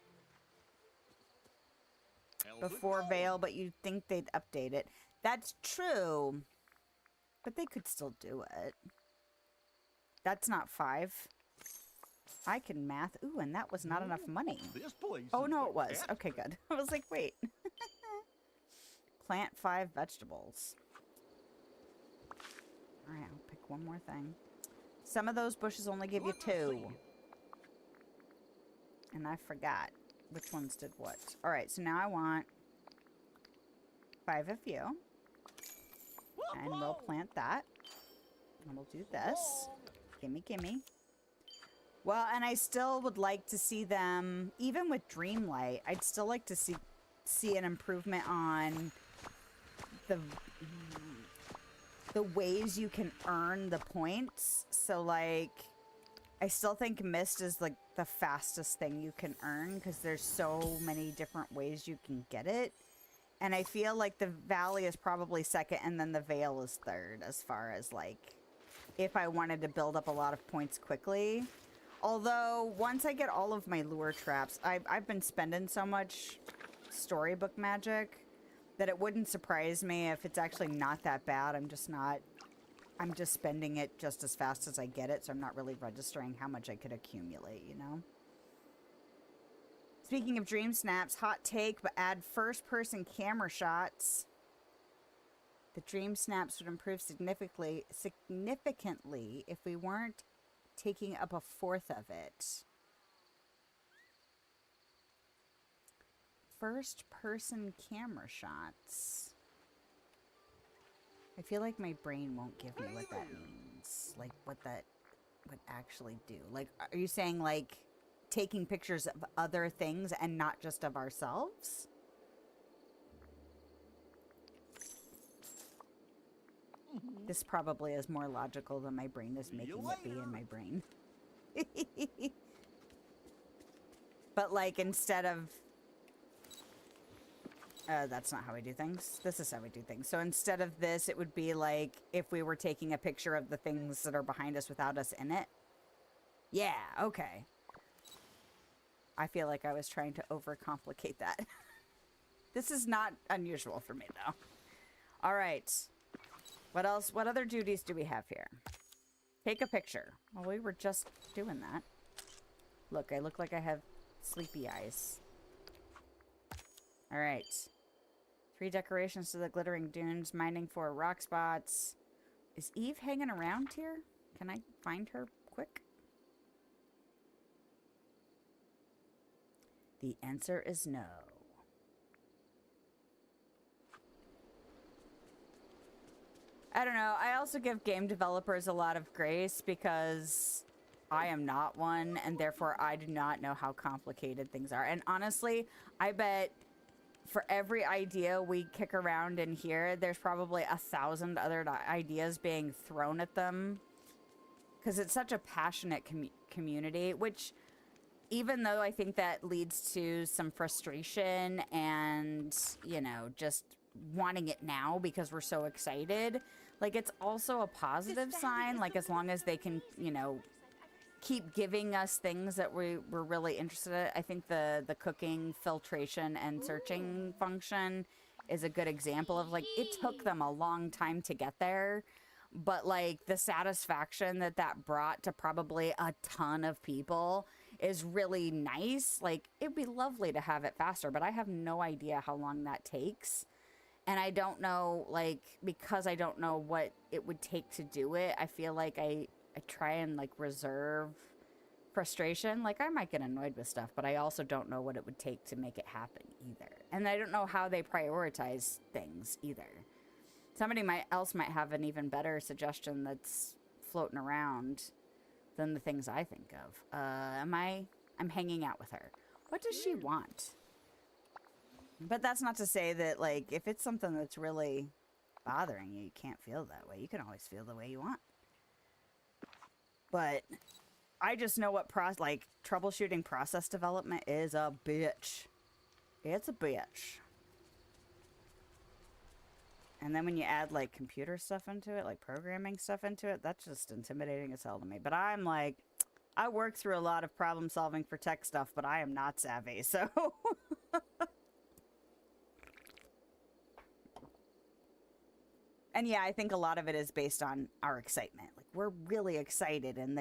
Before Veil, but you'd think they'd update it. That's true. But they could still do it. That's not 5. I can math. Ooh, and that was not enough money. Oh, no, it was. Okay, good. I was like, wait. Plant 5 vegetables. All right, I'll pick one more thing. Some of those bushes only give you 2. And I forgot which ones did what. Alright, so now I want 5 of you. And we'll plant that. And we'll do this. Gimme, gimme. Well, and I still would like to see them, even with Dreamlight, I'd still like to see an improvement on the ways you can earn the points. So, like, I still think Mist is, like, the fastest thing you can earn because there's so many different ways you can get it. And I feel like the Valley is probably second and then the Vale is third as far as, like, if I wanted to build up a lot of points quickly. Although, once I get all of my lure traps, I've been spending so much storybook magic that it wouldn't surprise me if it's actually not that bad. I'm just spending it just as fast as I get it, so I'm not really registering how much I could accumulate, you know? Speaking of dream snaps, hot take, but add first-person camera shots. The dream snaps would improve significantly if we weren't taking up a 4th of it. First-person camera shots. I feel like my brain won't give me what that means. Like, what that would actually do. Like, are you saying, like, taking pictures of other things and not just of ourselves? This probably is more logical than my brain is making it be in my brain. But, like, instead of... that's not how we do things. This is how we do things. So instead of this, it would be like if we were taking a picture of the things that are behind us without us in it. Yeah, okay. I feel like I was trying to overcomplicate that. This is not unusual for me, though. All right. What else? What other duties do we have here? Take a picture. Well, we were just doing that. Look, I look like I have sleepy eyes. All right. 3 decorations to the glittering dunes, mining for rock spots. Is Eve hanging around here? Can I find her quick? The answer is no. I don't know. I also give game developers a lot of grace because I am not one, and therefore I do not know how complicated things are. And honestly, I bet for every idea we kick around in here, there's probably 1,000 other ideas being thrown at them. Because it's such a passionate community, which, even though I think that leads to some frustration and, you know, just wanting it now because we're so excited, like, it's also a positive sign. Like, as long as they can, you know, keep giving us things that we're really interested in. I think the cooking, filtration, and searching function is a good example of, like, it took them a long time to get there, but, like, the satisfaction that that brought to probably a ton of people is really nice. Like, it'd be lovely to have it faster, but I have no idea how long that takes. And I don't know, like, because I don't know what it would take to do it, I feel like I try and, like, reserve frustration. Like, I might get annoyed with stuff, but I also don't know what it would take to make it happen either. And I don't know how they prioritize things either. Somebody else might have an even better suggestion that's floating around than the things I think of. I'm hanging out with her. What does she want? But that's not to say that, like, if it's something that's really bothering you, you can't feel that way. You can always feel the way you want. But I just know what troubleshooting process development is a bitch. It's a bitch. And then when you add, like, computer stuff into it, like programming stuff into it, that's just intimidating as hell to me. But I'm like, I work through a lot of problem solving for tech stuff, but I am not savvy, so... And yeah, I think a lot of it is based on our excitement. Like, we're really excited, and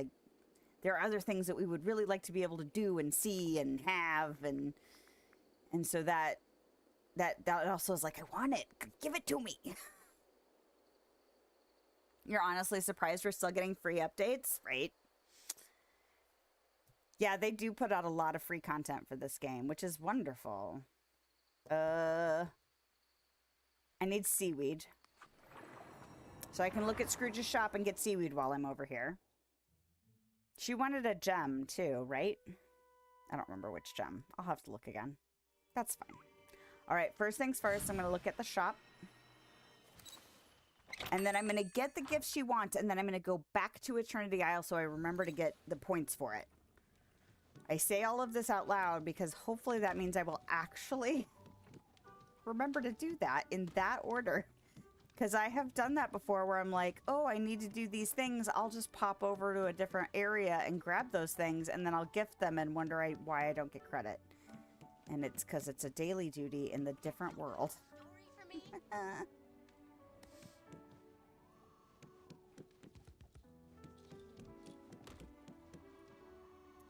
there are other things that we would really like to be able to do and see and have, and so that also is like, I want it. Give it to me. You're honestly surprised we're still getting free updates, right? Yeah, they do put out a lot of free content for this game, which is wonderful. I need seaweed. So I can look at Scrooge's shop and get seaweed while I'm over here. She wanted a gem too, right? I don't remember which gem. I'll have to look again. That's fine. All right, first things first, I'm going to look at the shop. And then I'm going to get the gifts she wants, and then I'm going to go back to Eternity Isle so I remember to get the points for it. I say all of this out loud because hopefully that means I will actually remember to do that in that order. Because I have done that before where I'm like, oh, I need to do these things. I'll just pop over to a different area and grab those things, and then I'll gift them and wonder why I don't get credit. And it's because it's a daily duty in the different world. Story for me?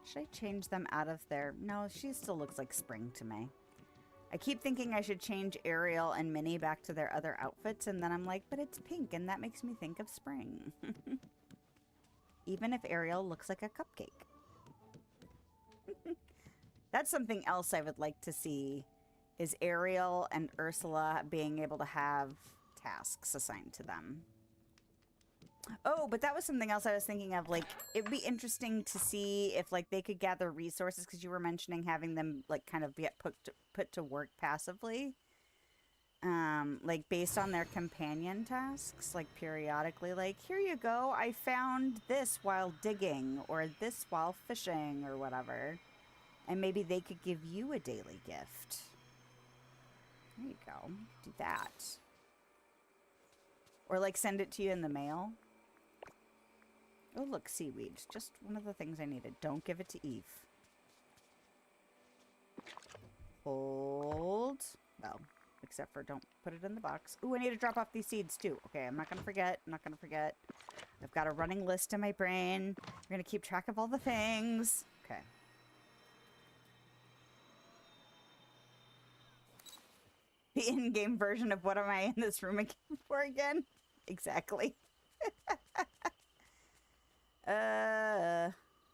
Should I change them out of there? No, she still looks like spring to me. I keep thinking I should change Ariel and Minnie back to their other outfits, and then I'm like, but it's pink, and that makes me think of spring. Even if Ariel looks like a cupcake. That's something else I would like to see, is Ariel and Ursula being able to have tasks assigned to them. Oh, but that was something else I was thinking of. Like, it'd be interesting to see if, like, they could gather resources, because you were mentioning having them, like, kind of get put to work passively. Like, based on their companion tasks, like, periodically. Like, here you go, I found this while digging, or this while fishing, or whatever. And maybe they could give you a daily gift. There you go. Do that. Or, like, send it to you in the mail. Oh, look, seaweed. Just one of the things I needed. Don't give it to Eve. Hold. Well, except for don't put it in the box. Ooh, I need to drop off these seeds, too. Okay, I'm not going to forget. I'm not going to forget. I've got a running list in my brain. We're going to keep track of all the things. Okay. The in-game version of what am I in this room for again? Exactly.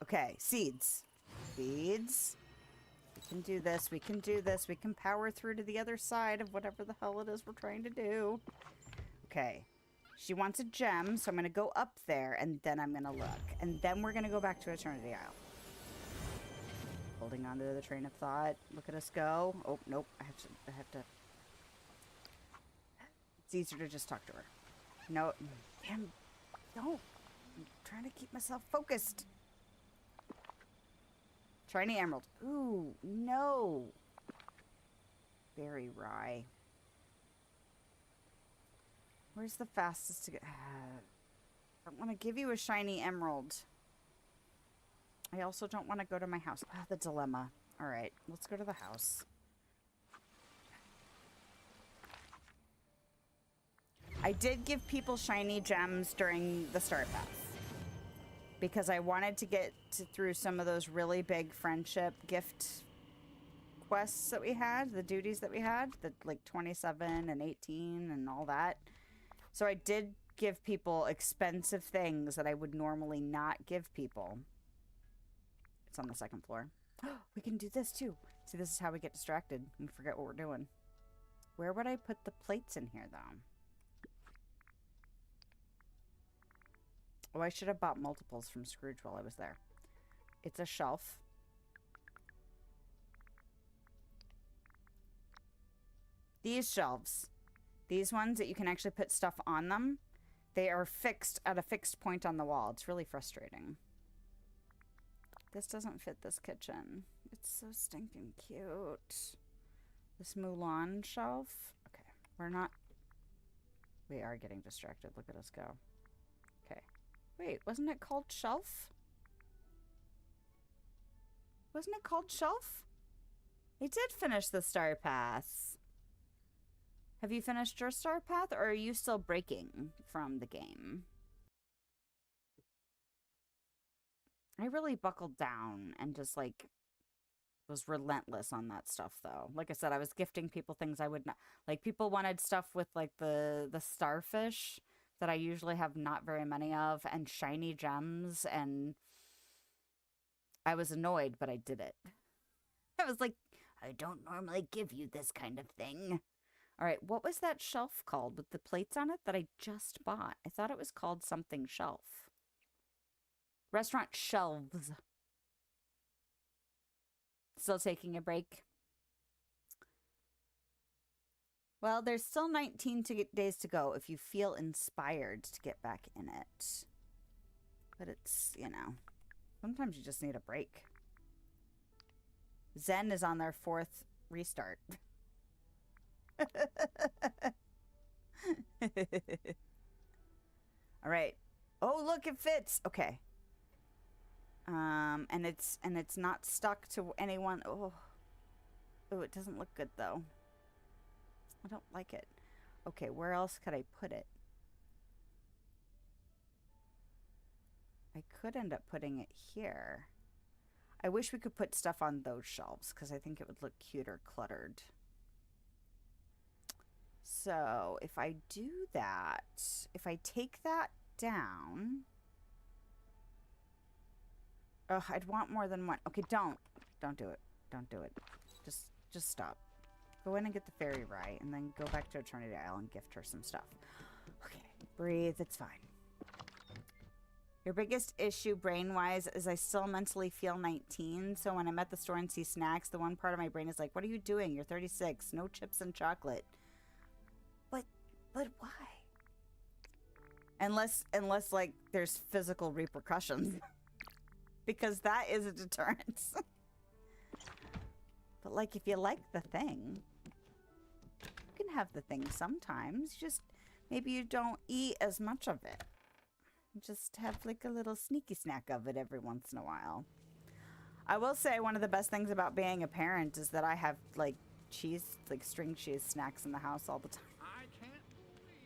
Okay, seeds. Seeds. We can do this, we can do this, we can power through to the other side of whatever the hell it is we're trying to do. Okay. She wants a gem, so I'm going to go up there, and then I'm going to look. And then we're going to go back to Eternity Isle. Holding on to the train of thought. Look at us go. Oh, nope. I have to. It's easier to just talk to her. No. Damn. No. I'm trying to keep myself focused. Shiny emerald. Ooh, no. Berry rye. Where's the fastest to get? I don't want to give you a shiny emerald. I also don't want to go to my house. Ah, the dilemma. All right, let's go to the house. I did give people shiny gems during the start path because I wanted to get through some of those really big friendship gift quests that we had, the duties that we had, the like 27 and 18 and all that. So I did give people expensive things that I would normally not give people. It's on the second floor. We can do this too. See, this is how we get distracted and forget what we're doing. Where would I put the plates in here, though? Oh, I should have bought multiples from Scrooge while I was there. It's a shelf. These shelves, these ones that you can actually put stuff on them, they are fixed at a fixed point on the wall. It's really frustrating. This doesn't fit this kitchen. It's so stinking cute. This Mulan shelf. Okay, we're not... We are getting distracted. Look at us go. Okay. Wait, wasn't it called shelf? Wasn't it called shelf? I did finish the star path. Have you finished your star path, or are you still breaking from the game? I really buckled down and just, like, was relentless on that stuff, though. Like I said, I was gifting people things I would not... Like, people wanted stuff with, like, the starfish that I usually have not very many of, and shiny gems, and I was annoyed, but I did it. I was like, I don't normally give you this kind of thing. All right, what was that shelf called with the plates on it that I just bought? I thought it was called something shelf. Restaurant shelves. Still taking a break. Well, there's still 19 days to go if you feel inspired to get back in it. But it's, you know, sometimes you just need a break. Zen is on their 4th restart. All right. Oh, look, it fits. Okay. And it's not stuck to anyone. Oh, it doesn't look good though. I don't like it. Okay, where else could I put it? I could end up putting it here. I wish we could put stuff on those shelves because I think it would look cuter cluttered. So if I do that, if I take that down... Oh, I'd want more than one. Okay, don't do it. Don't do it. Just stop. Go in and get the fairy rye, and then go back to Eternity Isle and gift her some stuff. Okay, breathe. It's fine. Your biggest issue brain-wise is I still mentally feel 19, so when I'm at the store and see snacks, the one part of my brain is like, what are you doing? You're 36. No chips and chocolate. But why? Unless like, there's physical repercussions. Because that is a deterrent. But, like, if you like the thing, you can have the thing sometimes. Just, maybe you don't eat as much of it. Just have, like, a little sneaky snack of it every once in a while. I will say one of the best things about being a parent is that I have, like, cheese, like, string cheese snacks in the house all the time.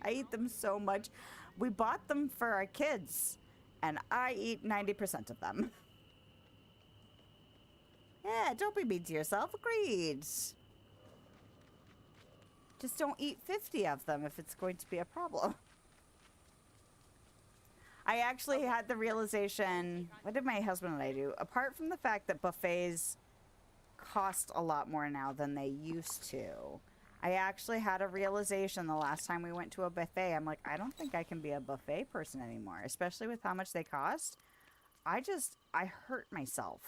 I eat them so much. We bought them for our kids, and I eat 90% of them. Yeah, don't be mean to yourself. Agreed. Just don't eat 50 of them if it's going to be a problem. I actually had the realization, what did my husband and I do? Apart from the fact that buffets cost a lot more now than they used to, I actually had a realization the last time we went to a buffet. I'm like, I don't think I can be a buffet person anymore, especially with how much they cost. I hurt myself.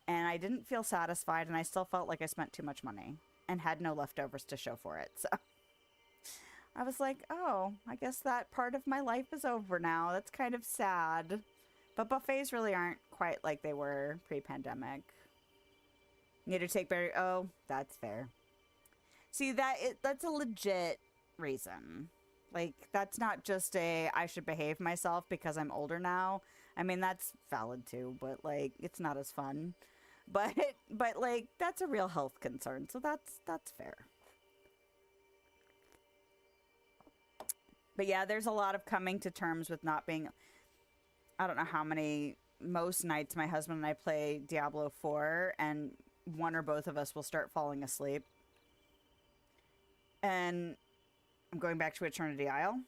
And I didn't feel satisfied, and I still felt like I spent too much money and had no leftovers to show for it. So I was like, oh, I guess that part of my life is over now. That's kind of sad. But buffets really aren't quite like they were pre-pandemic. Need to take berry. Oh, that's fair. See, that's a legit reason. Like, that's not just I should behave myself because I'm older now. I mean, that's valid too, but, like, it's not as fun. But like, that's a real health concern, so that's fair. But yeah, there's a lot of coming to terms with not being... I don't know how many... Most nights my husband and I play Diablo 4, and one or both of us will start falling asleep. And I'm going back to Eternity Isle.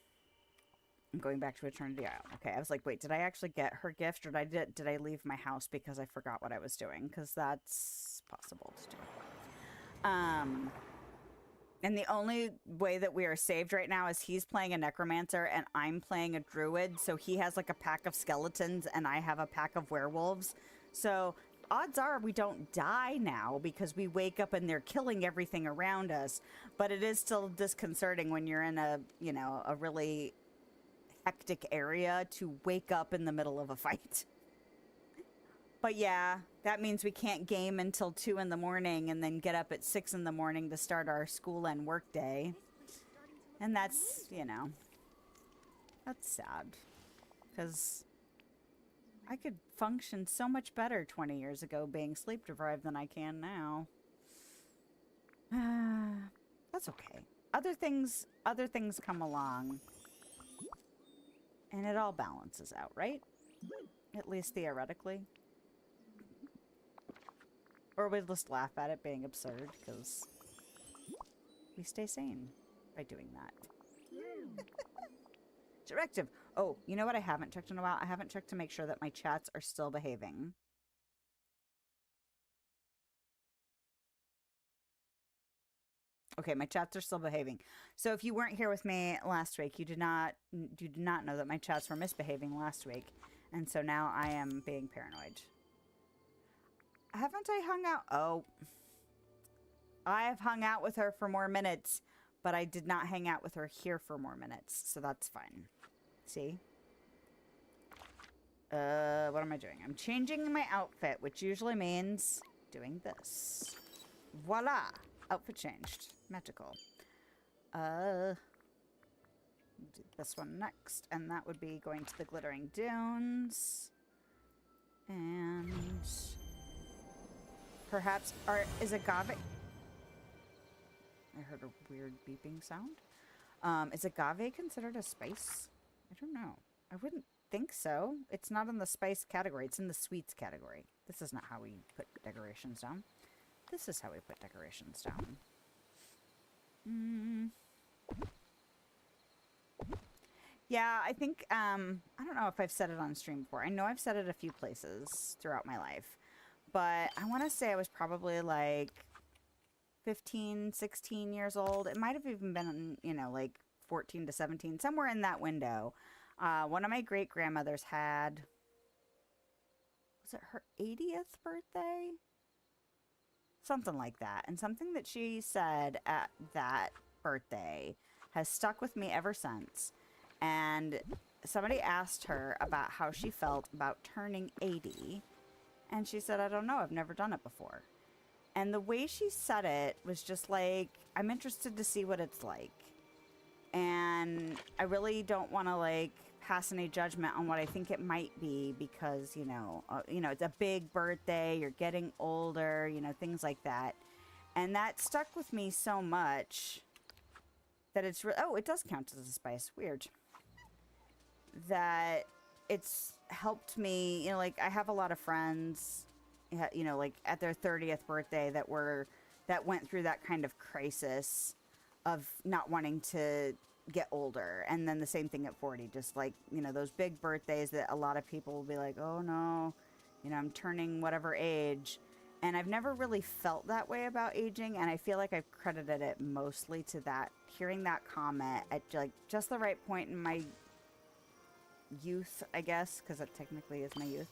Okay, I was like, wait, did I actually get her gift, or did I leave my house because I forgot what I was doing? Because that's possible to do. And the only way that we are saved right now is he's playing a necromancer and I'm playing a druid. So he has like a pack of skeletons and I have a pack of werewolves. So odds are we don't die now because we wake up and they're killing everything around us. But it is still disconcerting when you're in a really hectic area to wake up in the middle of a fight. But yeah, that means we can't game until 2 in the morning and then get up at 6 in the morning to start our school and work day. And that's, that's sad. Because I could function so much better 20 years ago being sleep deprived than I can now. That's okay. Other things come along. And it all balances out, right? At least theoretically. Or we just laugh at it being absurd, because we stay sane by doing that. Directive. Oh, you know what I haven't checked in a while? I haven't checked to make sure that my chats are still behaving. Okay, my chats are still behaving. So if you weren't here with me last week, you did not know that my chats were misbehaving last week. And so now I am being paranoid. Haven't I hung out? Oh. I have hung out with her for more minutes, but I did not hang out with her here for more minutes. So that's fine. See? What am I doing? I'm changing my outfit, which usually means doing this. Voila! Outfit changed. Magical. Do this one next, and that would be going to the Glittering Dunes. And perhaps is agave. I heard a weird beeping sound. Is agave considered a spice? I don't know. I wouldn't think so. It's not in the spice category. It's in the sweets category. This is not how we put decorations down. This is how we put decorations down. Yeah, I think, I don't know if I've said it on stream before. I know I've said it a few places throughout my life. But I want to say I was probably like 15, 16 years old. It might have even been, you know, like 14 to 17, somewhere in that window. One of my great-grandmothers had, was it her 80th birthday? Something like that. And something that she said at that birthday has stuck with me ever since. And somebody asked her about how she felt about turning 80. And she said, I don't know, I've never done it before. And the way she said it was just like, I'm interested to see what it's like. And I really don't want to like pass any judgment on what I think it might be because, you know, it's a big birthday, you're getting older, you know, things like that. And that stuck with me so much that it's, oh, it does count as a spice. Weird. That it's helped me, you know, like I have a lot of friends, you know, like at their 30th birthday that went through that kind of crisis of not wanting to get older. And then the same thing at 40, just like, you know, those big birthdays that a lot of people will be like, oh no, you know, I'm turning whatever age. And I've never really felt that way about aging. And I feel like I've credited it mostly to that, hearing that comment at like just the right point in my youth, I guess, because it technically is my youth.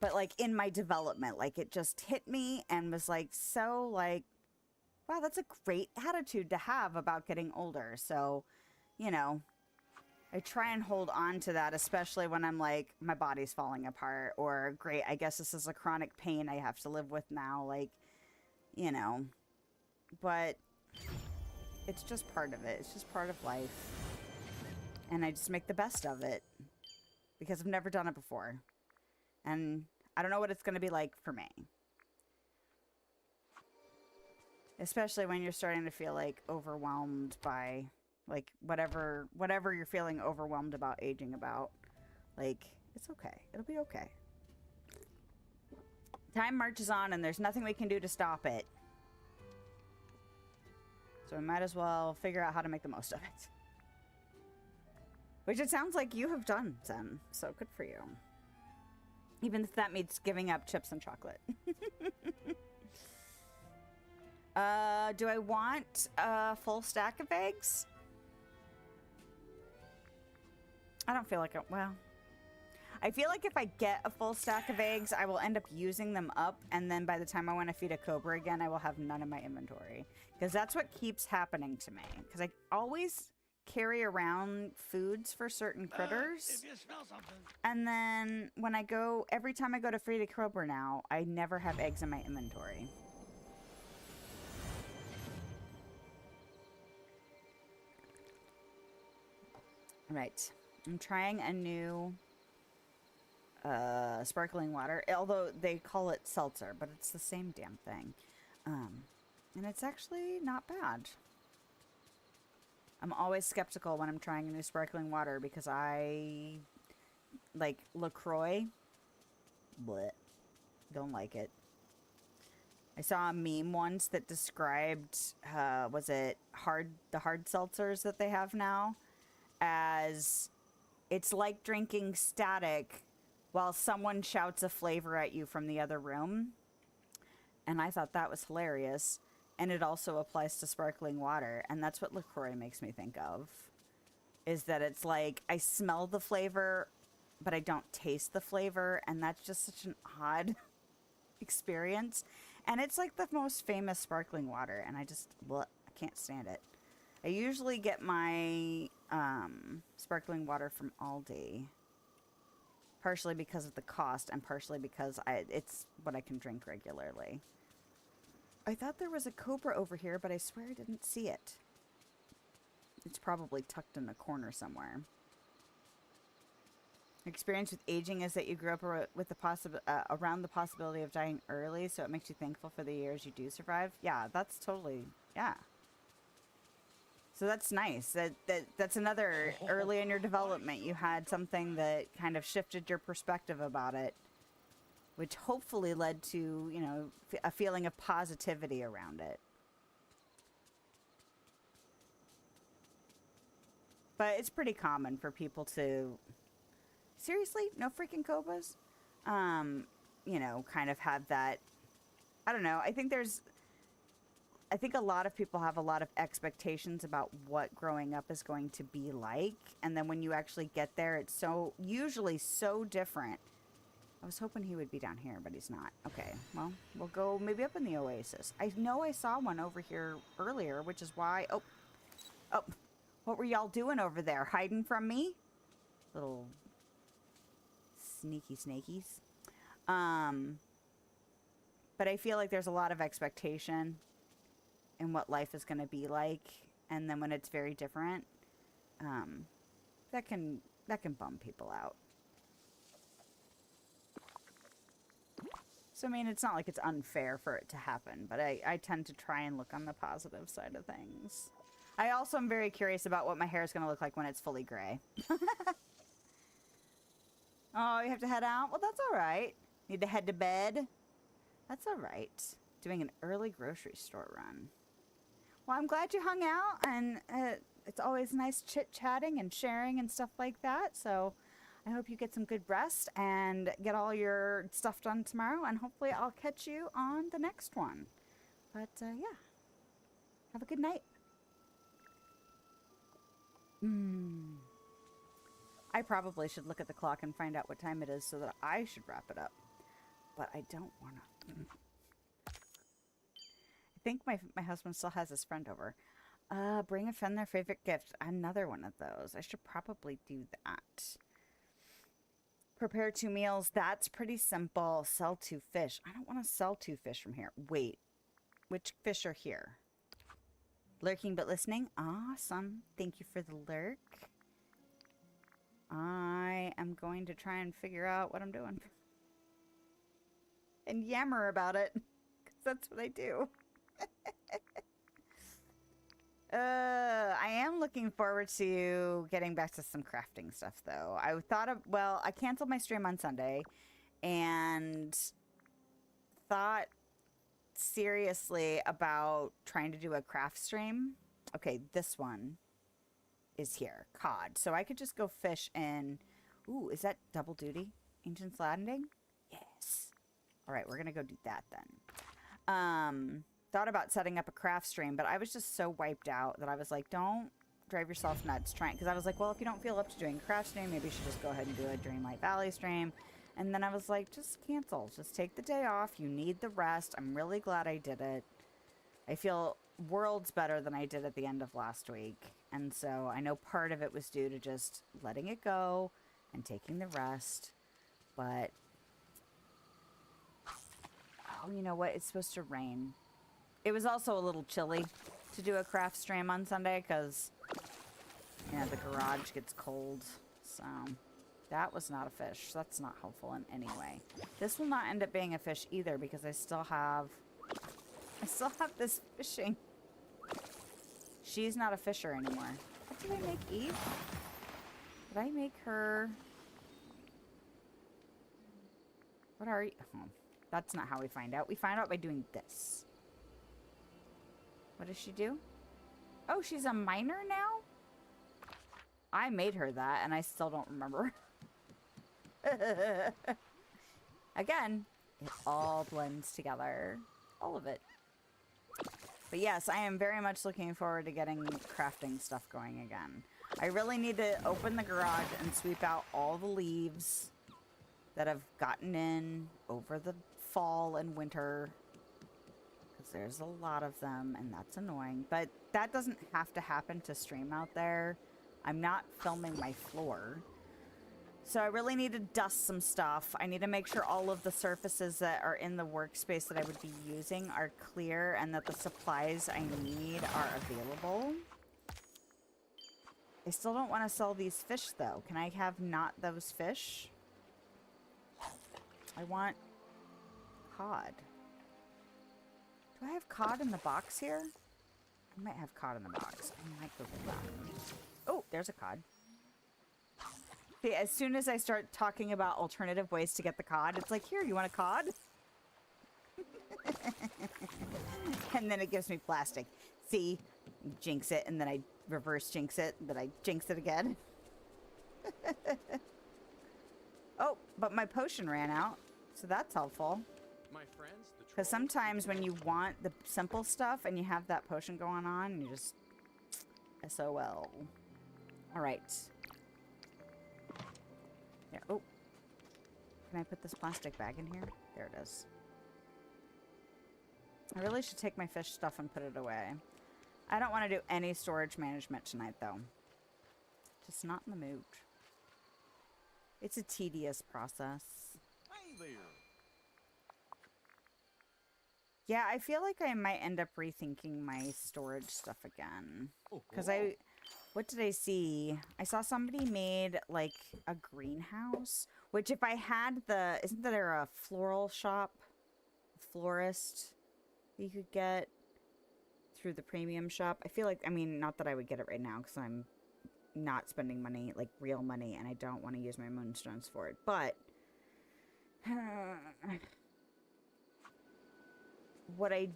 But like in my development, like it just hit me and was like, so like, wow, that's a great attitude to have about getting older. So, you know, I try and hold on to that, especially when I'm like, my body's falling apart, or great, I guess this is a chronic pain I have to live with now. Like, you know, but it's just part of it. It's just part of life. And I just make the best of it because I've never done it before. And I don't know what it's going to be like for me. Especially when you're starting to feel like overwhelmed by like whatever you're feeling overwhelmed about aging about. Like, it's okay. It'll be okay. Time marches on and there's nothing we can do to stop it. So we might as well figure out how to make the most of it. Which it sounds like you have done, Zen. So good for you. Even if that means giving up chips and chocolate. Do I want a full stack of eggs? I don't feel like it. Well, I feel like if I get a full stack of eggs, I will end up using them up. And then by the time I want to feed a cobra again, I will have none in my inventory. Because that's what keeps happening to me. Because I always carry around foods for certain critters. If you smell something. And then when I go, every time I go to feed a cobra now, I never have eggs in my inventory. Right. I'm trying a new sparkling water, although they call it seltzer, but it's the same damn thing. And it's actually not bad. I'm always skeptical when I'm trying a new sparkling water because I like LaCroix. Blech. Don't like it. I saw a meme once that described, was it the hard seltzers that they have now, as it's like drinking static while someone shouts a flavor at you from the other room. And I thought that was hilarious. And it also applies to sparkling water. And that's what LaCroix makes me think of. Is that it's like, I smell the flavor, but I don't taste the flavor. And that's just such an odd experience. And it's like the most famous sparkling water. And I just, I can't stand it. I usually get my sparkling water from Aldi. Partially because of the cost and partially because it's what I can drink regularly. I thought there was a cobra over here, but I swear I didn't see it. It's probably tucked in the corner somewhere. Experience with aging is that you grew up with the around the possibility of dying early, so it makes you thankful for the years you do survive. Yeah, that's totally, yeah. So that's nice. That's another, early in your development, you had something that kind of shifted your perspective about it, which hopefully led to, you know, a feeling of positivity around it. But it's pretty common for people to, seriously, no freaking cobras? You know, kind of have that, I don't know, I think a lot of people have a lot of expectations about what growing up is going to be like. And then when you actually get there, it's usually so different. I was hoping he would be down here, but he's not. Okay, well, we'll go maybe up in the oasis. I know I saw one over here earlier, which is why... Oh, what were y'all doing over there? Hiding from me? Little sneaky snakies. But I feel like there's a lot of expectation in what life is going to be like, and then when it's very different, that can bum people out. So I mean, it's not like it's unfair for it to happen, but I tend to try and look on the positive side of things. I also am very curious about what my hair is going to look like when it's fully gray. Oh, you have to head out? Well, that's all right. Need to head to bed? That's all right. Doing an early grocery store run. Well, I'm glad you hung out, and it's always nice chit-chatting and sharing and stuff like that, so I hope you get some good rest and get all your stuff done tomorrow, and hopefully I'll catch you on the next one. But, yeah. Have a good night. I probably should look at the clock and find out what time it is so that I should wrap it up. But I don't want to. I think my husband still has his friend over. Bring a friend their favorite gift. Another one of those. I should probably do that. Prepare 2 meals. That's pretty simple. Sell 2 fish. I don't want to sell 2 fish from here. Wait. Which fish are here? Lurking but listening. Awesome. Thank you for the lurk. I am going to try and figure out what I'm doing. And yammer about it. Because that's what I do. I am looking forward to getting back to some crafting stuff, though. I thought of, well, I canceled my stream on Sunday and thought seriously about trying to do a craft stream. Okay, this one is here. Cod. So I could just go fish in... Ooh, is that double duty? Ancient's Landing? Yes. All right, we're going to go do that then. Thought about setting up a craft stream, but I was just so wiped out that I was like, don't drive yourself nuts trying. Because I was like, well, if you don't feel up to doing a craft stream, maybe you should just go ahead and do a Dreamlight Valley stream. And then I was like, just cancel. Just take the day off. You need the rest. I'm really glad I did it. I feel worlds better than I did at the end of last week. And so I know part of it was due to just letting it go and taking the rest. But, oh, you know what? It's supposed to rain. It was also a little chilly to do a craft stream on Sunday because, you know, the garage gets cold. So that was not a fish. That's not helpful in any way. This will not end up being a fish either because I still have this fishing. She's not a fisher anymore. What did I make Eve? Did I make her? What are you? Oh, That's not how we find out. We find out by doing this. What does she do? Oh, she's a miner now? I made her that, and I still don't remember. Again, it all blends together. All of it. But yes, I am very much looking forward to getting crafting stuff going again. I really need to open the garage and sweep out all the leaves that have gotten in over the fall and winter. Because there's a lot of them, and that's annoying. But that doesn't have to happen to stream out there. I'm not filming my floor. So I really need to dust some stuff. I need to make sure all of the surfaces that are in the workspace that I would be using are clear and that the supplies I need are available. I still don't want to sell these fish, though. Can I have not those fish? I want cod. Do I have cod in the box here? I might have cod in the box. I might go get that. Oh, there's a cod. See, as soon as I start talking about alternative ways to get the cod, it's like, here, you want a cod? And then it gives me plastic. See? Jinx it, and then I reverse jinx it, then I jinx it again. Oh, but my potion ran out, so that's helpful. My friends, the Because sometimes when you want the simple stuff and you have that potion going on, you just... SOL. Alright. There. Oh. Can I put this plastic bag in here? There it is. I really should take my fish stuff and put it away. I don't want to do any storage management tonight, though. Just not in the mood. It's a tedious process. Hey there. Yeah, I feel like I might end up rethinking my storage stuff again. Because what did I see? I saw somebody made, like, a greenhouse. Which, if I had the... Isn't there a floral shop? Florist you could get through the premium shop? I feel like... I mean, not that I would get it right now, because I'm not spending money, like, real money, and I don't want to use my moonstones for it. But... what I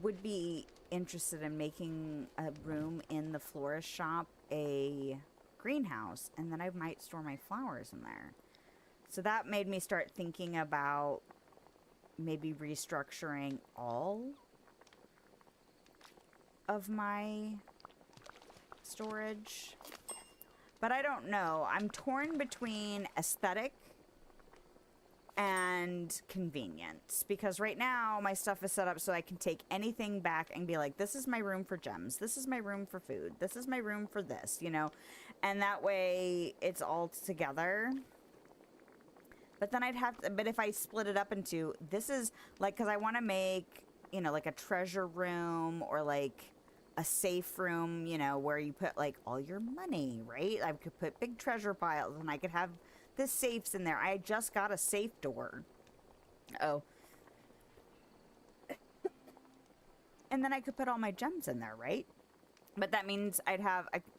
would be interested in making a room in the florist shop a greenhouse, and then I might store my flowers in there. So that made me start thinking about maybe restructuring all of my storage. But I don't know. I'm torn between aesthetic and convenience, because right now my stuff is set up so I can take anything back and be like, this is my room for gems, this is my room for food, this is my room for this, you know, and that way it's all together. But then I'd have to, but if I split it up into, this is like, because I want to make, you know, like a treasure room or like a safe room, you know, where you put like all your money, right? I could put big treasure piles, and I could have the safes in there. I just got a safe door. Oh. And then I could put all my gems in there, right? But that means I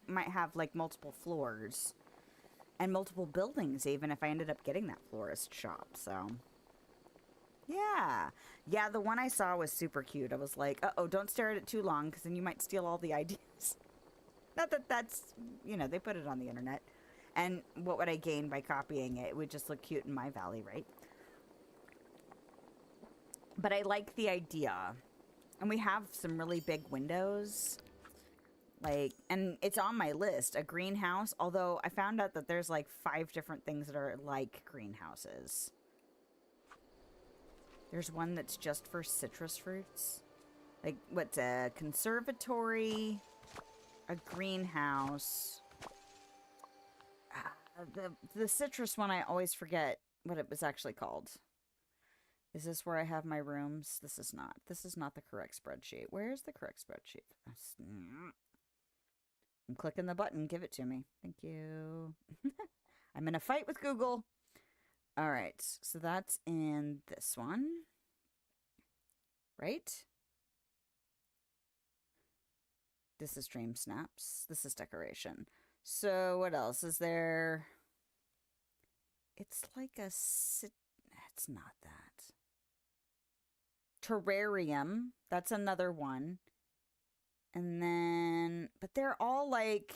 might have like multiple floors and multiple buildings, even if I ended up getting that florist shop. So yeah, the one I saw was super cute. I was like, uh-oh, don't stare at it too long, because then you might steal all the ideas. Not that that's, you know, they put it on the internet. And what would I gain by copying it? It would just look cute in my valley, right? But I like the idea. And we have some really big windows. Like, and it's on my list, a greenhouse. Although I found out that there's like 5 different things that are like greenhouses. There's one that's just for citrus fruits. Like, what's a conservatory, a greenhouse. The citrus one, I always forget what it was actually called. Is this where I have my rooms? This is not. This is not the correct spreadsheet. Where's the correct spreadsheet? I'm clicking the button. Give it to me. Thank you. I'm in a fight with Google. All right. So that's in this one. Right? This is Dream Snaps. This is decoration. So what else is there? It's like a it's not that. Terrarium, that's another one. And then, but they're all like,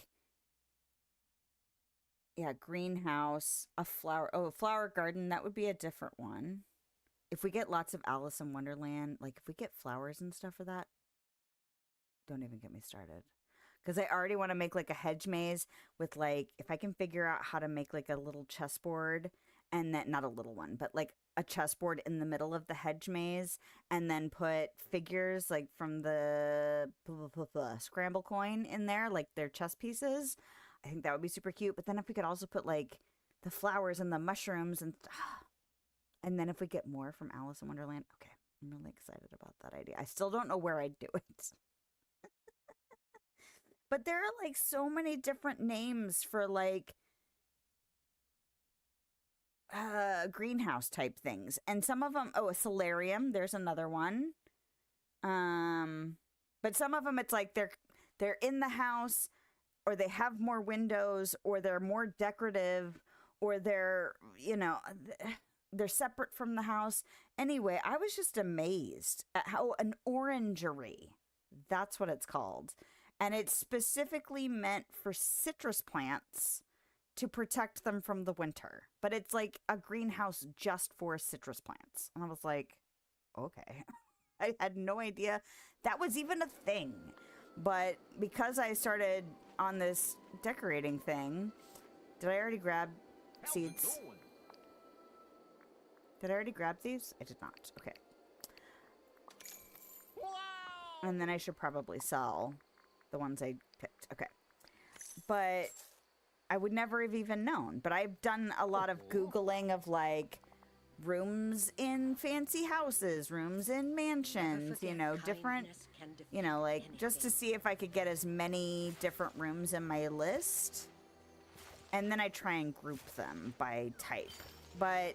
yeah, greenhouse, a flower garden, that would be a different one. If we get lots of Alice in Wonderland, like if we get flowers and stuff for that, don't even get me started. Because I already want to make like a hedge maze with like, if I can figure out how to make like a little chessboard, and then, not a little one, but like a chessboard in the middle of the hedge maze, and then put figures like from the scramble coin in there, like their chess pieces. I think that would be super cute. But then if we could also put like the flowers and the mushrooms and then if we get more from Alice in Wonderland, okay, I'm really excited about that idea. I still don't know where I'd do it. But there are like so many different names for like greenhouse type things. And some of them, a solarium, there's another one. But some of them it's like they're in the house, or they have more windows, or they're more decorative, or they're, they're separate from the house. Anyway, I was just amazed at how an orangery, that's what it's called. And it's specifically meant for citrus plants to protect them from the winter. But it's like a greenhouse just for citrus plants. And I was like, okay. I had no idea that was even a thing. But because I started on this decorating thing, did I already grab seeds? Did I already grab these? I did not. Okay. Wow! And then I should probably sell the ones I picked. Okay. But I would never have even known. But I've done a lot of Googling of like rooms in fancy houses, rooms in mansions, different, like just to see if I could get as many different rooms in my list. And then I try and group them by type. But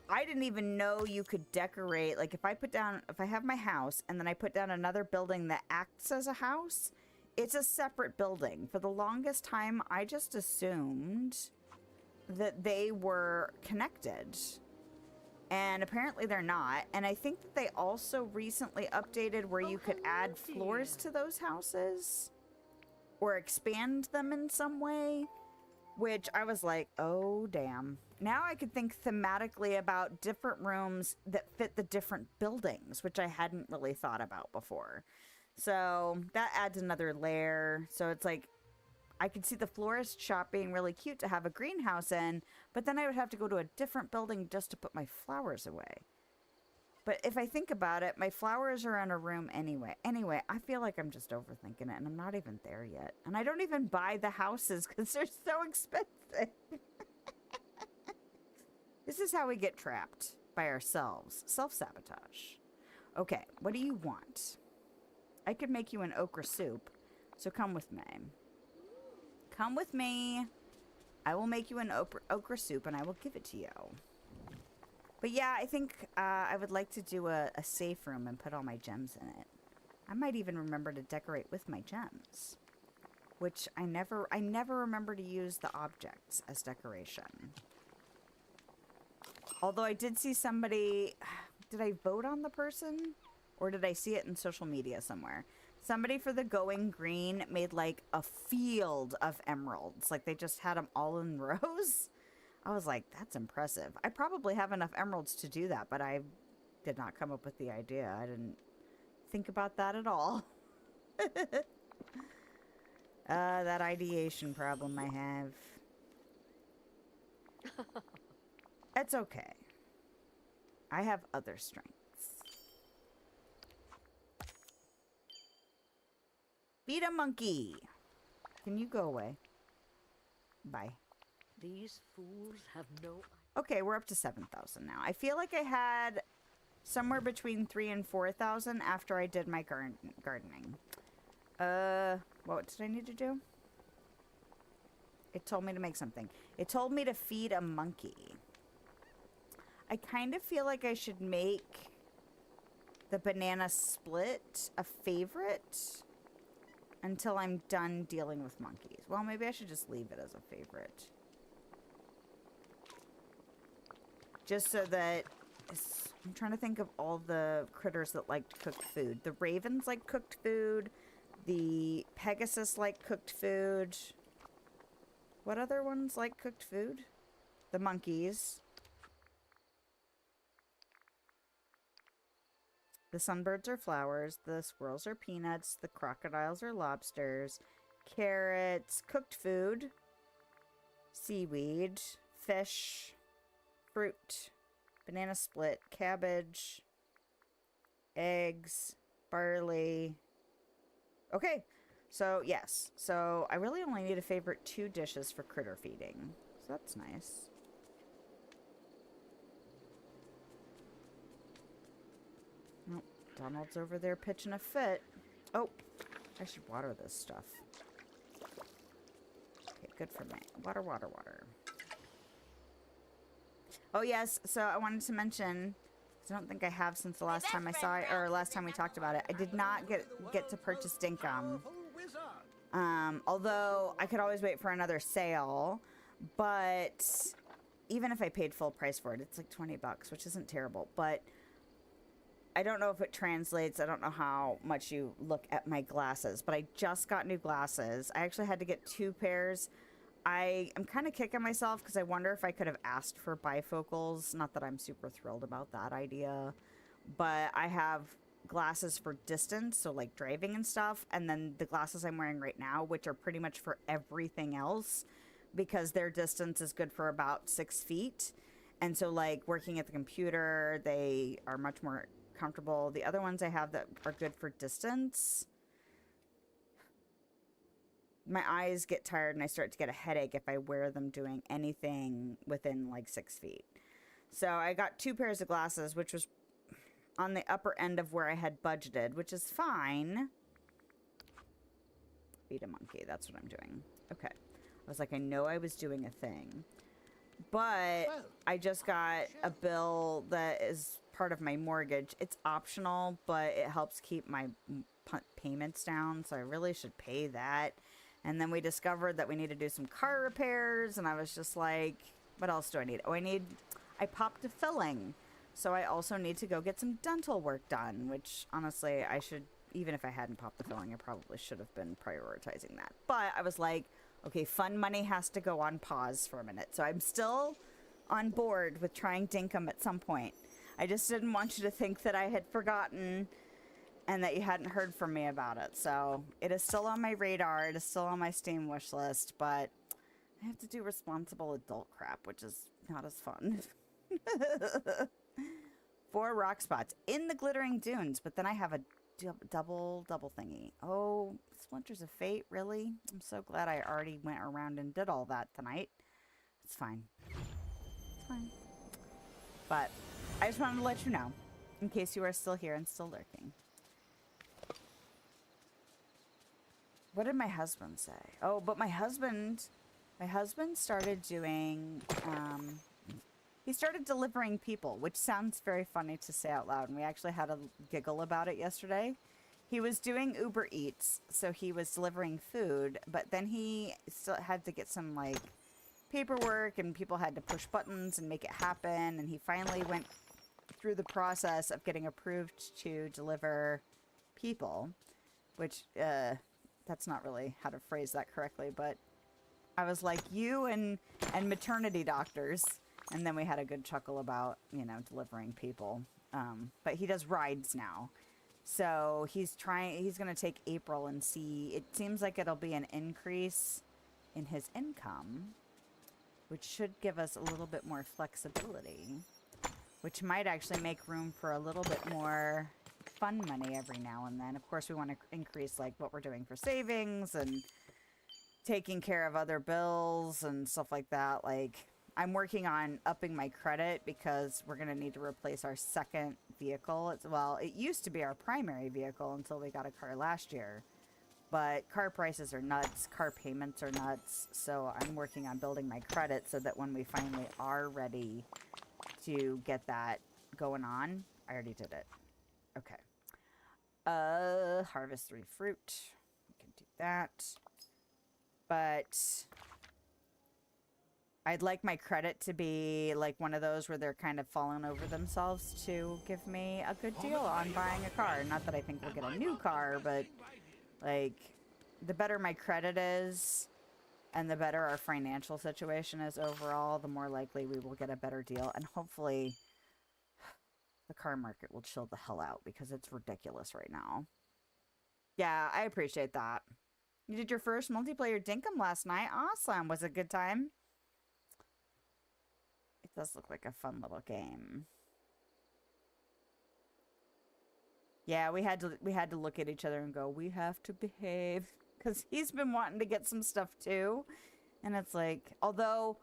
I didn't even know you could decorate. Like if I have my house and then I put down another building that acts as a house, it's a separate building. For the longest time, I just assumed that they were connected. And apparently they're not. And I think that they also recently updated where you could add floors to those houses or expand them in some way, which I was like, oh, damn. Now I could think thematically about different rooms that fit the different buildings, which I hadn't really thought about before. So that adds another layer. So it's like, I could see the florist shop being really cute to have a greenhouse in, but then I would have to go to a different building just to put my flowers away. But if I think about it, my flowers are in a room anyway. Anyway, I feel like I'm just overthinking it, and I'm not even there yet. And I don't even buy the houses because they're so expensive. This is how we get trapped by ourselves. Self-sabotage. Okay, what do you want? I could make you an okra soup, so come with me. Come with me. I will make you an okra soup, and I will give it to you. But yeah, I think I would like to do a safe room and put all my gems in it. I might even remember to decorate with my gems, which I never remember to use the objects as decoration. Although I did see somebody, did I vote on the person? Or did I see it in social media somewhere? Somebody for the going green made like a field of emeralds. Like they just had them all in rows. I was like, that's impressive. I probably have enough emeralds to do that, but I did not come up with the idea. I didn't think about that at all. That ideation problem I have. It's okay. I have other strengths. Feed a monkey. Can you go away? Bye. These fools have no... Okay, we're up to 7,000 now. I feel like I had somewhere between 3,000 and 4,000 after I did my gardening. What did I need to do? It told me to make something. It told me to feed a monkey. I kind of feel like I should make the banana split a favorite until I'm done dealing with monkeys. Well, maybe I should just leave it as a favorite. Just so that... I'm trying to think of all the critters that liked cooked food. The ravens like cooked food. The Pegasus like cooked food. What other ones like cooked food? The monkeys. The sunbirds are flowers. The squirrels are peanuts. The crocodiles are lobsters. Carrots, cooked food. Seaweed, fish, fruit, banana split, cabbage, eggs, barley. Okay, so yes. So I really only need a favorite 2 dishes for critter feeding. So that's nice. Oh, Donald's over there pitching a fit. Oh, I should water this stuff. Okay, good for me. Water, water, water. Oh, yes. So I wanted to mention, because I don't think I have since the last time I saw it, or last time we talked about it. I did not get to purchase Dinkum. Although I could always wait for another sale. But even if I paid full price for it, it's like $20, which isn't terrible. But I don't know if it translates. I don't know how much you look at my glasses. But I just got new glasses. I actually had to get 2 pairs. I am kind of kicking myself because I wonder if I could have asked for bifocals. Not that I'm super thrilled about that idea. But I have glasses for distance, so like driving and stuff. And then the glasses I'm wearing right now, which are pretty much for everything else. Because their distance is good for about 6 feet. And so like working at the computer, they are much more comfortable. The other ones I have that are good for distance, my eyes get tired and I start to get a headache if I wear them doing anything within like 6 feet. So I got 2 pairs of glasses, which was on the upper end of where I had budgeted, which is fine. Feed a monkey. That's what I'm doing. Okay. I was like, I know I was doing a thing. But I just got a bill that is part of my mortgage. It's optional, but it helps keep my payments down, so I really should pay that. And then we discovered that we need to do some car repairs, and I was just like, what else do I need? Oh, I popped a filling. So I also need to go get some dental work done, which honestly, I should, even if I hadn't popped the filling, I probably should have been prioritizing that. But I was like, okay, fun money has to go on pause for a minute. So I'm still on board with trying Dinkum at some point. I just didn't want you to think that I had forgotten and that you hadn't heard from me about it. So it is still on my radar. It is still on my Steam wish list, but I have to do responsible adult crap, which is not as fun. 4 rock spots in the glittering dunes, but then I have a double thingy. Oh, Splinters of Fate, really? I'm so glad I already went around and did all that tonight. It's fine. It's fine. But I just wanted to let you know, in case you are still here and still lurking. What did my husband say? Oh, but my husband started doing, he started delivering people, which sounds very funny to say out loud. And we actually had a giggle about it yesterday. He was doing Uber Eats, so he was delivering food, but then he still had to get some, like, paperwork, and people had to push buttons and make it happen. And he finally went through the process of getting approved to deliver people, which, that's not really how to phrase that correctly, but I was like, you and maternity doctors. And then we had a good chuckle about, you know, delivering people. But he does rides now. So he's going to take April and see. It seems like it'll be an increase in his income, which should give us a little bit more flexibility, which might actually make room for a little bit more fun money every now and then. Of course, we want to increase like what we're doing for savings and taking care of other bills and stuff like that. Like, I'm working on upping my credit because we're going to need to replace our second vehicle. Well, it used to be our primary vehicle until we got a car last year. But car prices are nuts. Car payments are nuts. So I'm working on building my credit so that when we finally are ready to get that going on, I already did it. Okay. Harvest 3 fruit. We can do that. But I'd like my credit to be like one of those where they're kind of falling over themselves to give me a good deal on buying a car. Not that I think we'll get a new car, but like the better my credit is and the better our financial situation is overall, the more likely we will get a better deal. And hopefully the car market will chill the hell out because it's ridiculous right now. Yeah, I appreciate that. You did your first multiplayer dinkum last night. Awesome. Was it a good time? It does look like a fun little game. Yeah, we had to look at each other and go, we have to behave. Because he's been wanting to get some stuff too. And it's like, although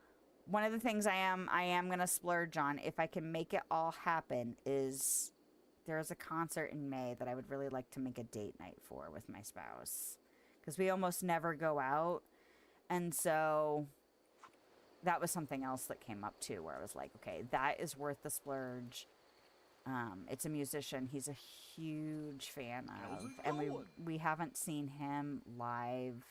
one of the things I am going to splurge on, if I can make it all happen, is there's a concert in May that I would really like to make a date night for with my spouse. Because we almost never go out. And so that was something else that came up too, where I was like, okay, that is worth the splurge. It's a musician he's a huge fan of, and we haven't seen him live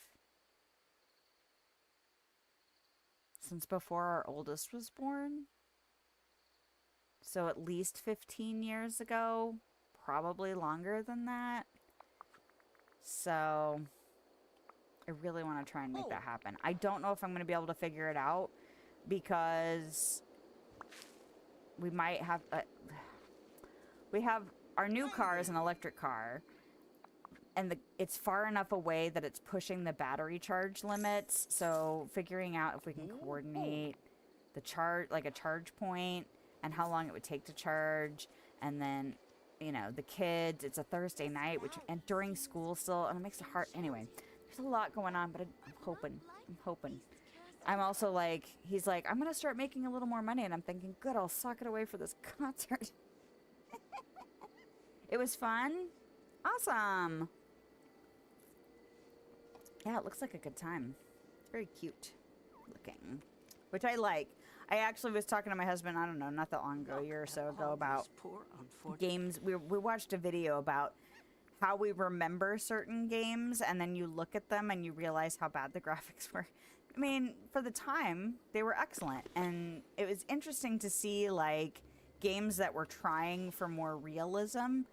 since before our oldest was born. So at least 15 years ago, probably longer than that. So I really want to try and make that happen. I don't know if I'm going to be able to figure it out because we might have... we have... Our new car is an electric car, and it's far enough away that it's pushing the battery charge limits, so figuring out if we can coordinate the charge, like a charge point, and how long it would take to charge, and then, you know, the kids, it's a Thursday night, and during school still, and it makes it hard. Anyway, there's a lot going on, but I'm hoping. I'm also like, he's like, I'm gonna start making a little more money, and I'm thinking, good, I'll sock it away for this concert. It was fun. Awesome. Yeah, it looks like a good time. It's very cute looking, which I like. I actually was talking to my husband, I don't know, not that long ago, a year or so ago, about games. We watched a video about how we remember certain games, and then you look at them and you realize how bad the graphics were. I mean, for the time, they were excellent. And it was interesting to see, like, games that were trying for more realism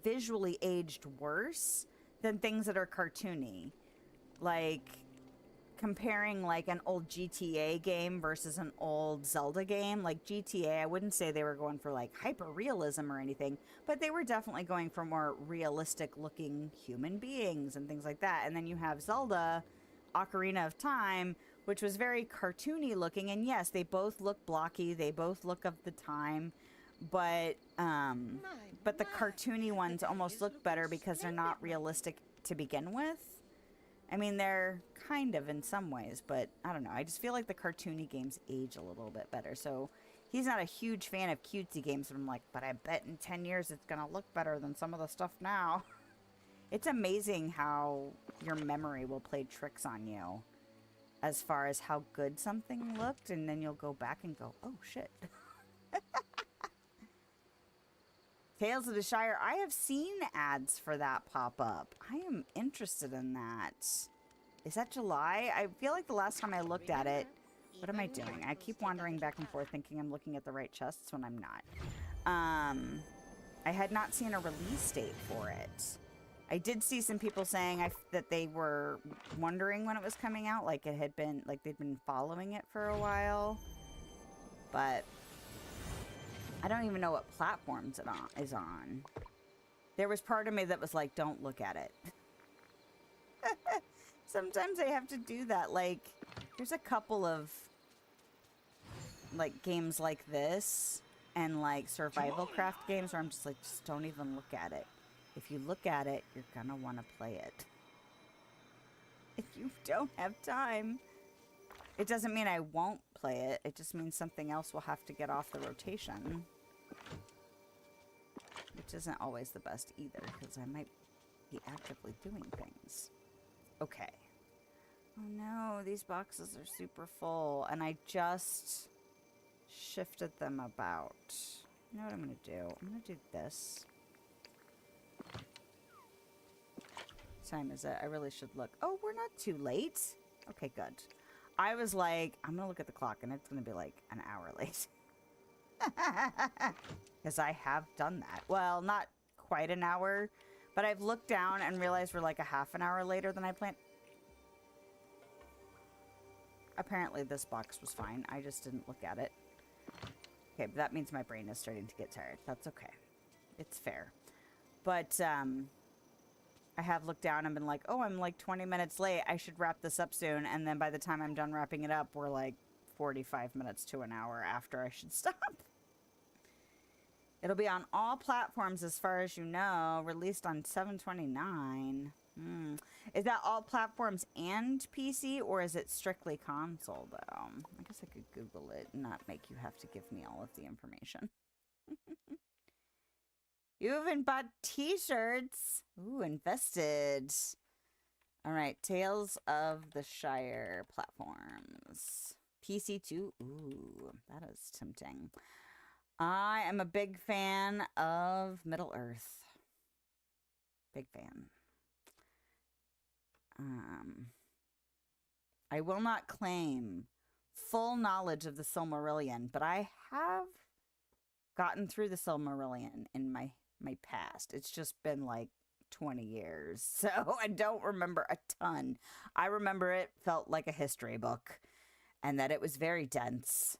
visually aged worse than things that are cartoony. Like, comparing, like, an old GTA game versus an old Zelda game. Like, GTA, I wouldn't say they were going for, like, hyper-realism or anything, but they were definitely going for more realistic-looking human beings and things like that. And then you have Zelda, Ocarina of Time, which was very cartoony looking, and yes, they both look blocky, they both look of the time, but the cartoony ones almost look better because they're not realistic to begin with. I mean, they're kind of in some ways, but I don't know, I just feel like the cartoony games age a little bit better. So he's not a huge fan of cutesy games, but I'm like, but I bet in 10 years it's gonna look better than some of the stuff now. It's amazing how your memory will play tricks on you as far as how good something looked, and then you'll go back and go, oh shit. Tales of the Shire, I have seen ads for that pop up. I am interested in that. Is that July? I feel like the last time I looked at it, what am I doing? I keep wandering back and forth thinking I'm looking at the right chests when I'm not. I had not seen a release date for it. I did see some people saying that they were wondering when it was coming out, like it had been, like they'd been following it for a while, but I don't even know what platforms it is on. There was part of me that was like, don't look at it. Sometimes I have to do that. Like, there's a couple of like games like this and like survival craft games where I'm just like, just don't even look at it. If you look at it, you're gonna want to play it. If you don't have time, it doesn't mean I won't play it. It just means something else will have to get off the rotation. Which isn't always the best either, because I might be actively doing things. Okay. Oh no, these boxes are super full, and I just shifted them about. You know what I'm gonna do? I'm gonna do this. What time is it? I really should look. Oh, we're not too late. Okay, good. I was like, I'm gonna look at the clock and it's gonna be like an hour late. Because I have done that. Well, not quite an hour, but I've looked down and realized we're like a half an hour later than I planned. Apparently this box was fine. I just didn't look at it. Okay, but that means my brain is starting to get tired. That's okay. It's fair. But, I have looked down and been like, oh, I'm like 20 minutes late. I should wrap this up soon. And then by the time I'm done wrapping it up, we're like 45 minutes to an hour after I should stop. It'll be on all platforms as far as you know. Released on 7/29. Is that all platforms and PC, or is it strictly console, though? I guess I could Google it and not make you have to give me all of the information. You even bought t-shirts. Ooh, invested. All right, Tales of the Shire platforms. PC 2. Ooh, that is tempting. I am a big fan of Middle-earth. Big fan. I will not claim full knowledge of the Silmarillion, but I have gotten through the Silmarillion in my past. It's just been like 20 years, so I don't remember a ton. I remember it felt like a history book and that it was very dense.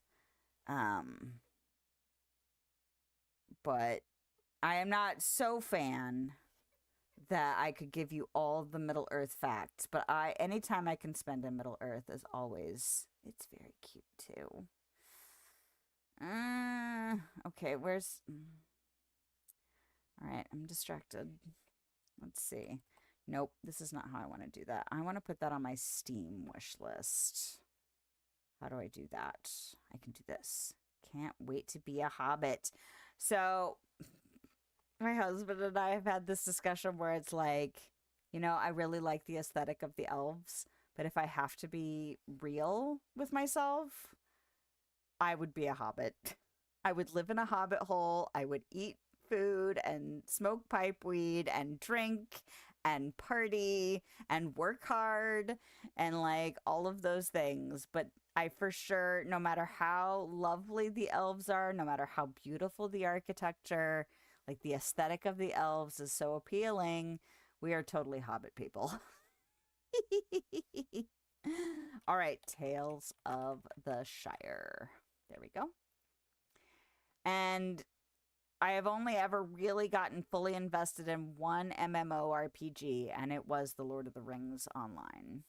But I am not so fan that I could give you all the Middle-earth facts, but anytime I can spend in Middle-earth is always, it's very cute too. Okay, where's... All right, I'm distracted. Let's see. Nope, this is not how I want to do that. I want to put that on my Steam wish list. How do I do that? I can do this. Can't wait to be a hobbit. So, my husband and I have had this discussion where it's like, you know, I really like the aesthetic of the elves, but if I have to be real with myself, I would be a hobbit. I would live in a hobbit hole. I would eat food and smoke pipe weed and drink and party and work hard and like all of those things. But I for sure, no matter how lovely the elves are, no matter how beautiful the architecture, like the aesthetic of the elves is so appealing, we are totally hobbit people. All right, Tales of the Shire. There we go. And I have only ever really gotten fully invested in one MMORPG, and it was The Lord of the Rings Online.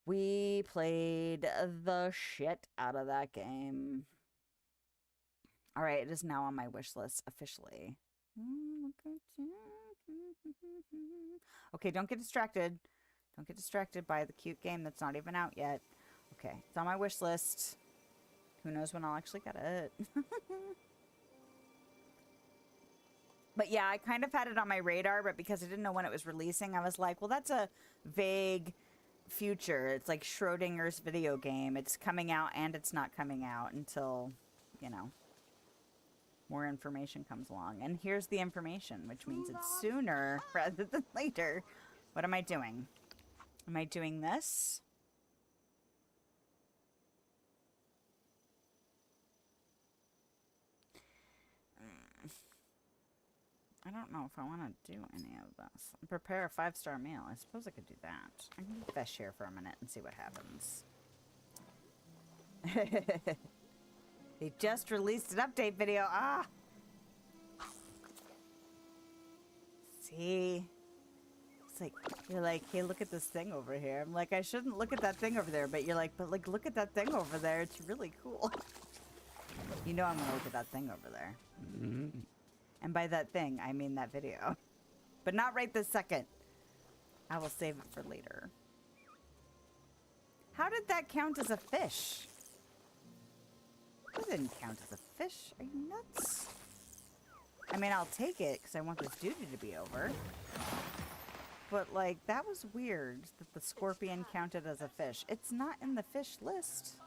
We played the shit out of that game. All right, it is now on my wish list officially. Okay, don't get distracted. Don't get distracted by the cute game that's not even out yet. Okay, it's on my wish list. Who knows when I'll actually get it. But yeah, I kind of had it on my radar, but because I didn't know when it was releasing, I was like, well, that's a vague future. It's like Schrodinger's video game. It's coming out and it's not coming out until, you know, more information comes along. And here's the information, which means it's sooner rather than later. What am I doing? Am I doing this? I don't know if I want to do any of this. Prepare a 5-star meal. I suppose I could do that. I can do fish here for a minute and see what happens. They just released an update video. Ah! See? It's like, you're like, hey, look at this thing over here. I'm like, I shouldn't look at that thing over there. But you're like, but like, look at that thing over there. It's really cool. You know I'm going to look at that thing over there. Mm-hmm. And by that thing, I mean that video. But not right this second. I will save it for later. How did that count as a fish? That didn't count as a fish. Are you nuts? I mean, I'll take it because I want this duty to be over. But, like, that was weird that the scorpion counted as a fish. It's not in the fish list.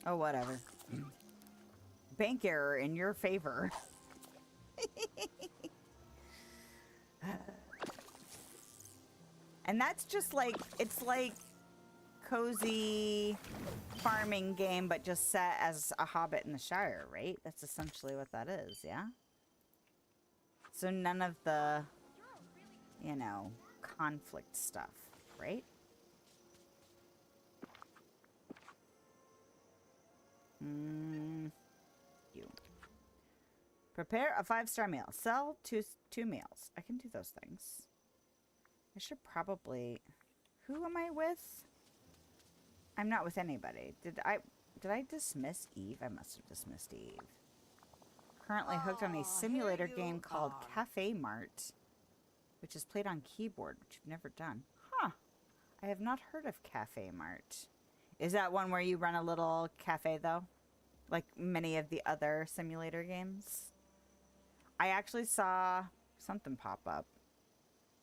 Oh, whatever. Bank error in your favor. And that's just like, it's like cozy farming game, but just set as a hobbit in the Shire, right? That's essentially what that is, yeah? So none of the, you know, conflict stuff, right? You. Prepare a 5-star meal. Sell two meals. I can do those things. I should probably... Who am I with? I'm not with anybody. Did I dismiss Eve? I must have dismissed Eve. Currently hooked on a simulator game called Cafe Mart, which is played on keyboard, which you've never done. Huh. I have not heard of Cafe Mart. Is that one where you run a little cafe, though? Like many of the other simulator games? I actually saw something pop up.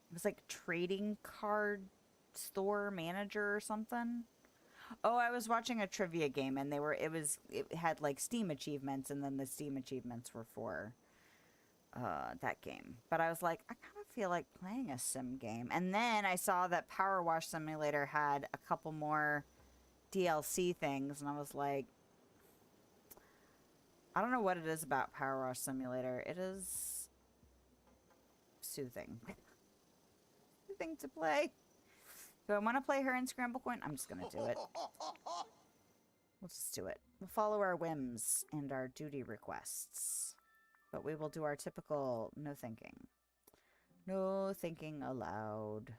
It was like trading card store manager or something. Oh, I was watching a trivia game and it had like Steam achievements, and then the Steam achievements were for that game. But I was like, I kind of feel like playing a sim game. And then I saw that Power Wash Simulator had a couple more DLC things, and I was like, I don't know what it is about Power Wash Simulator. It is soothing. Soothing to play. Do I want to play her in Scramble Coin? I'm just going to do it. We'll just do it. We'll follow our whims and our duty requests. But we will do our typical no thinking. No thinking aloud.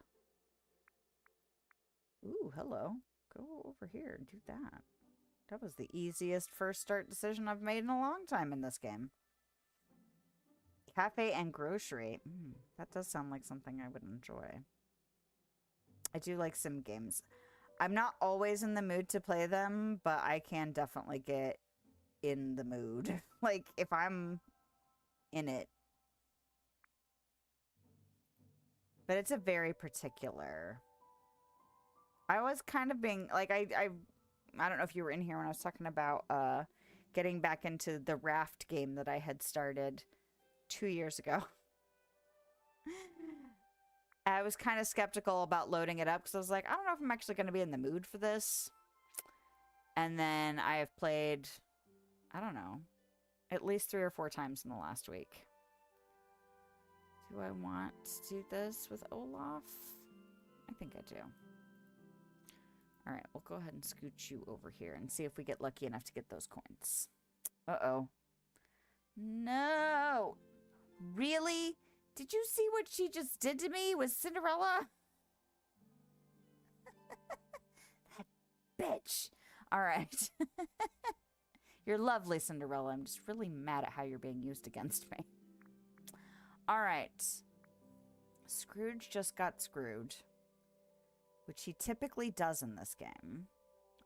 Ooh, hello. Go over here and do that. That was the easiest first start decision I've made in a long time in this game. Cafe and grocery. That does sound like something I would enjoy. I do like sim games. I'm not always in the mood to play them, but I can definitely get in the mood. Like, if I'm in it. But it's a very particular... I was kind of being... Like, I don't know if you were in here when I was talking about getting back into the raft game that I had started 2 years ago. I was kind of skeptical about loading it up because I was like, I don't know if I'm actually going to be in the mood for this. And then I have played, I don't know, at least 3 or 4 times in the last week. Do I want to do this with Olaf? I think I do. All right, we'll go ahead and scooch you over here and see if we get lucky enough to get those coins. Uh-oh. No! Really? Did you see what she just did to me with Cinderella? That bitch. All right. You're lovely, Cinderella. I'm just really mad at how you're being used against me. All right. Scrooge just got screwed, which he typically does in this game.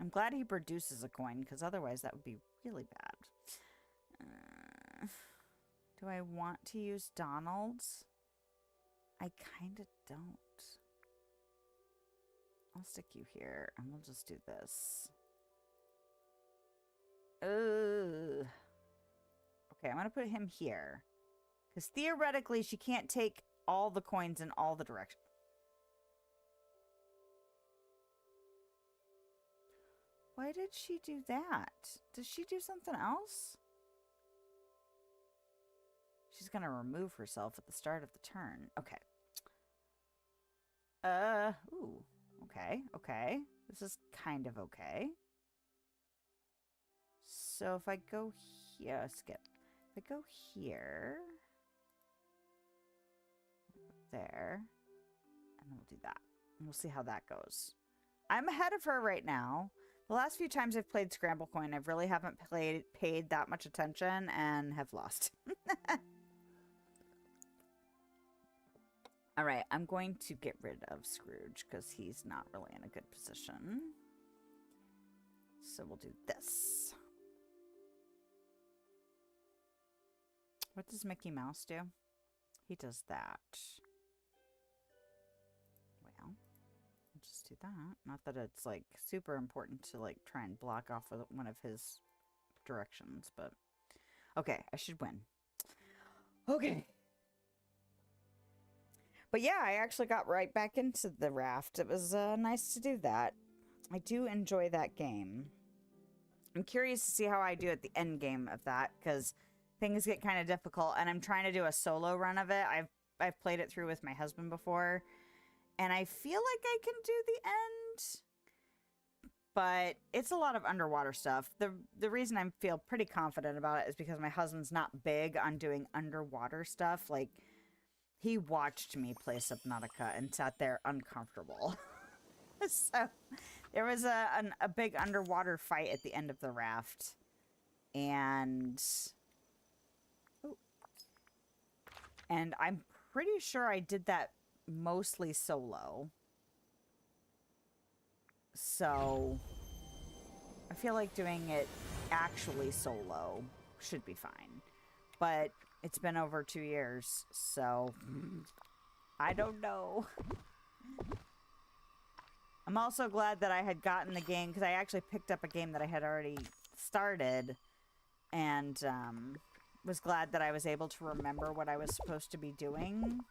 I'm glad he produces a coin, because otherwise that would be really bad. Do I want to use Donald's? I kind of don't. I'll stick you here, and we'll just do this. Ugh. Okay, I'm going to put him here. Because theoretically, she can't take all the coins in all the directions. Why did she do that? Does she do something else? She's going to remove herself at the start of the turn. Okay. Ooh. Okay, okay. This is kind of okay. So if I go here, skip. If I go here, there, and then we'll do that. And we'll see how that goes. I'm ahead of her right now. The last few times I've played Scramble Coin, I really haven't paid that much attention and have lost. All right, I'm going to get rid of Scrooge because he's not really in a good position. So we'll do this. What does Mickey Mouse do? He does that. Well, I'll just do that. Not that it's like super important to like try and block off one of his directions, but okay, I should win. Okay. But yeah, I actually got right back into the raft. It was nice to do that. I do enjoy that game. I'm curious to see how I do at the end game of that, because things get kind of difficult, and I'm trying to do a solo run of it. I've played it through with my husband before, and I feel like I can do the end, but it's a lot of underwater stuff. The reason I feel pretty confident about it is because my husband's not big on doing underwater stuff. Like, he watched me play Subnautica and sat there uncomfortable. So there was a big underwater fight at the end of the raft, and I'm pretty sure I did that mostly solo. So I feel like doing it actually solo should be fine. But it's been over 2 years, so I don't know. I'm also glad that I had gotten the game, because I actually picked up a game that I had already started, and was glad that I was able to remember what I was supposed to be doing.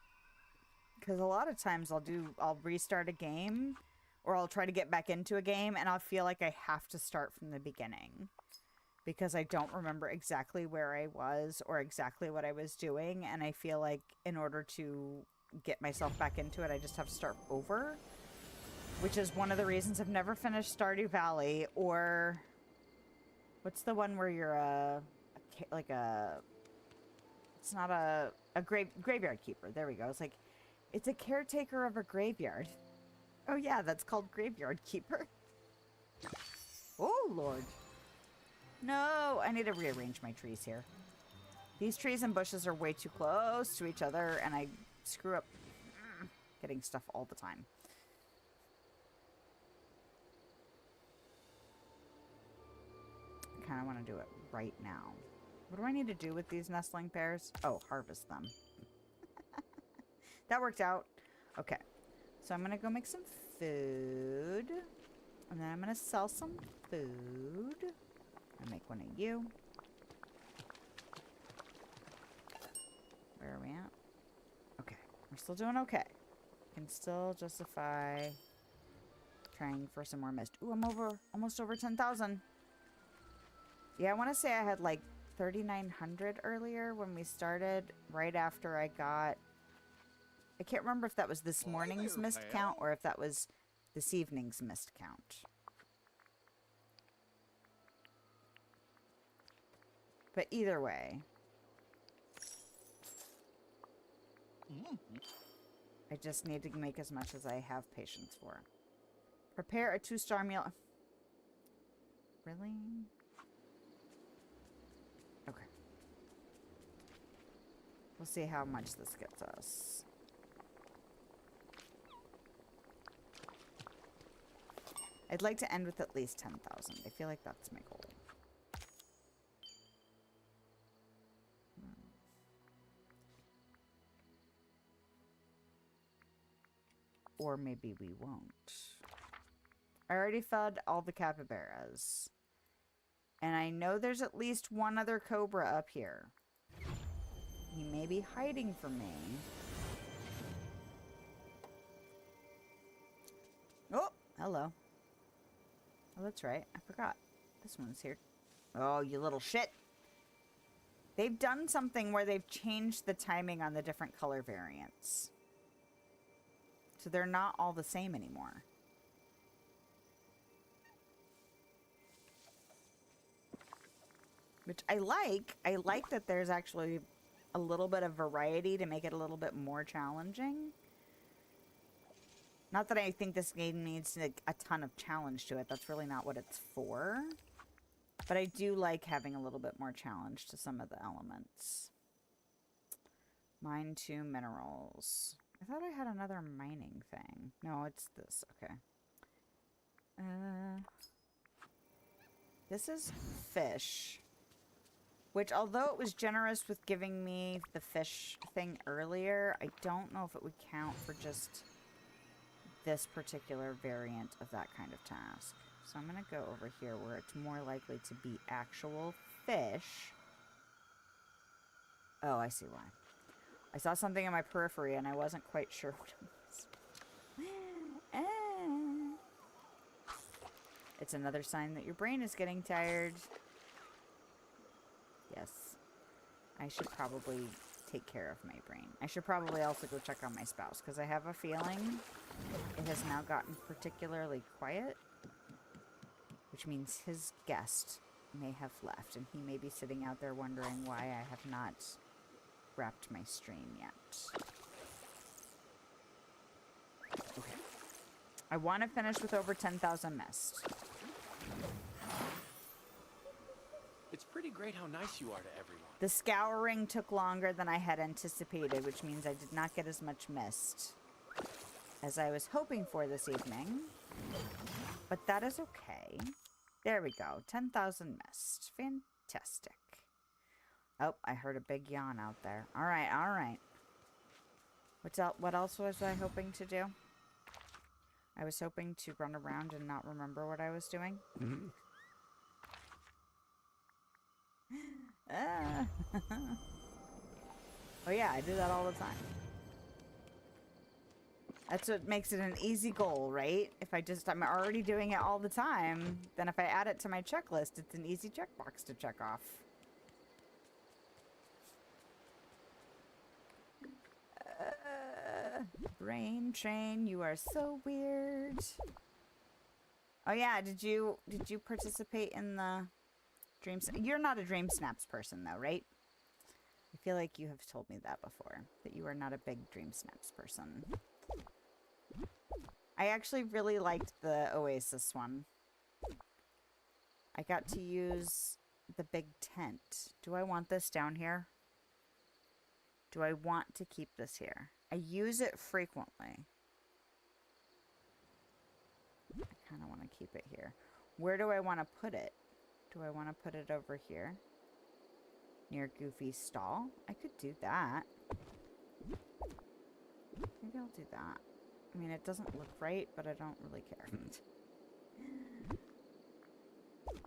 Because a lot of times I'll restart a game, or I'll try to get back into a game, and I'll feel like I have to start from the beginning, because I don't remember exactly where I was or exactly what I was doing, and I feel like in order to get myself back into it, I just have to start over. Which is one of the reasons I've never finished Stardew Valley, or what's the one where you're it's not a graveyard keeper. There we go. It's like, it's a caretaker of a graveyard. Oh yeah, that's called Graveyard Keeper. Oh Lord. No, I need to rearrange my trees here. These trees and bushes are way too close to each other, and I screw up getting stuff all the time. I kind of want to do it right now. What do I need to do with these nestling pears? Oh, harvest them. That worked out. Okay. So I'm going to go make some food. And then I'm going to sell some food. I'll make one of you. Where are we at? Okay. We're still doing okay. Can still justify trying for some more mist. Ooh, I'm almost over 10,000. Yeah, I want to say I had like 3,900 earlier when we started, right after I got... I can't remember if that was this morning's mist count or if that was this evening's mist count. But either way... I just need to make as much as I have patience for. Prepare a 2-star meal... Really? Okay. We'll see how much this gets us. I'd like to end with at least 10,000. I feel like that's my goal. Or maybe we won't. I already fed all the capybaras. And I know there's at least one other cobra up here. He may be hiding from me. Oh, hello. Oh, that's right. I forgot. This one's here. Oh, you little shit. They've done something where they've changed the timing on the different color variants. So they're not all the same anymore. Which I like. I like that there's actually a little bit of variety to make it a little bit more challenging. Not that I think this game needs like, a ton of challenge to it. That's really not what it's for. But I do like having a little bit more challenge to some of the elements. Mine 2 minerals. I thought I had another mining thing. No, it's this. Okay. This is fish. Which, although it was generous with giving me the fish thing earlier, I don't know if it would count for just this particular variant of that kind of task. So I'm going to go over here where it's more likely to be actual fish. Oh, I see why. I saw something in my periphery and I wasn't quite sure what it was. It's another sign that your brain is getting tired. Yes. I should probably take care of my brain. I should probably also go check on my spouse, because I have a feeling it has now gotten particularly quiet, which means his guest may have left, and he may be sitting out there wondering why I have not wrapped my stream yet. Okay. I want to finish with over 10,000 mist. It's pretty great how nice you are to everyone. The scouring took longer than I had anticipated, which means I did not get as much mist as I was hoping for this evening. But that is okay. There we go. 10,000 mist. Fantastic. Oh, I heard a big yawn out there. All right, all right. What else was I hoping to do? I was hoping to run around and not remember what I was doing. Oh yeah, I do that all the time. That's what makes it an easy goal, right? If I'm already doing it all the time, then if I add it to my checklist, it's an easy checkbox to check off. Brain train, you are so weird. Oh yeah, did you participate in the dream? You're not a dream snaps person though, right? I feel like you have told me that before, that you are not a big dream snaps person. I actually really liked the Oasis one. I got to use the big tent. Do I want this down here? Do I want to keep this here? I use it frequently. I kind of want to keep it here. Where do I want to put it? Do I want to put it over here? Near Goofy's stall? I could do that. Maybe I'll do that. I mean, it doesn't look right, but I don't really care.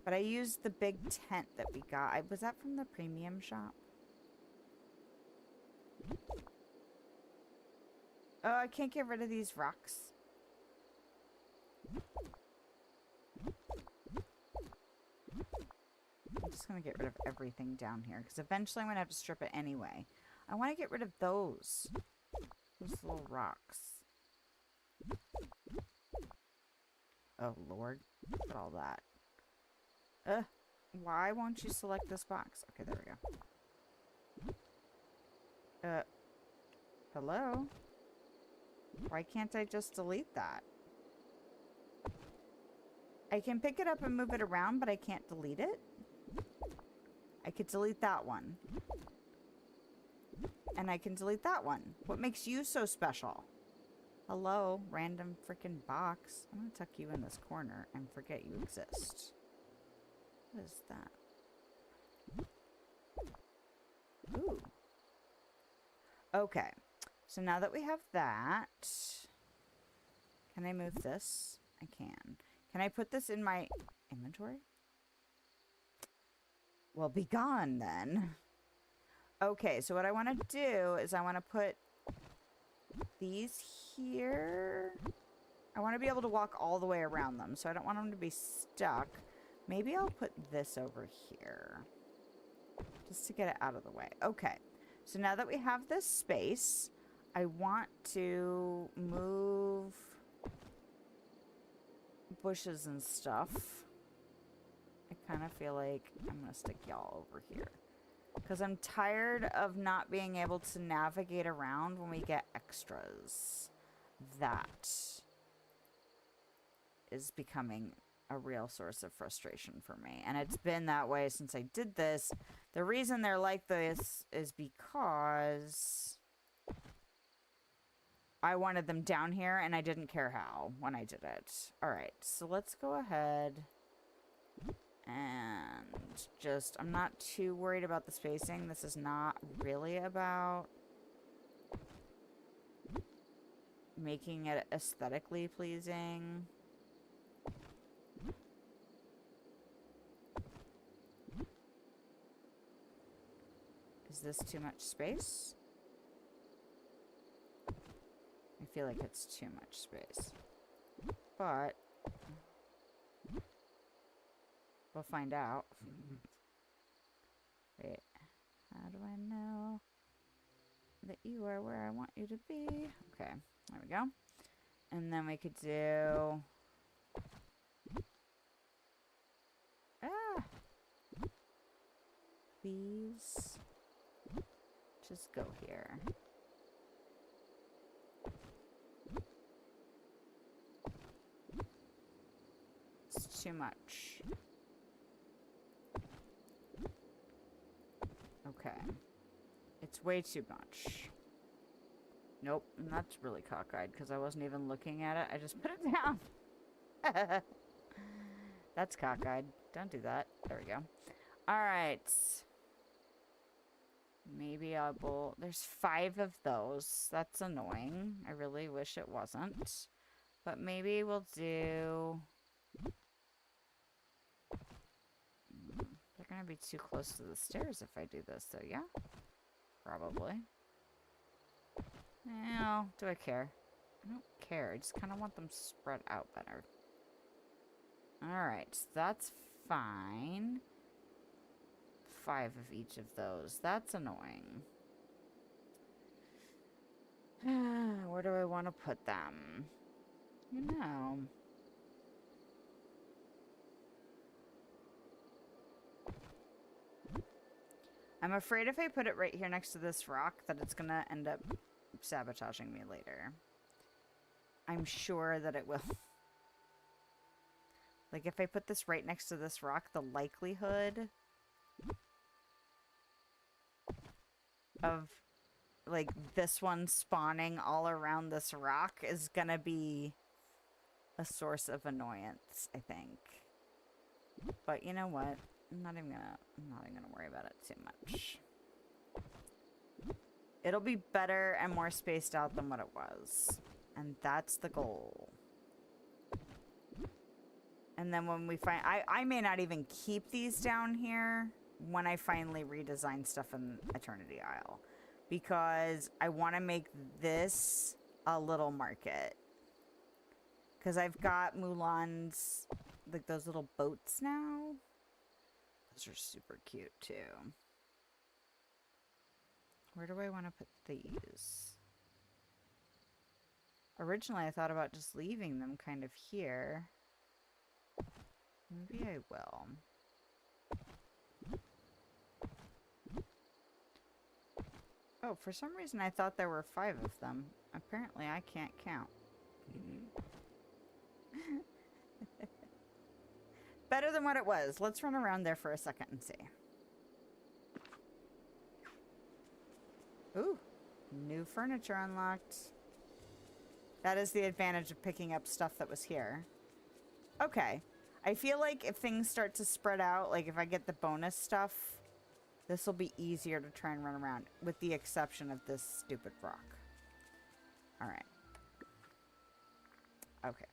But I used the big tent that we got. Was that from the premium shop? Oh, I can't get rid of these rocks. I'm just going to get rid of everything down here, because eventually I'm going to have to strip it anyway. I want to get rid of those little rocks. Oh, Lord. Look at all that. Why won't you select this box? Okay, there we go. Hello? Why can't I just delete that? I can pick it up and move it around, but I can't delete it? I could delete that one. And I can delete that one. What makes you so special? Hello, random freaking box. I'm gonna tuck you in this corner and forget you exist. What is that? Ooh. Okay. So now that we have that, can I move this? I can. Can I put this in my inventory? Well, be gone then. Okay, so what I want to do is I want to put these here. I want to be able to walk all the way around them, so I don't want them to be stuck. Maybe I'll put this over here, just to get it out of the way. Okay, so now that we have this space, I want to move bushes and stuff. I kind of feel like I'm going to stick y'all over here, because I'm tired of not being able to navigate around when we get extras. That is becoming a real source of frustration for me. And it's been that way since I did this. The reason they're like this is because I wanted them down here and I didn't care how when I did it. Alright, so let's go ahead and just, I'm not too worried about the spacing. This is not really about making it aesthetically pleasing. Is this too much space? feel like it's too much space. But we'll find out. Wait, how do I know that you are where I want you to be? Okay, there we go. And then we could do... Please just go here. It's too much. Okay. It's way too much. Nope, and that's really cockeyed because I wasn't even looking at it. I just put it down. That's cockeyed. Don't do that. There we go. Alright. Maybe I will... There's 5 of those. That's annoying. I really wish it wasn't. But maybe we'll do... They're gonna be too close to the stairs if I do this, so yeah. Probably. No, do I care? I don't care. I just kind of want them spread out better. Alright, so that's fine. 5 of each of those. That's annoying. Where do I want to put them? You know. I'm afraid if I put it right here next to this rock that it's going to end up sabotaging me later. I'm sure that it will. Like, if I put this right next to this rock, the likelihood of, like, this one spawning all around this rock is gonna be a source of annoyance, I think. But you know what? I'm not even gonna worry about it too much. It'll be better and more spaced out than what it was. And that's the goal. And then when we find... I may not even keep these down here when I finally redesign stuff in Eternity Isle. Because I want to make this a little market. Because I've got Mulan's... like those little boats now. Those are super cute too. Where do I want to put these? Originally I thought about just leaving them kind of here. Maybe I will. Oh, for some reason I thought there were 5 of them. Apparently I can't count. Better than what it was. Let's run around there for a second and see. Ooh, new furniture unlocked. That is the advantage of picking up stuff that was here. Okay. I feel like if things start to spread out, like if I get the bonus stuff, this will be easier to try and run around, with the exception of this stupid rock. Alright. Okay.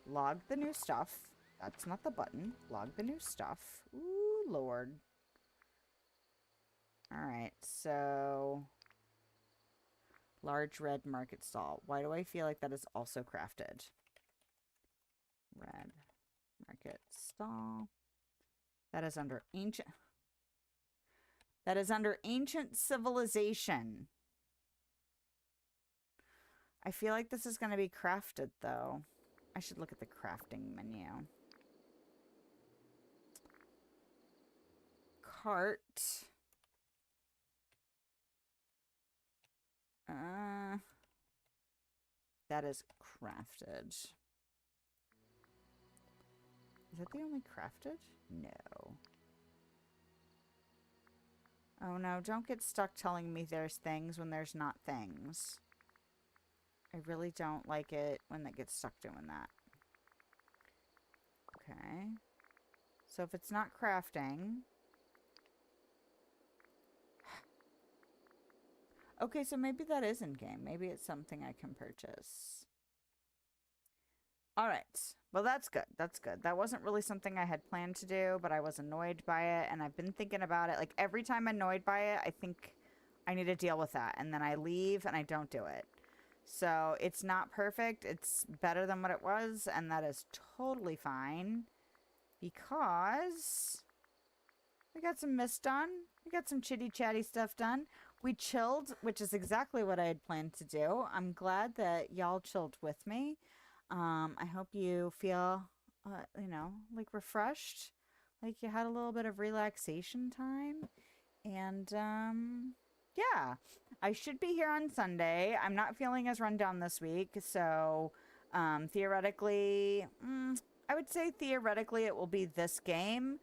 Log the new stuff. That's not the button. Log the new stuff. Ooh, Lord. Alright, so... large red market stall. Why do I feel like that is also crafted? Red market stall. That is under ancient... That is under ancient civilization. I feel like this is going to be crafted, though. I should look at the crafting menu. Cart. That is crafted. Is that the only crafted? No. Oh no, don't get stuck telling me there's things when there's not things. I really don't like it when that gets stuck doing that. Okay. So if it's not crafting... Okay, so maybe that is in-game. Maybe it's something I can purchase. Alright. Well, that's good. That's good. That wasn't really something I had planned to do, but I was annoyed by it, and I've been thinking about it. Like, every time I'm annoyed by it, I think I need to deal with that. And then I leave, and I don't do it. So it's not perfect. It's better than what it was, and that is totally fine because we got some mist done. We got some chitty chatty stuff done. We chilled, which is exactly what I had planned to do. I'm glad that y'all chilled with me. I hope you feel, like refreshed, like you had a little bit of relaxation time. And, yeah, I should be here on Sunday. I'm not feeling as run down this week. So, theoretically, I would say theoretically it will be this game.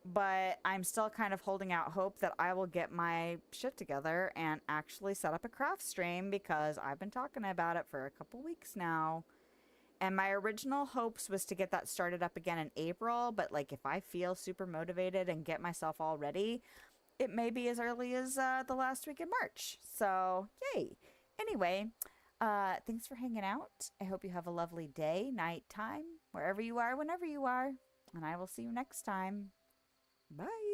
But I'm still kind of holding out hope that I will get my shit together and actually set up a craft stream because I've been talking about it for a couple weeks now. And my original hopes was to get that started up again in April, but like if I feel super motivated and get myself all ready, it may be as early as the last week in March. So, yay. Anyway, thanks for hanging out. I hope you have a lovely day, night time, wherever you are, whenever you are. And I will see you next time. Bye.